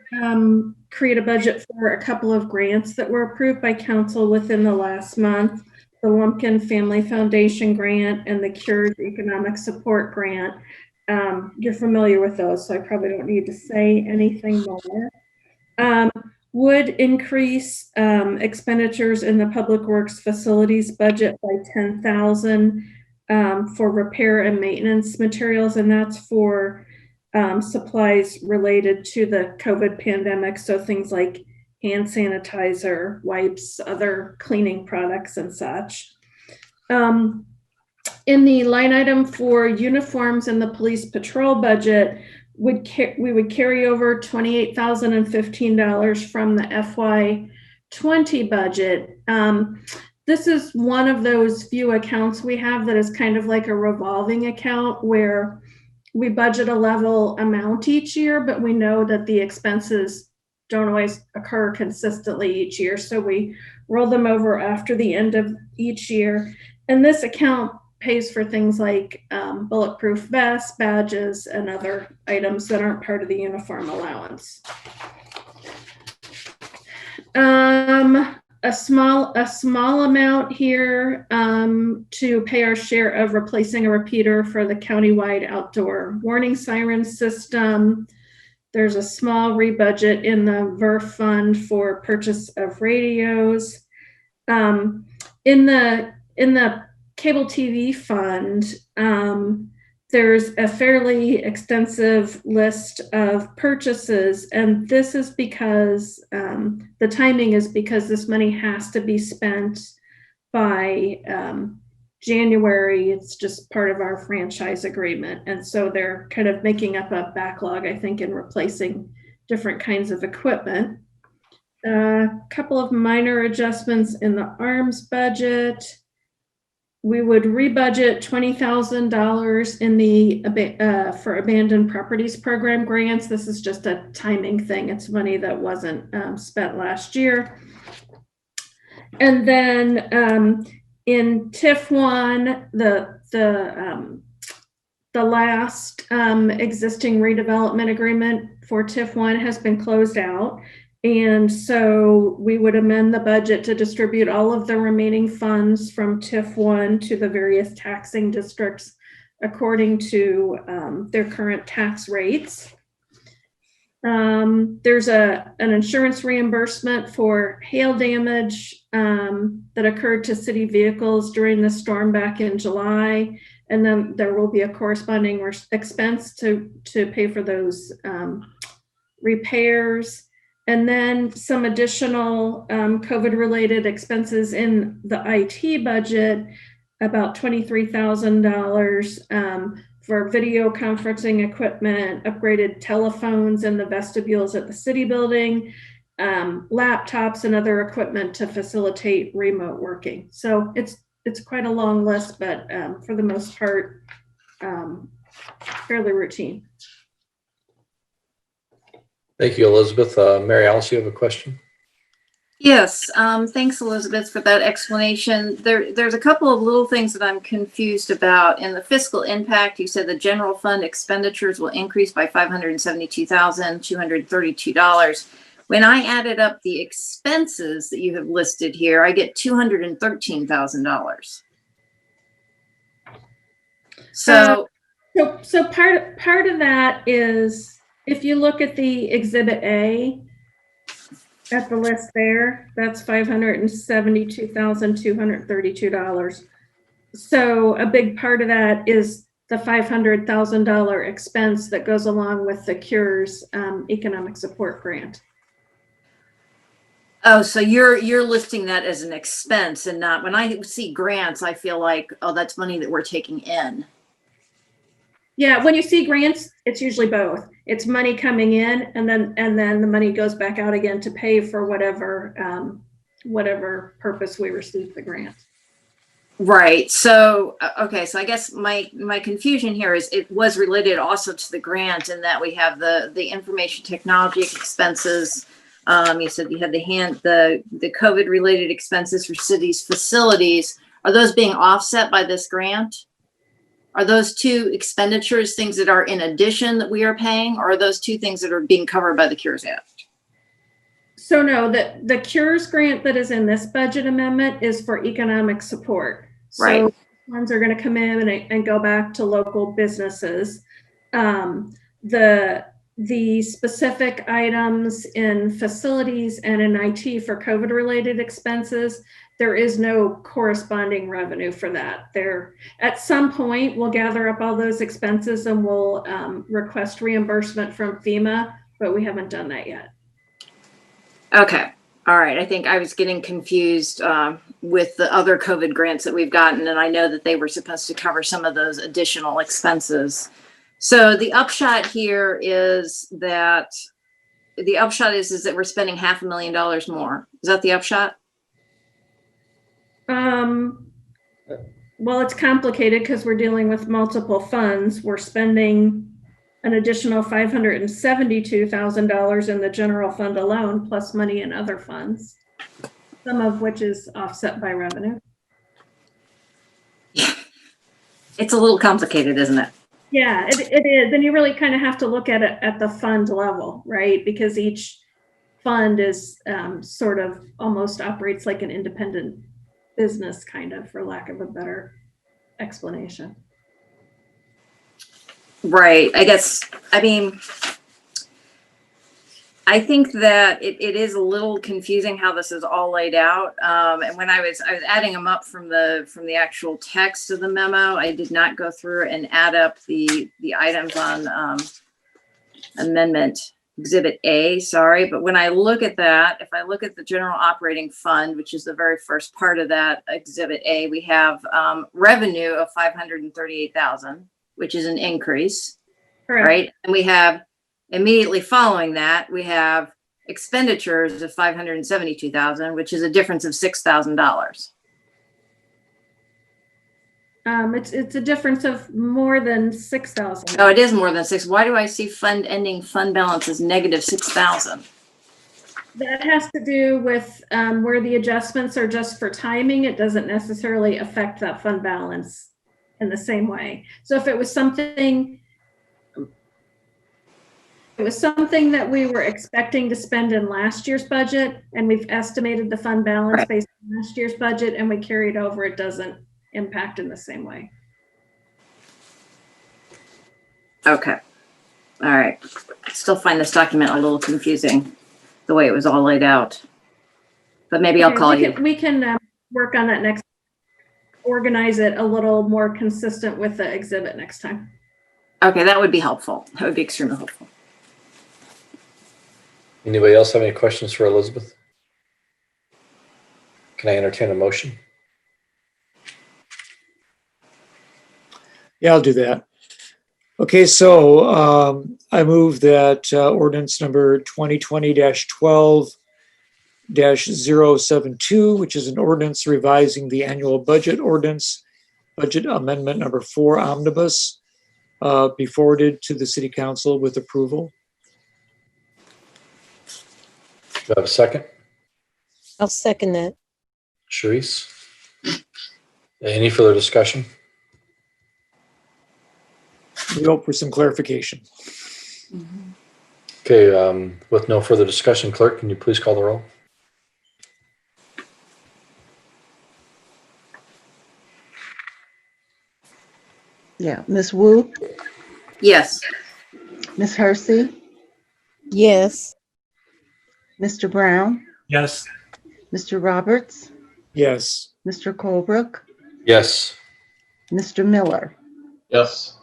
create a budget for a couple of grants that were approved by council within the last month. The Lumpkin Family Foundation grant and the Cures Economic Support grant. You're familiar with those, so I probably don't need to say anything more. Would increase expenditures in the Public Works Facilities budget by $10,000 for repair and maintenance materials, and that's for supplies related to the COVID pandemic, so things like hand sanitizer, wipes, other cleaning products and such. In the line item for uniforms in the police patrol budget, we would carry over $28,015 from the FY20 budget. This is one of those few accounts we have that is kind of like a revolving account where we budget a level amount each year, but we know that the expenses don't always occur consistently each year. So we roll them over after the end of each year. And this account pays for things like bulletproof vests, badges, and other items that aren't part of the uniform allowance. A small amount here to pay our share of replacing a repeater for the countywide outdoor warning siren system. There's a small rebudget in the VERF fund for purchase of radios. In the cable TV fund, there's a fairly extensive list of purchases, and this is because the timing is because this money has to be spent by January. It's just part of our franchise agreement, and so they're kind of making up a backlog, I think, in replacing different kinds of equipment. A couple of minor adjustments in the arms budget. We would rebudget $20,000 in the for abandoned properties program grants. This is just a timing thing. It's money that wasn't spent last year. And then in TIF 1, the last existing redevelopment agreement for TIF 1 has been closed out. And so we would amend the budget to distribute all of the remaining funds from TIF 1 to the various taxing districts according to their current tax rates. There's an insurance reimbursement for hail damage that occurred to city vehicles during the storm back in July. And then there will be a corresponding expense to pay for those repairs. And then some additional COVID-related expenses in the IT budget, about $23,000 for video conferencing equipment, upgraded telephones in the vestibules at the city building, laptops and other equipment to facilitate remote working. So it's quite a long list, but for the most part, fairly routine. Thank you, Elizabeth. Mary Alice, you have a question? Yes, thanks, Elizabeth, for that explanation. There's a couple of little things that I'm confused about. In the fiscal impact, you said the general fund expenditures will increase by $572,232. When I added up the expenses that you have listed here, I get $213,000. So part of that is, if you look at the Exhibit A, at the list there, that's $572,232. So a big part of that is the $500,000 expense that goes along with the CURES economic support grant. Oh, so you're listing that as an expense and not, when I see grants, I feel like, oh, that's money that we're taking in. Yeah, when you see grants, it's usually both. It's money coming in, and then the money goes back out again to pay for whatever purpose we received the grant. Right. So okay. So I guess my confusion here is it was related also to the grant, in that we have the information technology expenses. You said you had the COVID related expenses for cities facilities. Are those being offset by this grant? Are those two expenditures things that are in addition that we are paying, or are those two things that are being covered by the CURES Act? So no, the CURES grant that is in this budget amendment is for economic support. Right. So funds are going to come in and go back to local businesses. The specific items in facilities and in IT for COVID related expenses, there is no corresponding revenue for that. There, at some point, we'll gather up all those expenses and we'll request reimbursement from FEMA, but we haven't done that yet. Okay. All right. I think I was getting confused with the other COVID grants that we've gotten, and I know that they were supposed to cover some of those additional expenses. So the upshot here is that that we're spending $500,000 more. Is that the upshot? Well, it's complicated because we're dealing with multiple funds. We're spending an additional $572,000 in the general fund alone, plus money in other funds, some of which is offset by revenue. It's a little complicated, isn't it? Yeah, it is. And you really kind of have to look at it at the fund level, right? Because each fund is sort of almost operates like an independent business, kind of, for lack of a better explanation. Right. I guess, I mean, I think that it is a little confusing how this is all laid out. And when I was adding them up from the actual text of the memo, I did not go through and add up the items on amendment exhibit A, sorry. But when I look at that, if I look at the general operating fund, which is the very first part of that exhibit A, we have revenue of 538,000, which is an increase, Correct. right? And we have immediately following that, we have expenditures of 572,000, which is a difference of $6,000. It's a difference of more than 6,000. Oh, it is more than six. Why do I see ending fund balance as negative 6,000? That has to do with where the adjustments are just for timing. It doesn't necessarily affect that fund balance in the same way. So if it was something that we were expecting to spend in last year's budget, and we've estimated the fund balance based on last year's budget, and we carried over, it doesn't impact in the same way. Okay. All right. Still find this document a little confusing, the way it was all laid out. But maybe I'll call you. We can work on that next, organize it a little more consistent with the exhibit next time. Okay, that would be helpful. That would be extremely helpful. Anybody else have any questions for Elizabeth? Can I entertain a motion? Yeah, I'll do that. Okay, so I move that ordinance number 2020-12-072, which is an ordinance revising the annual budget ordinance, budget amendment number 4 omnibus, be forwarded to the city council with approval. Do I have a second? I'll second that. Sharice? Any further discussion? We hope for some clarification. Okay, with no further discussion, clerk, can you please call the roll? Yeah, Ms. Wu, Yes. Ms. Hersey, Yes. Mr. Brown, Yes. Mr. Roberts, Yes. Mr. Colebrook, Yes. Mr. Miller. Yes.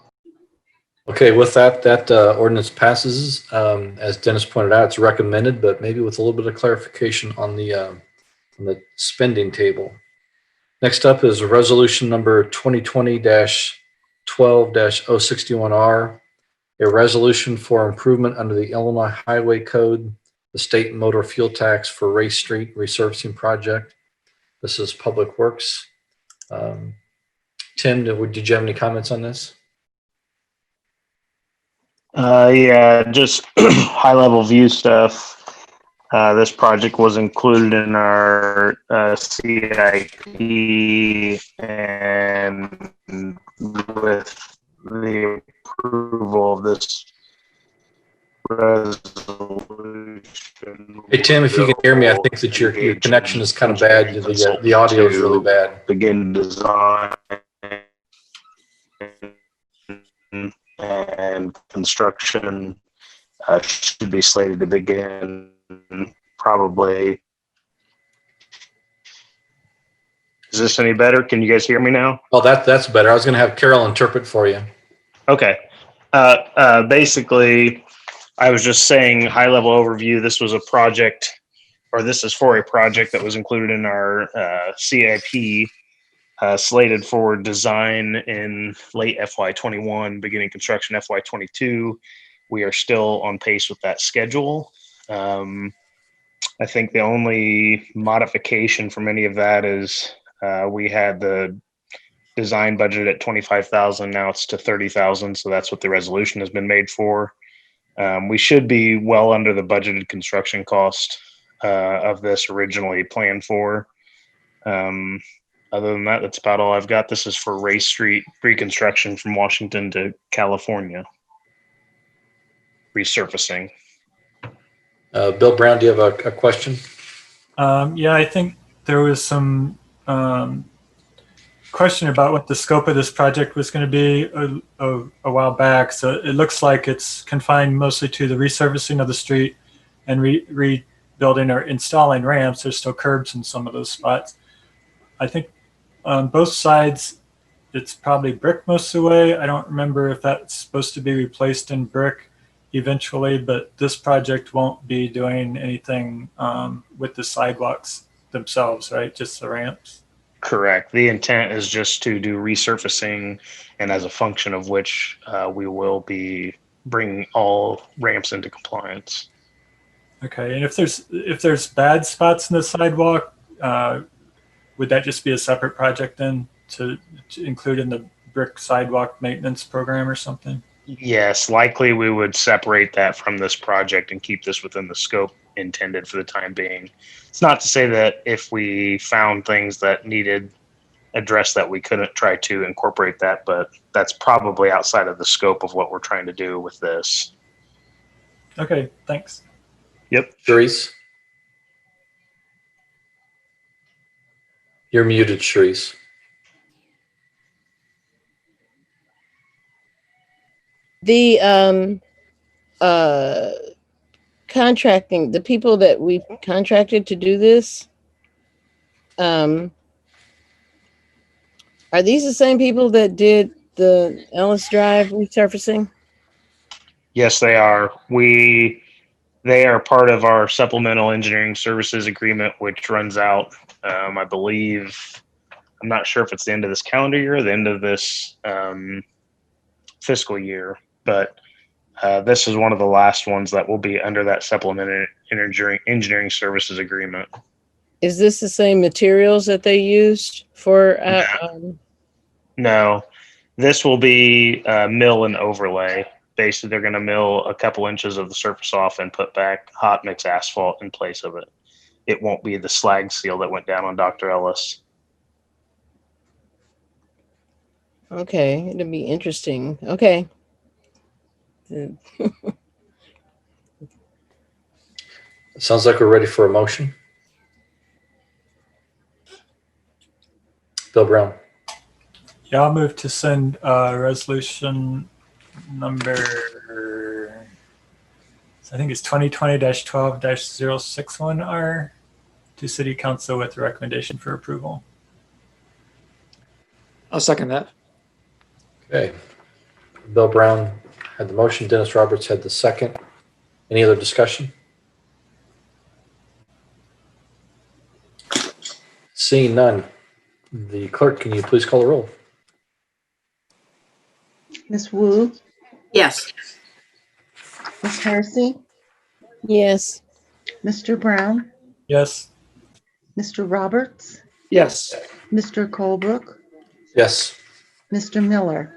Okay, with that ordinance passes. As Dennis pointed out, it's recommended, but maybe with a little bit of clarification on the spending table. Next up is resolution number 2020-12-061R, a resolution for improvement under the Illinois Highway Code, the state motor fuel tax for Race Street resurfacing project. This is Public Works. Tim, did you have any comments on this? Yeah, just high level view stuff. This project was included in our CIP, and with the approval of this resolution. Hey, Tim, if you can hear me, I think that your connection is kind of bad. The audio is really bad. Begin design and construction should be slated to begin probably. Is this any better? Can you guys hear me now? Oh, that's better. I was going to have Carol interpret for you. Okay. Basically, I was just saying high level overview. This was a project, or this is for a project that was included in our CIP, slated for design in late FY21, beginning construction FY22. We are still on pace with that schedule. I think the only modification from any of that is we had the design budget at 25,000. Now it's to 30,000. So that's what the resolution has been made for. We should be well under the budgeted construction cost of this originally planned for. Other than that, that's about all I've got. This is for Ray Street reconstruction from Washington to California. Resurfacing. Bill Brown, do you have a question? Yeah, I think there was some question about what the scope of this project was going to be a while back. So it looks like it's confined mostly to the resurfacing of the street and rebuilding or installing ramps. There's still curbs in some of those spots. I think on both sides, it's probably brick most of the way. I don't remember if that's supposed to be replaced in brick eventually, but this project won't be doing anything with the sidewalks themselves, right? Just the ramps. Correct. The intent is just to do resurfacing, and as a function of which we will be bringing all ramps into compliance. Okay, and if there's bad spots in the sidewalk, would that just be a separate project then to include in the brick sidewalk maintenance program or something? Yes, likely we would separate that from this project and keep this within the scope intended for the time being. It's not to say that if we found things that needed addressed that we couldn't try to incorporate that, but that's probably outside of the scope of what we're trying to do with this. Okay, thanks. Yep. Sharice? You're muted, Sharice. The contracting, the people that we contracted to do this, are these the same people that did the Ellis Drive resurfacing? Yes, they are. They are part of our supplemental engineering services agreement, which runs out, I believe, I'm not sure if it's the end of this calendar year or the end of this fiscal year, but this is one of the last ones that will be under that supplemental engineering services agreement. Is this the same materials that they used for? No, this will be mill and overlay. Basically, they're going to mill a couple inches of the surface off and put back hot mix asphalt in place of it. It won't be the slag seal that went down on Dr. Ellis. Okay, it'll be interesting. Okay. Sounds like we're ready for a motion. Bill Brown. Yeah, I'll move to send resolution number, I think it's 2020-12-061R to City Council with a recommendation for approval. I'll second that. Okay. Bill Brown had the motion. Dennis Roberts had the second. Any other discussion? Seeing none. The clerk, can you please call the roll? Ms. Wu, Yes. Ms. Hersey, Yes. Mr. Brown, Yes. Mr. Roberts, Yes. Mr. Colebrook, Yes. Mr. Miller.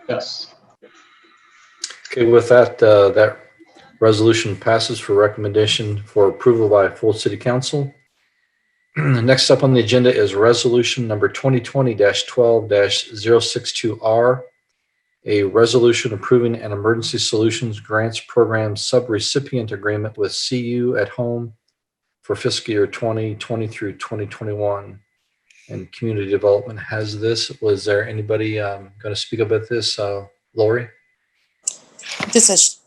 Yes. Okay, with that, that resolution passes for recommendation for approval by full city council. Next up on the agenda is resolution number 2020-12-062R, a resolution approving an emergency solutions grants program subrecipient agreement with CU at Home for fiscal year 2020 through 2021. And community development has this. Was there anybody going to speak about this? Lori? This is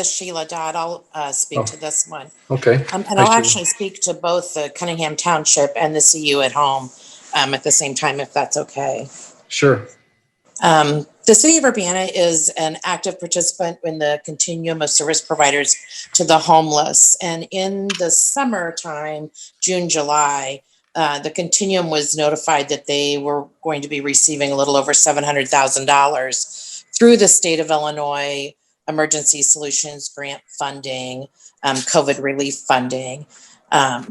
Sheila Dodd. I'll speak to this one. Okay. And Hi, I'll Sheila. actually speak to both the Cunningham Township and the CU at Home at the same time, if that's okay. Sure. The City of Urbana is an active participant in the continuum of service providers to the homeless. And in the summertime, June, July, the continuum was notified that they were going to be receiving a little over $700,000 through the state of Illinois Emergency Solutions Grant funding, COVID relief funding.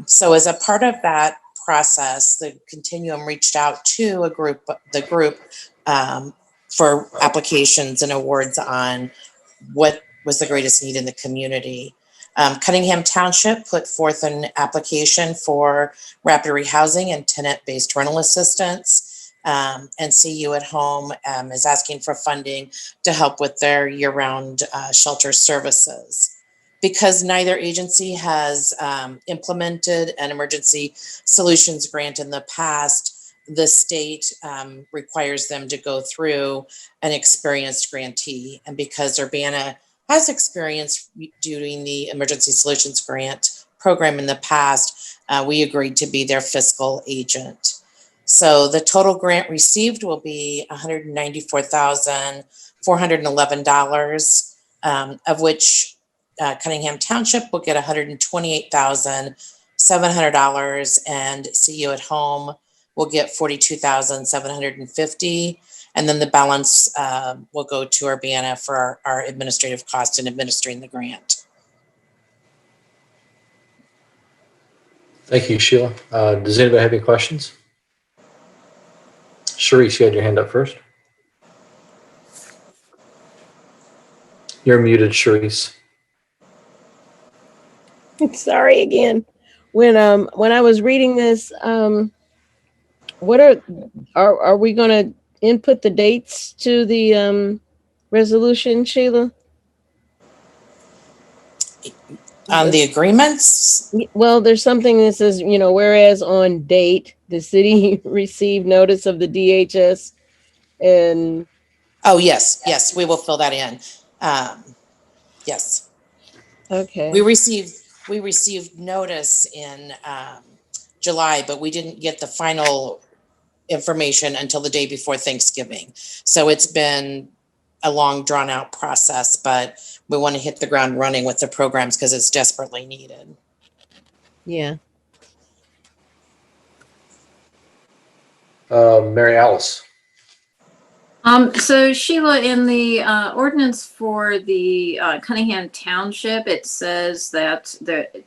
So as a part of that process, the continuum reached out to the group for applications and awards on what was the greatest need in the community. Cunningham Township put forth an application for rapid rehousing and tenant-based rental assistance. And CU at Home is asking for funding to help with their year-round shelter services. Because neither agency has implemented an emergency solutions grant in the past, the state requires them to go through an experienced grantee. And because Urbana has experience doing the emergency solutions grant program in the past, we agreed to be their fiscal agent. So the total grant received will be $194,411, of which Cunningham Township will get $128,700, and CU at Home will get $42,750, and then the balance will go to Urbana for our administrative cost in administering the grant. Thank you, Sheila. Does anybody have any questions? Sharice, you had your hand up first. You're muted, Sharice. Sorry again. When I was reading this, what are we going to input the dates to the resolution, Sheila? On the agreements? Well, there's something that says, whereas on date, the city received notice of the DHS and. Oh, yes, we will fill that in. Yes. Okay. We received notice in July, but we didn't get the final information until the day before Thanksgiving. So it's been a long, drawn out process, but we want to hit the ground running with the programs because it's desperately needed. Yeah. Mary Alice. So Sheila, in the ordinance for the Cunningham Township, it says that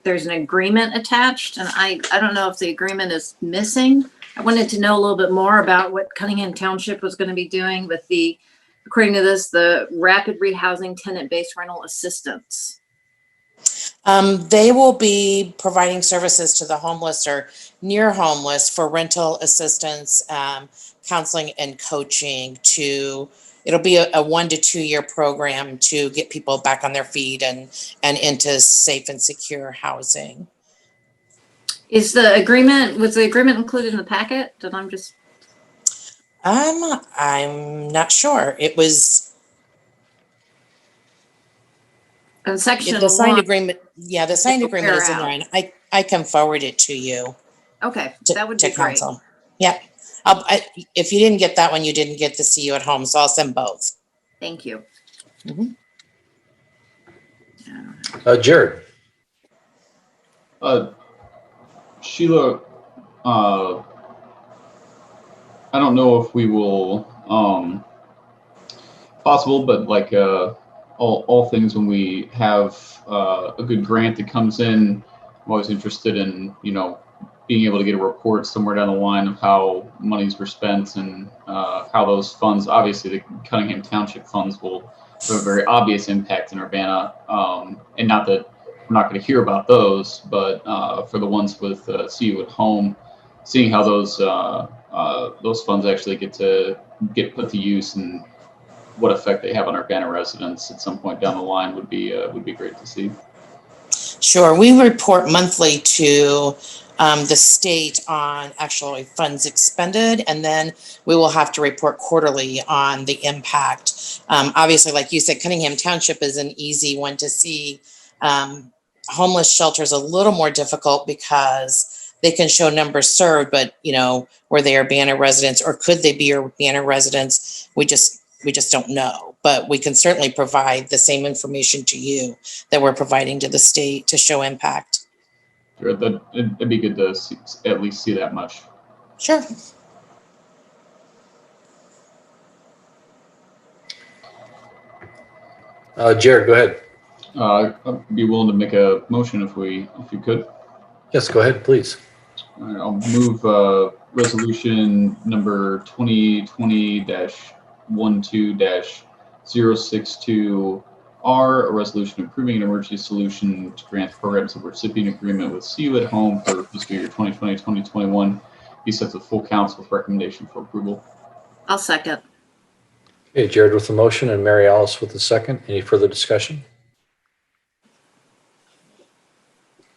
there's an agreement attached, and I don't know if the agreement is missing. I wanted to know a little bit more about what Cunningham Township was going to be doing with the, according to this, the rapid rehousing tenant-based rental assistance. They will be providing services to the homeless or near homeless for rental assistance, counseling and coaching. It'll be a 1 to 2 year program to get people back on their feet and into safe and secure housing. Was the agreement included in the packet? I'm not sure. It was section the signed 1. agreement. Yeah, the signed agreement is in there, and I can forward it to you. Okay, that would to be great. council. Yep. If you didn't get that one, you didn't get the CU at Home, so I'll send both. Thank you. Jared. Sheila, I don't know if we will, possible, but like all things when we have a good grant that comes in, I'm always interested in, being able to get a report somewhere down the line of how monies were spent and how those funds, obviously the Cunningham Township funds will have a very obvious impact in Urbana. And not that we're not going to hear about those, but for the ones with CU at Home, seeing how those funds actually get put to use and what effect they have on Urbana residents at some point down the line would be great to see. Sure. We report monthly to the state on actually funds expended, and then we will have to report quarterly on the impact. Obviously, like you said, Cunningham Township is an easy one to see. Homeless shelter is a little more difficult because they can show numbers served, but were they Urbana residents or could they be Urbana residents? We just don't know, but we can certainly provide the same information to you that we're providing to the state to show impact. Sure, it'd be good to at least see that much. Sure. Jared, go ahead. I'd be willing to make a motion if you could. Yes, go ahead, please. All right, I'll move resolution number 2020-12-062R, a resolution approving an emergency solution to grant programs of recipient agreement with See You at Home for fiscal year 2020-2021. Be sent to the full council with recommendation for approval. I'll second. Okay, Jared with the motion and Mary Alice with the second. Any further discussion?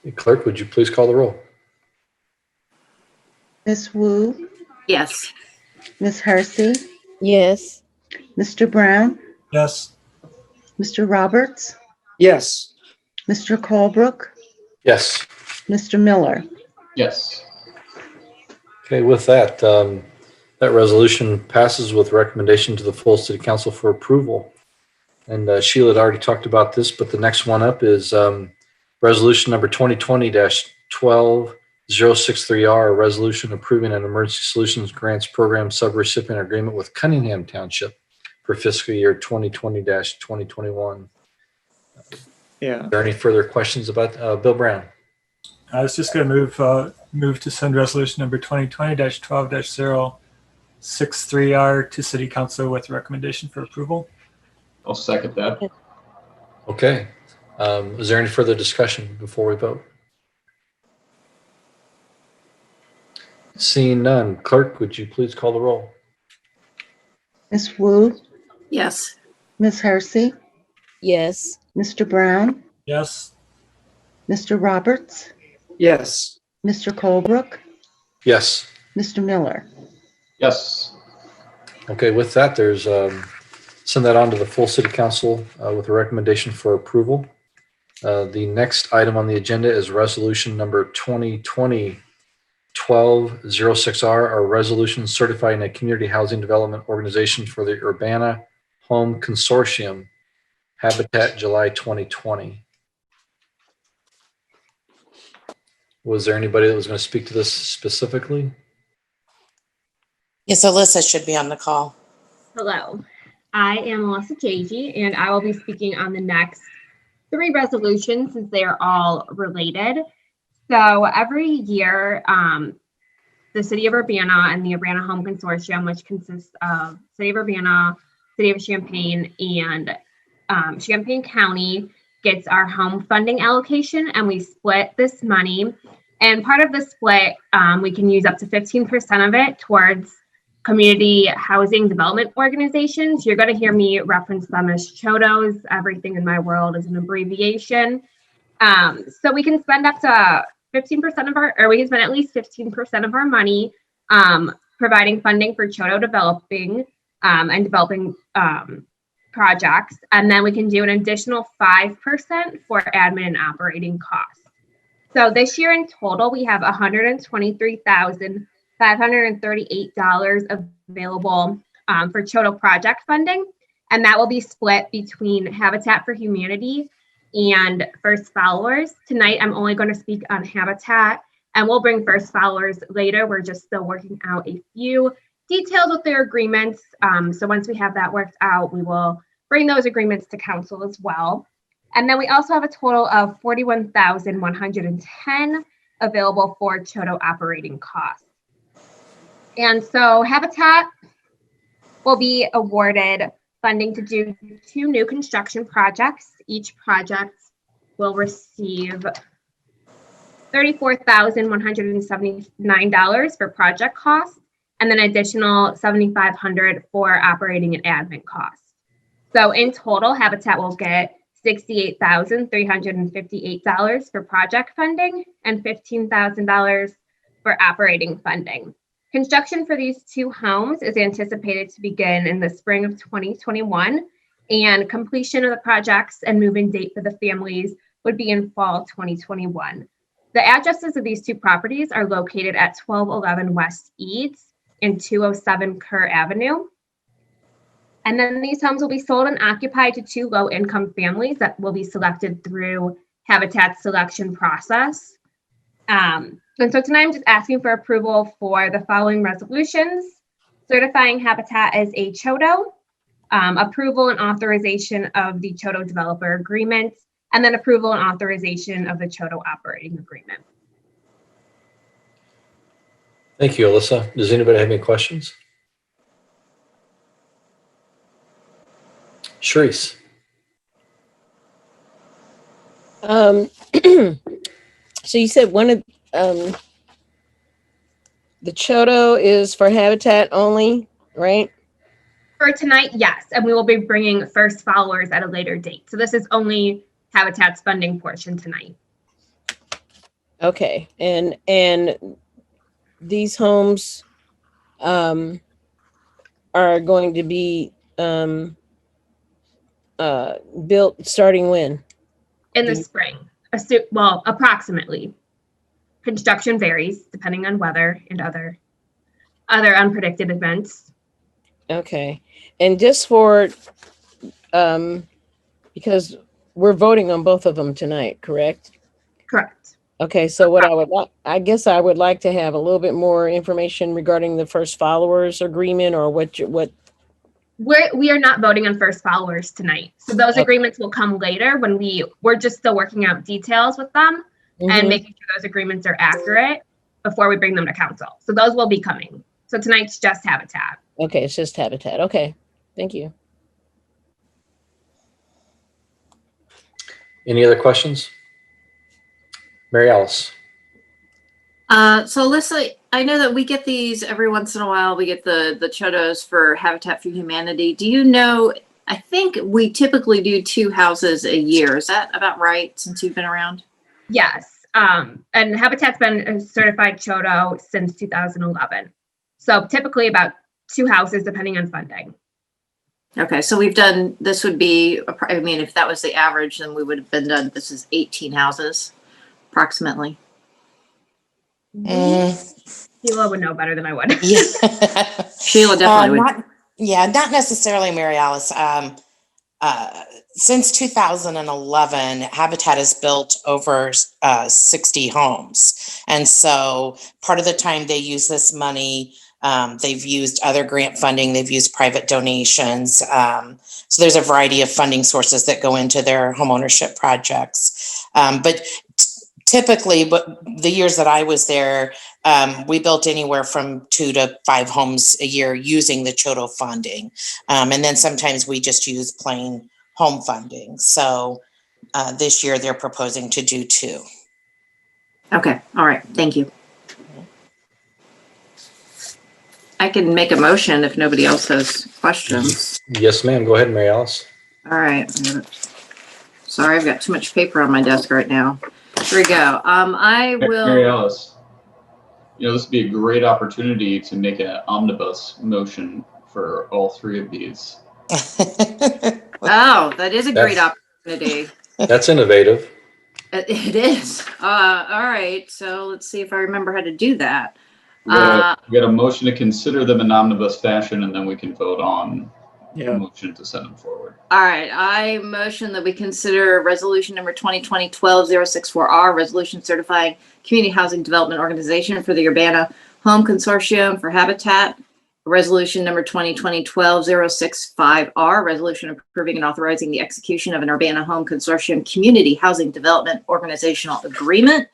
Okay, Clerk, would you please call the roll? Miss Wu, Yes. Miss Hersey, Yes. Mr. Brown, Yes. Mr. Roberts, Yes. Mr. Colebrook, Yes. Mr. Miller. Yes. Okay, with that, that resolution passes with recommendation to the full city council for approval. And Sheila had already talked about this, but the next one up is resolution number 2020-12063R, a resolution approving an emergency solutions grants program subrecipient agreement with Cunningham Township for fiscal year 2020-2021. Yeah. Are there any further questions about Bill Brown? I was just going to move to send resolution number 2020-12-063R to City Council with recommendation for approval. I'll second that. Okay. Is there any further discussion before we vote? Seeing none, Clerk, would you please call the roll? Miss Wu, Yes. Miss Hersey, Yes. Mr. Brown, Yes. Mr. Roberts, Yes. Mr. Colebrook, Yes. Mr. Miller. Yes. Okay, with that, there's send that on to the full city council with a recommendation for approval. The next item on the agenda is resolution number 2020-12-06R, a resolution certifying a community housing development organization for the Urbana Home Consortium, Habitat July 2020. Was there anybody that was going to speak to this specifically? Yes, Alyssa should be on the call. Hello, I am Melissa Jagey, and I will be speaking on the next 3 resolutions since they are all related. So every year, the City of Urbana and the Urbana Home Consortium, which consists of City of Urbana, City of Champaign, and Champaign County, gets our home funding allocation, and we split this money. And part of the split, we can use up to 15% of it towards community housing development organizations. You're going to hear me reference them as CHODOs. Everything in my world is an abbreviation. So we can spend up to 15% of we can spend at least 15% of our money providing funding for CHODO developing and developing projects. And then we can do an additional 5% for admin and operating costs. So this year in total, we have $123,538 available for CHODO project funding. And that will be split between Habitat for Humanity and First Followers. Tonight, I'm only going to speak on Habitat, and we'll bring First Followers later. We're just still working out a few details with their agreements. So once we have that worked out, we will bring those agreements to council as well. And then we also have a total of $41,110 available for CHODO operating costs. And so Habitat will be awarded funding to do 2 new construction projects. Each project will receive $34,179 for project costs, and then additional $7,500 for operating and admin costs. So in total, Habitat will get $68,358 for project funding and $15,000 for operating funding. Construction for these 2 homes is anticipated to begin in the spring of 2021, and completion of the projects and move-in date for the families would be in fall 2021. The addresses of these 2 properties are located at 1211 West Eads and 207 Kerr Avenue. And then these homes will be sold and occupied to 2 low-income families that will be selected through Habitat's selection process. And so tonight I'm just asking for approval for the following resolutions: certifying Habitat as a CHODO, approval and authorization of the CHODO developer agreement, and then approval and authorization of the CHODO operating agreement. Thank you, Alyssa. Does anybody have any questions? Sharice? So you said one of the Chodo is for habitat only, right? For tonight, yes, and we will be bringing first followers at a later date. So this is only Habitat's funding portion tonight. Okay, and these homes are going to be built starting when? In the spring, well, approximately. Construction varies depending on weather and other unpredicted events. Okay, and just for because we're voting on both of them tonight, correct? Correct. Okay, so what I guess I would like to have a little bit more information regarding the first followers agreement, or what We are not voting on first followers tonight. So those Okay. agreements will come later when we're just still working out details with them Mhm. and making sure those agreements are accurate before we bring them to council. So those will be coming. So tonight's just Habitat. Okay, it's just habitat. Okay, thank you. Any other questions? Mary Alice? So Alyssa, I know that we get these every once in a while. We get the Chodos for Habitat for Humanity. Do you know, I think we typically do 2 houses a year. Is that about right since you've been around? Yes. And Habitat's been a certified Chodo since 2011. So typically about 2 houses depending on funding. Okay, so we've done, this would be, I mean, if that was the average, then we would have been done, this is 18 houses approximately. Sheila would know better than I would. Yeah. Sheila definitely would. Not necessarily Mary Alice. Since 2011, Habitat has built over 60 homes. And so part of the time they use this money, they've used other grant funding, they've used private donations. So there's a variety of funding sources that go into their homeownership projects. But typically, but the years that I was there, we built anywhere from 2 to 5 homes a year using the Chodo funding. And then sometimes we just use plain home funding. So this year they're proposing to do 2. Okay, all right, thank you. I can make a motion if nobody else has questions. Yes, ma'am. Go ahead, Mary Alice. All right. Sorry, I've got too much paper on my desk right now. Here we go. I will. Mary Alice, this would be a great opportunity to make an omnibus motion for all 3 of these. Oh, that is a great opportunity. That's innovative. It is. All right. So let's see if I remember how to do that. We got a motion to consider them in omnibus fashion, and then we can vote on a motion to send them forward. All right. I motion that we consider resolution number 2020-12-064R, resolution certifying community housing development organization for the Urbana Home Consortium for Habitat. Resolution number 2020-12-065R, resolution approving and authorizing the execution of an Urbana Home Consortium Community Housing Development Organizational Agreement.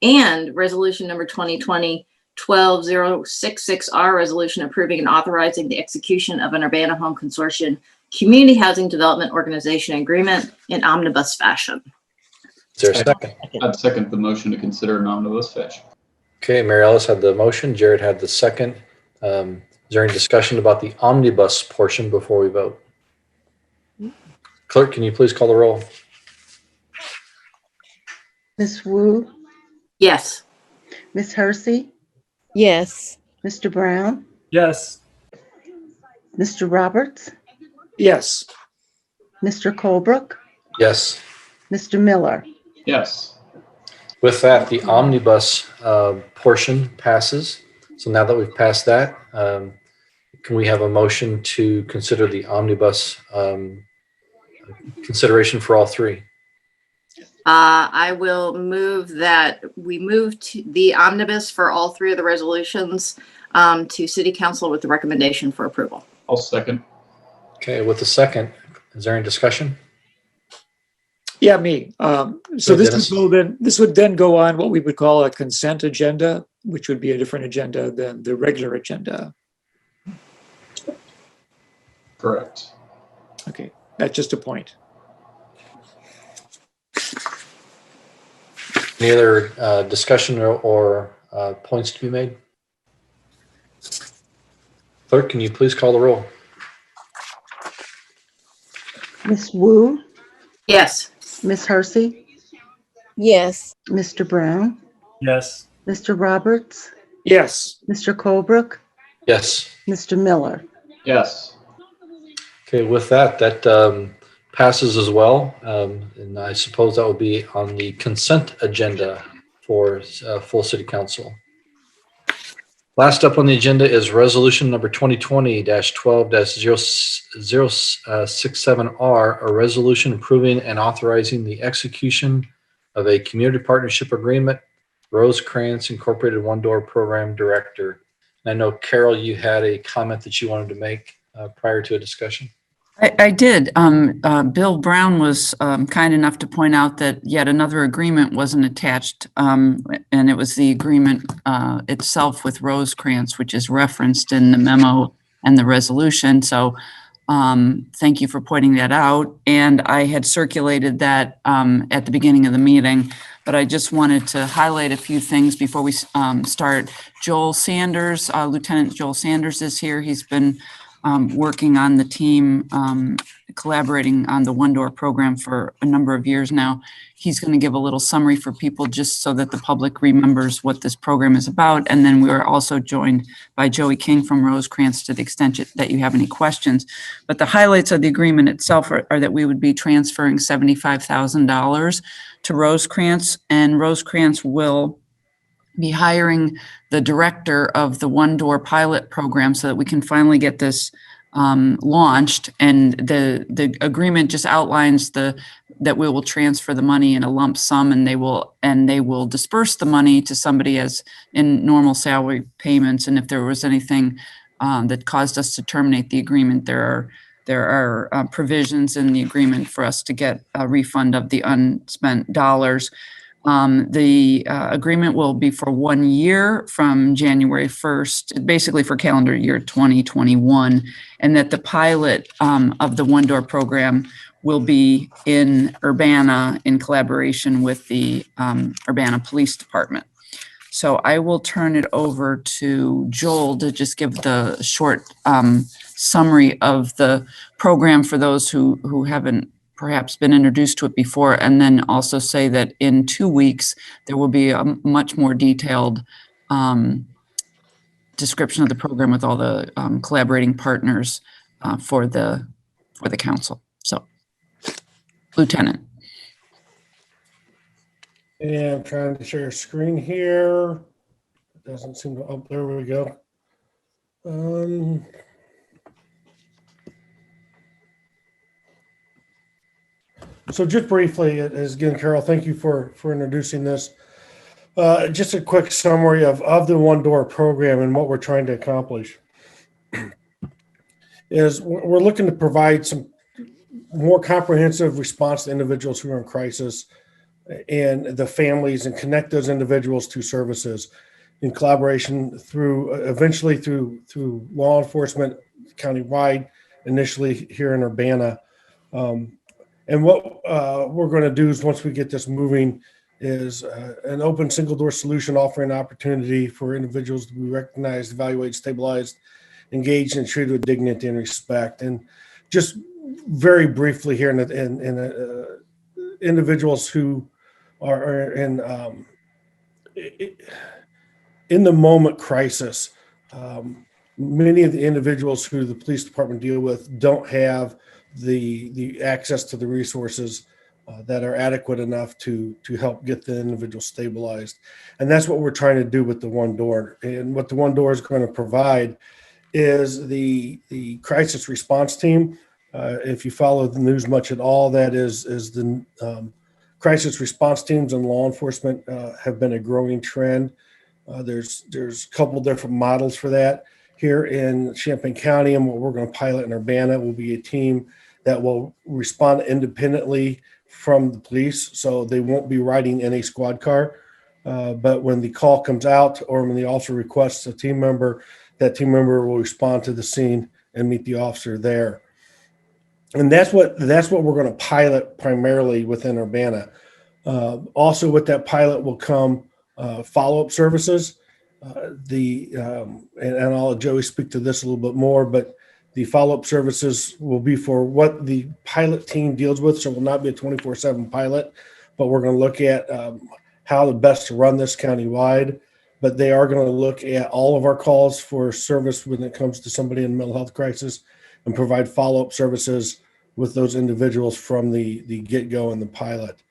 And resolution number 2020-12-066R, resolution approving and authorizing the execution of an Urbana Home Consortium Community Housing Development Organization Agreement in omnibus fashion. Is there a second? I'd second the motion to consider an omnibus fashion. Okay, Mary Alice had the motion. Jared had the second. Is there any discussion about the omnibus portion before we vote? Clerk, can you please call the roll? Ms. Wu, Yes. Ms. Hersey, Yes. Mr. Brown, Yes. Mr. Roberts, Yes. Mr. Colebrook, Yes. Mr. Miller. Yes. With that, the omnibus portion passes. So now that we've passed that, can we have a motion to consider the omnibus consideration for all 3? I will move that we move to the omnibus for all 3 of the resolutions to City Council with the recommendation for approval. I'll second. Okay, with the second, is there any discussion? Yeah, me. So Go, this Dennis. would then go on what we would call a consent agenda. which would be a different agenda than the regular agenda. Correct. Okay, that's just a point. Any other discussion or points to be made? Clerk, can you please call the roll? Miss Wu, Yes. Miss Hersey, Yes. Mr. Brown, Yes. Mr. Roberts, Yes. Mr. Colebrook, Yes. Mr. Miller. Yes. Okay, with that passes as well. And I suppose that would be on the consent agenda for full city council. Last up on the agenda is resolution number 2020-12-067R, a resolution approving and authorizing the execution of a community partnership agreement, Rosecrans Incorporated One Door Program Director. And I know, Carol, you had a comment that you wanted to make prior to a discussion. I did. Bill Brown was kind enough to point out that yet another agreement wasn't attached, and it was the agreement itself with Rosecrans, which is referenced in the memo and the resolution. So thank you for pointing that out. And I had circulated that at the beginning of the meeting, but I just wanted to highlight a few things before we start. Joel Sanders, Lieutenant Joel Sanders is here. He's been working on the team, collaborating on the One Door program for a number of years now. He's going to give a little summary for people just so that the public remembers what this program is about. And then we are also joined by Joey King from Rosecrans to the extent that you have any questions. But the highlights of the agreement itself are that we would be transferring $75,000 to Rosecrans, and Rosecrans will be hiring the director of the One Door pilot program so that we can finally get this launched. And the agreement just outlines that we will transfer the money in a lump sum, and they will disperse the money to somebody as in normal salary payments. And if there was anything that caused us to terminate the agreement, there are provisions in the agreement for us to get a refund of the unspent dollars. The agreement will be for 1 year from January 1st, basically for calendar year 2021, and that the pilot of the One Door program will be in Urbana in collaboration with the Urbana Police Department. So I will turn it over to Joel to just give the short summary of the program for those who haven't perhaps been introduced to it before, and then also say that in 2 weeks, there will be a much more detailed description of the program with all the collaborating partners for the council. So, Lieutenant. And I'm trying to share a screen here. It doesn't seem to, oh, there we go. So just briefly, as again, Carol, thank you for introducing this. Just a quick summary of the One Door program and what we're trying to accomplish. Is we're looking to provide some more comprehensive response to individuals who are in crisis and the families, and connect those individuals to services in collaboration eventually through law enforcement countywide, initially here in Urbana. And what we're going to do is, once we get this moving, is an open single door solution offering an opportunity for individuals to be recognized, evaluated, stabilized, engaged, and treated with dignity and respect. And just very briefly here, individuals who are in the moment crisis, many of the individuals who the police department deal with don't have the access to the resources that are adequate enough to help get the individual stabilized. And that's what we're trying to do with the One Door. And what the One Door is going to provide is the crisis response team. If you follow the news much at all, that is the crisis response teams and law enforcement have been a growing trend. There's a couple different models for that. Here in Champaign County, and what we're going to pilot in Urbana will be a team that will respond independently from the police. So they won't be riding in a squad car. But when the call comes out or when the officer requests a team member, that team member will respond to the scene and meet the officer there. And that's what we're going to pilot primarily within Urbana. Also, with that pilot will come follow-up services. And I'll let Joey speak to this a little bit more, but the follow-up services will be for what the pilot team deals with. So it will not be a 24/7 pilot, but we're going to look at how the best to run this countywide. But they are going to look at all of our calls for service when it comes to somebody in a mental health crisis and provide follow-up services with those individuals from the get-go and the pilot.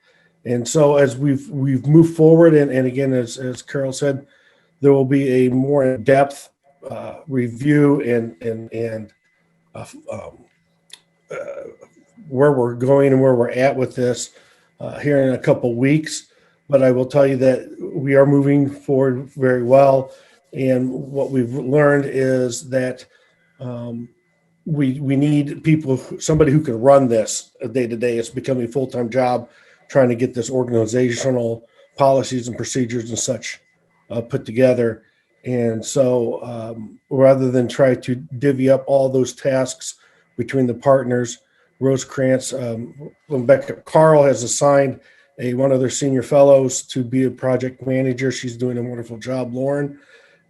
And so as we've moved forward, and again, as Carol said, there will be a more in-depth review and where we're going and where we're at with this here in a couple weeks. But I will tell you that we are moving forward very well. And what we've learned is that we need people, somebody who can run this day to day. It's becoming a full-time job trying to get this organizational policies and procedures and such put together. And so rather than try to divvy up all those tasks between the partners, Rosecrans, Carl has assigned one of their senior fellows to be a project manager. She's doing a wonderful job, Lauren.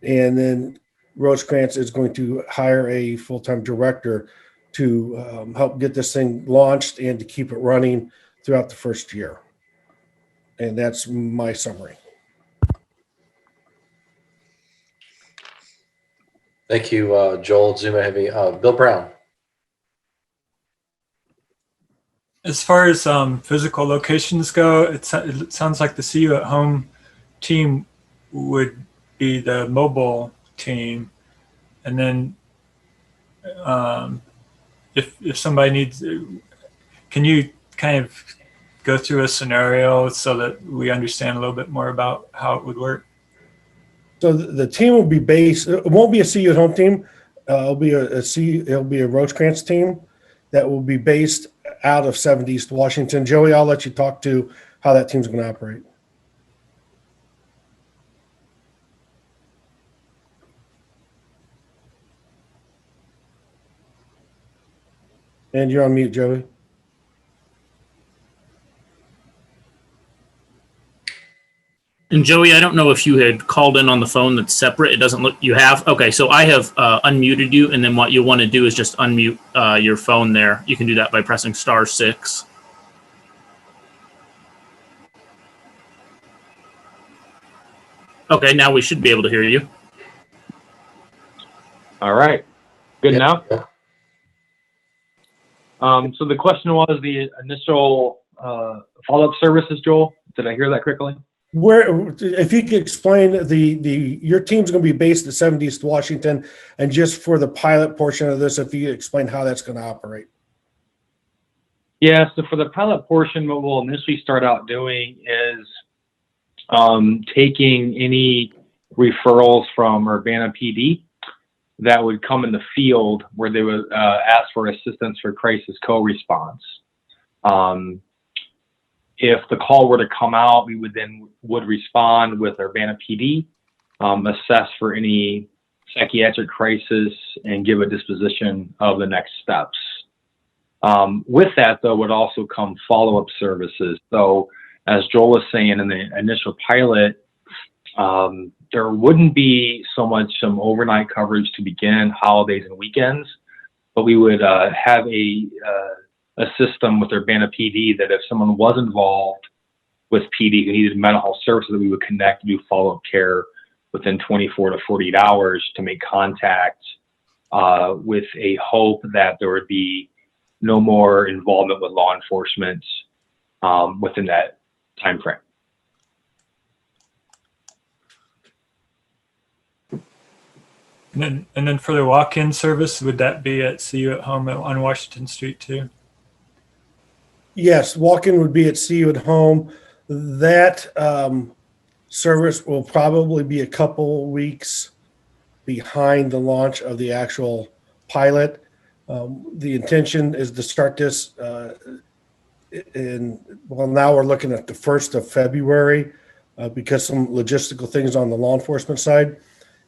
And then Rosecrans is going to hire a full-time director to help get this thing launched and to keep it running throughout the first year. And that's my summary. Thank you, Joel, Zuma Heavy. Bill Brown. As far as physical locations go, it sounds like the See You at Home team would be the mobile team. And then if somebody needs, can you kind of go through a scenario so that we understand a little bit more about how it would work? So the team will be based, it won't be a See You at Home team. It'll be it'll be a Rosecrans team that will be based out of 70 East Washington. Joey, I'll let you talk to how that team's going to operate. And you're on mute, Joey. And Joey, I don't know if you had called in on the phone that's separate. It doesn't look, you have? Okay, so I have unmuted you, and then what you'll want to do is just unmute your phone there. You can do that by pressing *6. Okay, now we should be able to hear you. All right, good now? So the question was the initial follow-up services, Joel. Did I hear that correctly? Where, if you could explain your team's going to be based at 70 East Washington, and just for the pilot portion of this, if you could explain how that's going to operate. Yeah, so for the pilot portion, what we'll initially start out doing is taking any referrals from Urbana PD that would come in the field where they would ask for assistance for crisis co-response. If the call were to come out, we would respond with Urbana PD, assess for any psychiatric crisis, and give a disposition of the next steps. With that, though, would also come follow-up services. So, as Joel was saying in the initial pilot, there wouldn't be so much some overnight coverage to begin, holidays and weekends, but we would have a system with Urbana PD that if someone was involved with PD who needed mental health services, that we would connect to do follow-up care within 24 to 48 hours to make contact with a hope that there would be no more involvement with law enforcement within that time frame. And then for the walk-in service, would that be at See You at Home on Washington Street too? Yes, walk-in would be at See You at Home. That service will probably be a couple weeks behind the launch of the actual pilot. The intention is to start this now we're looking at the 1st of February. because some logistical things on the law enforcement side.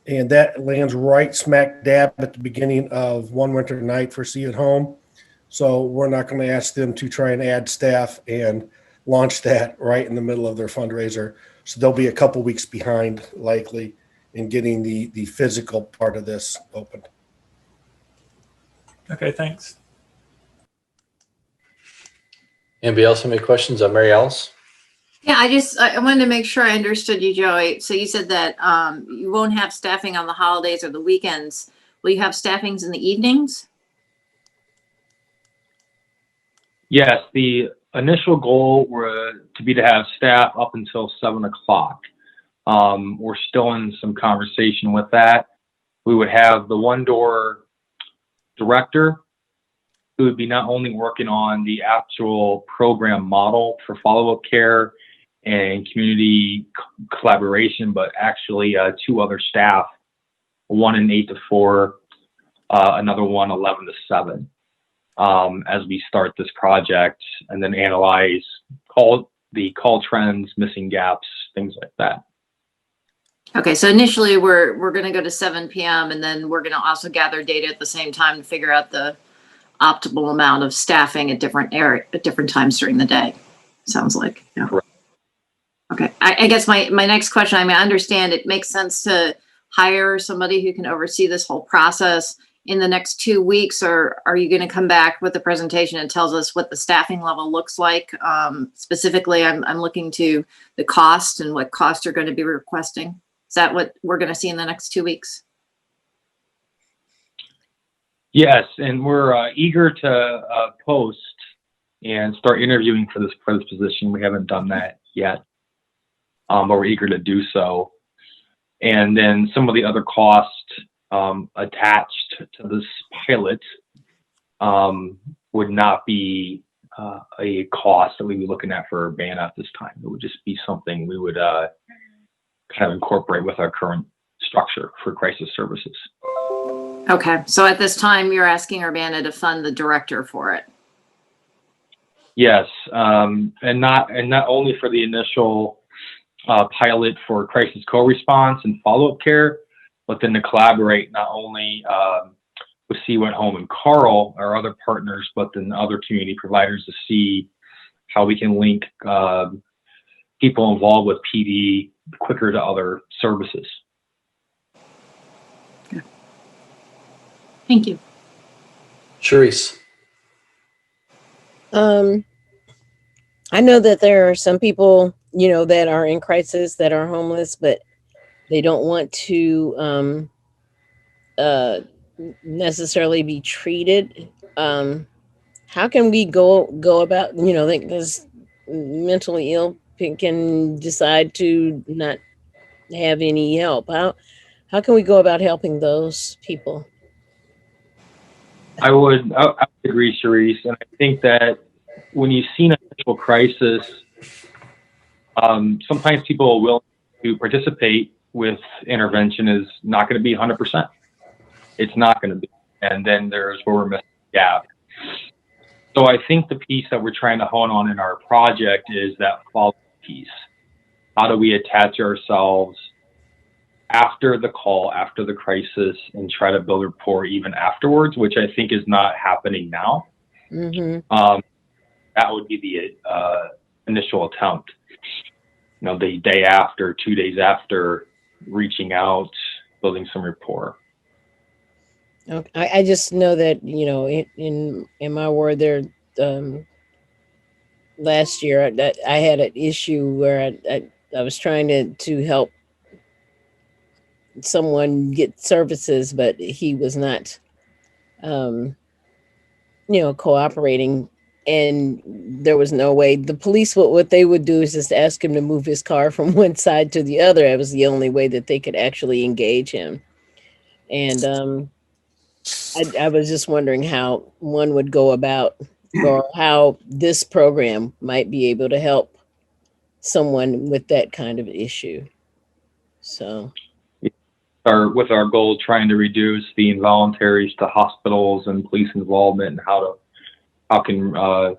And that lands right smack dab at the beginning of one winter night for See at Home. So we're not going to ask them to try and add staff and launch that right in the middle of their fundraiser. So they'll be a couple weeks behind likely in getting the physical part of this opened. Okay, thanks. Anybody else have any questions on Mary Alice? Yeah, I wanted to make sure I understood you, Joey. So you said that you won't have staffing on the holidays or the weekends. Will you have staffings in the evenings? Yes, the initial goal were to have staff up until 7 o'clock. We're still in some conversation with that. We would have the one door director who would be not only working on the actual program model for follow-up care and community collaboration, but actually 2 other staff, one in 8 to 4, another one 11 to 7, as we start this project and then analyze the call trends, missing gaps, things like that. Okay, so initially we're going to go to 7 p.m. and then we're going to also gather data at the same time to figure out the optimal amount of staffing at different times during the day. Sounds like. Yeah. Correct. Okay, I guess my next question, I mean, I understand it makes sense to hire somebody who can oversee this whole process in the next 2 weeks, or are you going to come back with a presentation that tells us what the staffing level looks like? Specifically, I'm looking to the cost and what costs you're going to be requesting. Is that what we're going to see in the next 2 weeks? Yes, and we're eager to post and start interviewing for this position. We haven't done that yet, but we're eager to do so. And then some of the other costs attached to this pilot would not be a cost that we'd be looking at for Urbana at this time. It would just be something we would kind of incorporate with our current structure for crisis services. Okay, so at this time, you're asking Urbana to fund the director for it. Yes, and not only for the initial pilot for crisis co-response and follow-up care, but then to collaborate not only with See Went Home and Carl, our other partners, but then other community providers to see how we can link people involved with PD quicker to other services. Thank you. Charisse. I know that there are some people, that are in crisis, that are homeless, but they don't want to necessarily be treated. How can we go about, because mentally ill can decide to not have any help. How can we go about helping those people? I would agree, Charisse, and I think that when you've seen a natural crisis, sometimes people are willing to participate with intervention is not going to be 100%. It's not going to be, and then there's where we're missing the gap. So I think the piece that we're trying to hone on in our project is that follow-up piece. How do we attach ourselves after the call, after the crisis, and try to build rapport even afterwards, which I think is not happening now. Mm-hmm. That would be the initial attempt. The day after, 2 days after, reaching out, building some rapport. Okay. I just know that, in my ward there, last year that I had an issue where I was trying to help someone get services, but he was not, cooperating, and there was no way. The police, what they would do is just ask him to move his car from one side to the other. It was the only way that they could actually engage him. And I was just wondering how one would go about, or how this program might be able to help someone with that kind of issue. So, with our goal trying to reduce the involuntaries to hospitals and police involvement, and how can the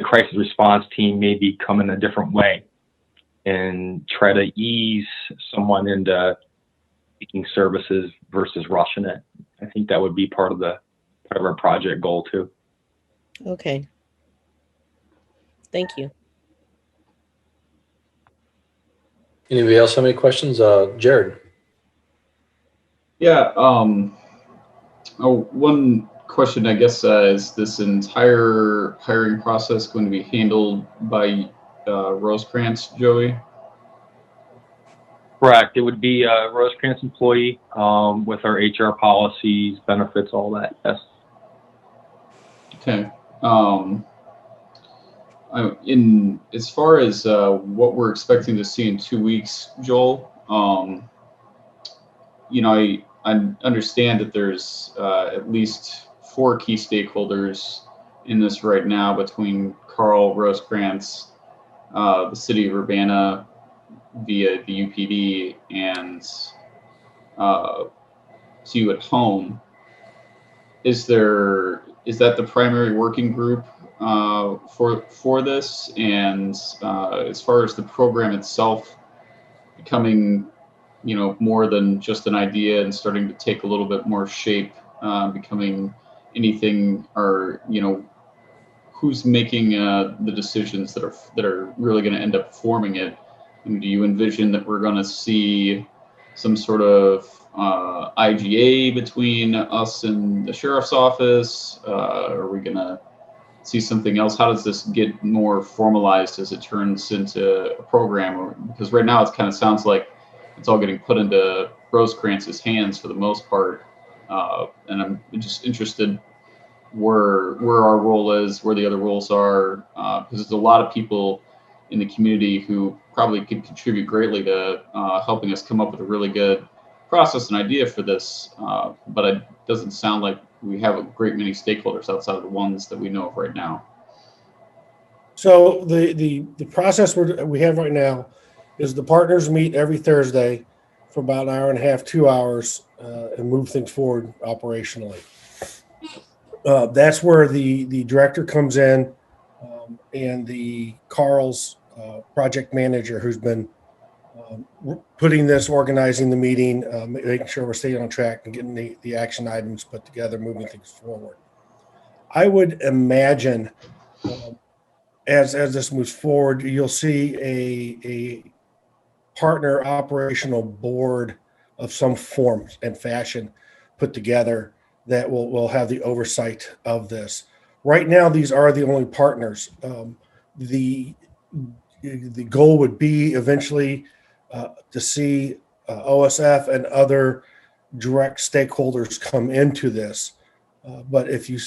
crisis response team maybe come in a different way and try to ease someone into taking services versus rushing it. I think that would be part of our project goal too. Okay. Thank you. Anybody else have any questions? Jared? Yeah. One question, I guess, is this entire hiring process going to be handled by Rosecrans, Joey? Correct. It would be a Rosecrans employee with our HR policies, benefits, all that. Yes. Okay. As far as what we're expecting to see in 2 weeks, Joel, I understand that there's at least 4 key stakeholders in this right now between Carl, Rosecrans, the city of Urbana via the UPD, and you at home. Is that the primary working group for this? And as far as the program itself becoming, more than just an idea and starting to take a little bit more shape, becoming anything, or who's making the decisions that are really going to end up forming it? And do you envision that we're going to see some sort of IGA between us and the sheriff's office? Are we going to see something else? How does this get more formalized as it turns into a program? Because right now it kind of sounds like it's all getting put into Rosecrans's hands for the most part. And I'm just interested where our role is, where the other roles are, because there's a lot of people in the community who probably could contribute greatly to helping us come up with a really good process and idea for this. But it doesn't sound like we have a great many stakeholders outside of the ones that we know of right now. So the process we have right now is the partners meet every Thursday for about an hour and a half, 2 hours, and move things forward operationally. That's where the director comes in, and the Carl's project manager, who's been putting this, organizing the meeting, making sure we're staying on track and getting the action items put together, moving things forward. I would imagine as this moves forward, you'll see a partner operational board of some form and fashion put together that will have the oversight of this. Right now, these are the only partners. The goal would be eventually to see OSF and other direct stakeholders come into this. But if you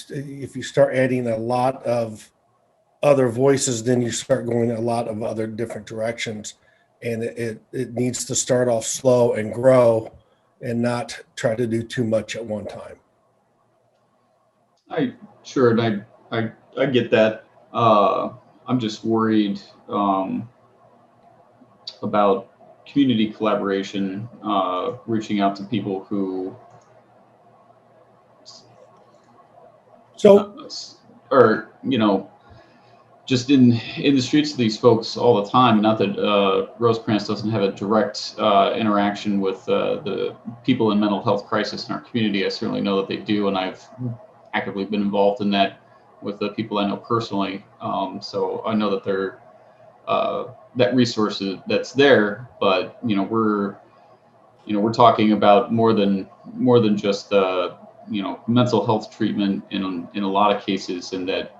start adding a lot of other voices, then you start going a lot of other different directions, and it needs to start off slow and grow, and not try to do too much at one time. I get that. I'm just worried about community collaboration, reaching out to people who are just in the streets of these folks all the time. Not that Rosecrans doesn't have a direct interaction with the people in mental health crisis in our community. I certainly know that they do, and I've actively been involved in that with the people I know personally. So I know that they're that resource that's there, but we're talking about more than just mental health treatment in a lot of cases, and that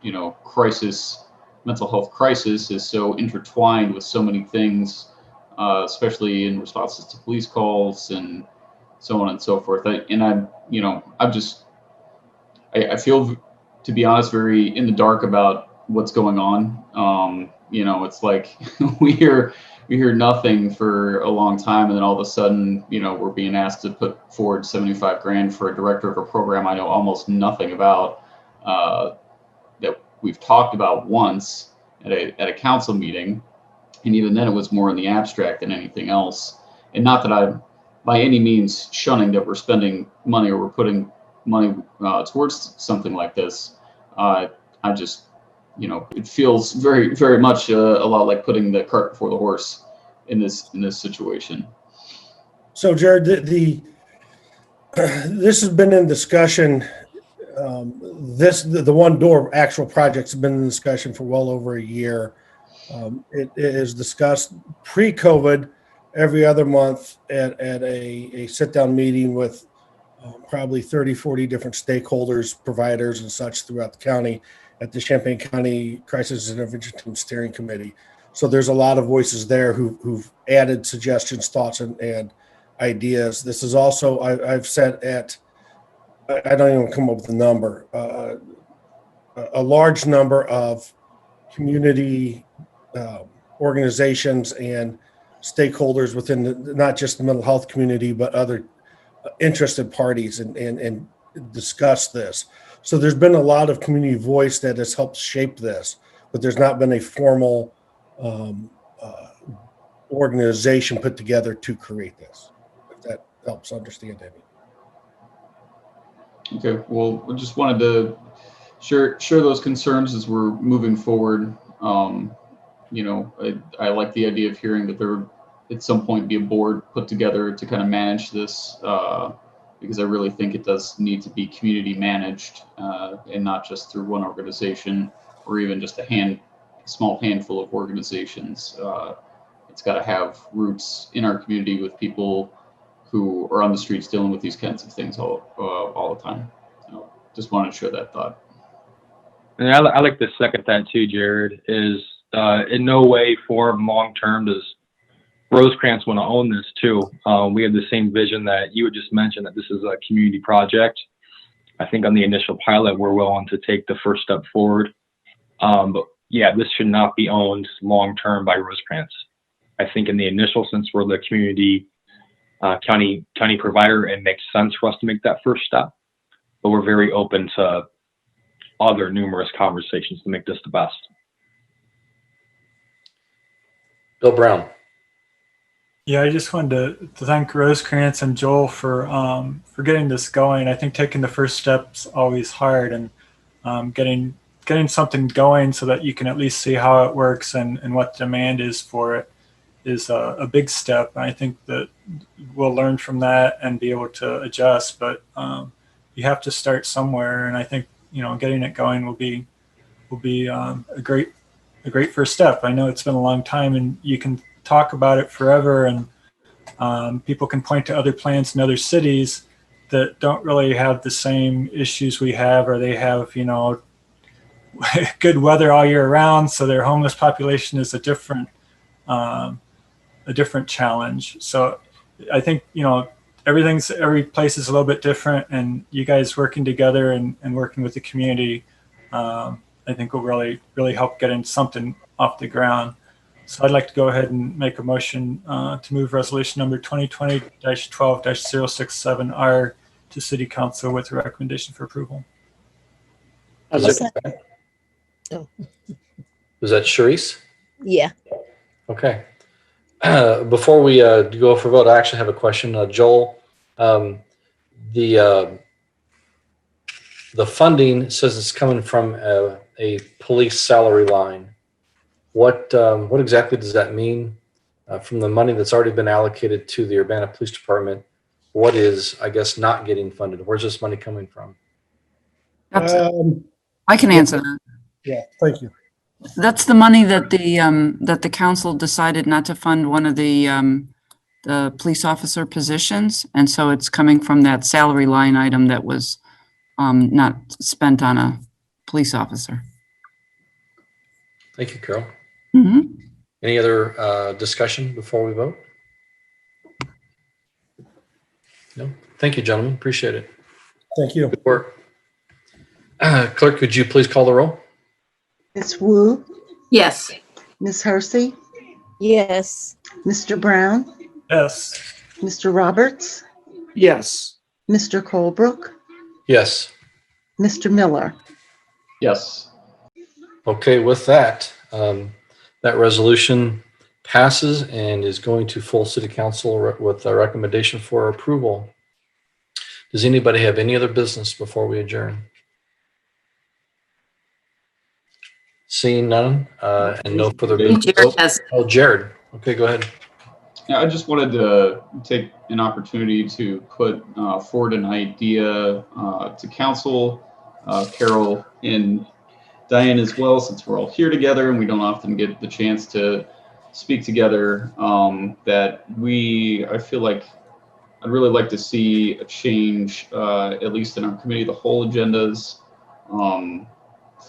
mental health crisis is so intertwined with so many things, especially in responses to police calls and so on and so forth. I feel, to be honest, very in the dark about what's going on. It's like we hear nothing for a long time, and then all of a sudden, we're being asked to put forward $75,000 for a director of a program I know almost nothing about, that we've talked about once at a council meeting, and even then it was more in the abstract than anything else. And not that I'm by any means shunning that we're spending money or we're putting money towards something like this. I just, it feels very, very much a lot like putting the cart before the horse. in this situation. So, Jared, this has been in discussion. The one door actual project's been in discussion for well over a year. It is discussed pre-COVID every other month at a sit-down meeting with probably 30, 40 different stakeholders, providers, and such throughout the county at the Champaign County Crisis Intervention Team Steering Committee. So there's a lot of voices there who've added suggestions, thoughts, and ideas. This is also, I've said at, I don't even come up with a number, a large number of community organizations and stakeholders within not just the mental health community, but other interested parties and discuss this. So there's been a lot of community voice that has helped shape this, but there's not been a formal organization put together to create this, if that helps understand any. Okay, well, we just wanted to share those concerns as we're moving forward. You know, I like the idea of hearing that there would at some point be a board put together to kind of manage this, because I really think it does need to be community managed, and not just through one organization or even just a small handful of organizations. It's got to have roots in our community with people who are on the streets dealing with these kinds of things all the time. So just wanted to share that thought. And I like to second that too, Jared, is in no way, form, long term does Rosecrans want to own this too. We have the same vision that you had just mentioned, that this is a community project. I think on the initial pilot, we're willing to take the first step forward. But yeah, this should not be owned long term by Rosecrans. I think in the initial, since we're the community county provider, it makes sense for us to make that first step. But we're very open to other numerous conversations to make this the best. Bill Brown. Yeah, I just wanted to thank Rosecrans and Joel for getting this going. I think taking the first step's always hard, and getting something going so that you can at least see how it works and what demand is for it is a big step. And I think that we'll learn from that and be able to adjust. But you have to start somewhere, and I think getting it going will be a great first step. I know it's been a long time, and you can talk about it forever, and people can point to other plans in other cities that don't really have the same issues we have, or they have good weather all year round, so their homeless population is a different challenge. So I think every place is a little bit different, and you guys working together and working with the community, I think will really help getting something off the ground. So I'd like to go ahead and make a motion to move resolution number 2020-12-067R to City Council with a recommendation for approval. Was that Charisse? Yeah. Okay. Before we go for vote, I actually have a question. Joel, the funding says it's coming from a police salary line. What exactly does that mean? From the money that's already been allocated to the Urbana Police Department, what is, I guess, not getting funded? Where's this money coming from? I can answer that. Yeah, thank you. That's the money that the council decided not to fund one of the police officer positions, and so it's coming from that salary line item that was not spent on a police officer. Thank you, Carol. Mm-hmm. Any other discussion before we vote? No. Thank you, gentlemen. Appreciate it. Thank you. Good work. Clerk, could you please call the roll? Ms. Wu, Yes. Ms. Hersey, Yes. Mr. Brown, Yes. Mr. Roberts, Yes. Mr. Colebrook, Yes. Mr. Miller. Yes. Okay, with that, that resolution passes and is going to full city council with a recommendation for approval. Does anybody have any other business before we adjourn? Seeing none and no further business. Jared has. Oh, Jared. Okay, go ahead. Yeah, I just wanted to take an opportunity to put forward an idea to council, Carol and Diane as well, since we're all here together and we don't often get the chance to speak together. I feel like I'd really like to see a change, at least in our committee of the whole agendas,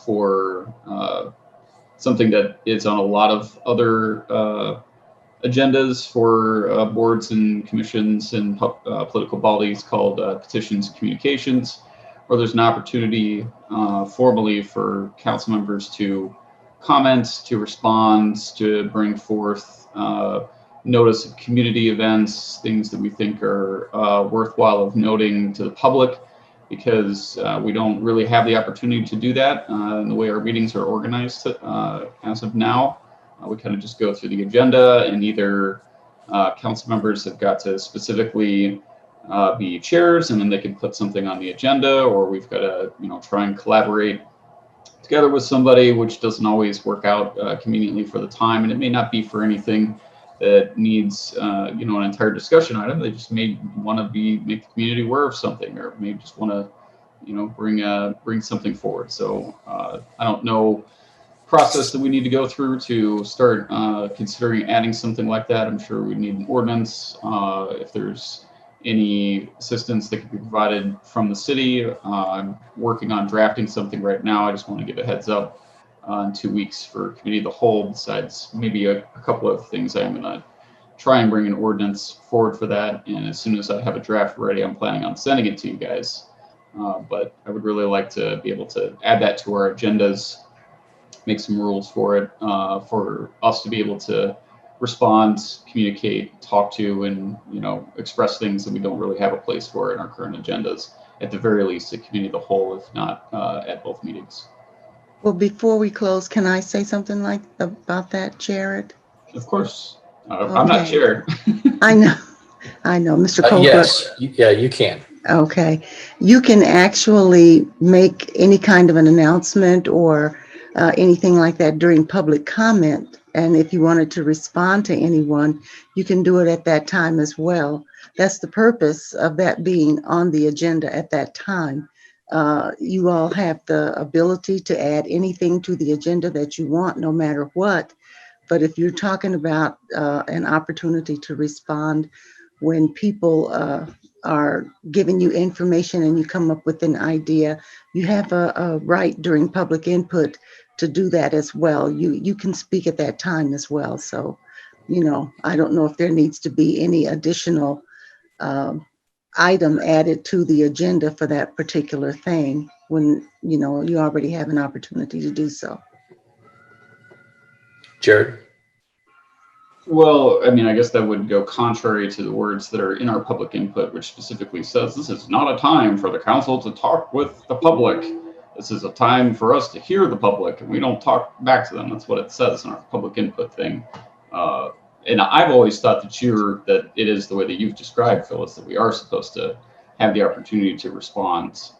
for something that is on a lot of other agendas for boards and commissions and political bodies called petitions and communications, where there's an opportunity formally for council members to comment, to respond, to bring forth notice of community events, things that we think are worthwhile of noting to the public, because we don't really have the opportunity to do that in the way our meetings are organized as of now. We kind of just go through the agenda, and either council members have got to specifically be chairs, and then they can put something on the agenda, or we've got to, try and collaborate together with somebody, which doesn't always work out conveniently for the time, and it may not be for anything that needs, an entire discussion item. They just may want to make the community aware of something, or maybe just want to, bring something forward. So I don't know process that we need to go through to start considering adding something like that. I'm sure we need an ordinance. If there's any assistance that can be provided from the city, I'm working on drafting something right now. I just want to give a heads up in 2 weeks for committee of the whole, besides maybe a couple of things. I'm going to try and bring an ordinance forward for that. And as soon as I have a draft ready, I'm planning on sending it to you guys. But I would really like to be able to add that to our agendas, make some rules for it, for us to be able to respond, communicate, talk to, and express things that we don't really have a place for in our current agendas. At the very least, at committee of the whole, if not at both meetings. Well, before we close, can I say something about that, Jared? Of course. I'm not chair. I know, Mr. Colebrook. Yes, yeah, you can. Okay, you can actually make any kind of an announcement or anything like that during public comment. And if you wanted to respond to anyone, you can do it at that time as well. That's the purpose of that being on the agenda at that time. You all have the ability to add anything to the agenda that you want, no matter what. But if you're talking about an opportunity to respond when people are giving you information and you come up with an idea, you have a right during public input to do that as well. You can speak at that time as well. So, I don't know if there needs to be any additional item added to the agenda for that particular thing when, you already have an opportunity to do so. Jared? Well, I mean, I guess that would go contrary to the words that are in our public input, which specifically says this is not a time for the council to talk with the public. This is a time for us to hear the public, and we don't talk back to them. That's what it says in our public input thing. And I've always thought that it is the way that you've described, Phyllis, that we are supposed to have the opportunity to respond.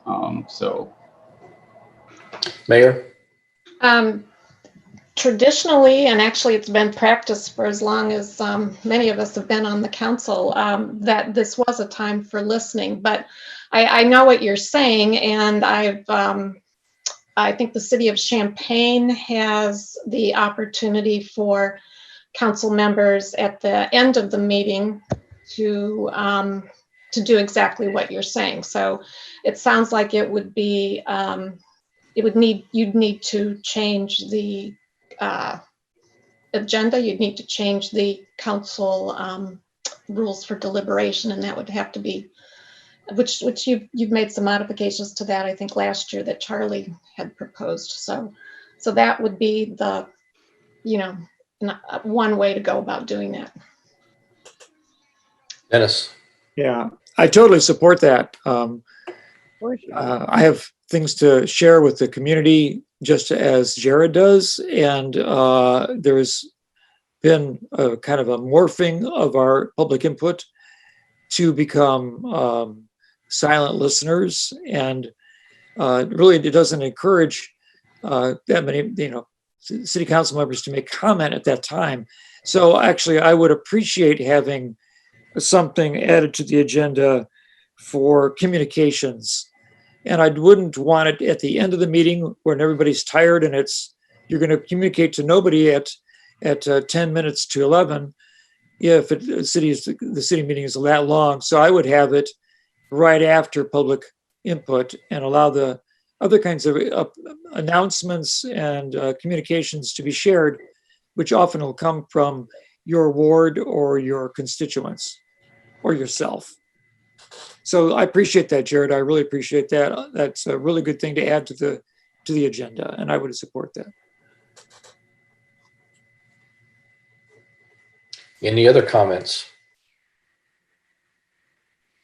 Mayor? Traditionally, and actually it's been practiced for as long as many of us have been on the council, that this was a time for listening. But I know what you're saying, and I think the city of Champaign has the opportunity for council members at the end of the meeting to do exactly what you're saying. So it sounds like it would be, you'd need to change the agenda. You'd need to change the council rules for deliberation, and that would have to be, which you've made some modifications to that, I think last year, that Charlie had proposed. So that would be the, one way to go about doing that. Dennis? Yeah, I totally support that. I have things to share with the community, just as Jared does, and there's been a kind of a morphing of our public input to become silent listeners, and really it doesn't encourage that many, city council members to make comment at that time. So actually, I would appreciate having something added to the agenda for communications. And I wouldn't want it at the end of the meeting when everybody's tired and you're going to communicate to nobody at 10 minutes to 11 if the city meeting is that long. So I would have it right after public input and allow the other kinds of announcements and communications to be shared, which often will come from your ward or your constituents or yourself. So I appreciate that, Jared. I really appreciate that. That's a really good thing to add to the agenda, and I would support that. Any other comments?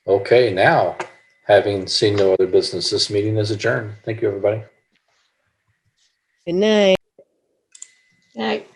Okay, now, having seen no other business, this meeting is adjourned. Thank you, everybody. Good night. Right.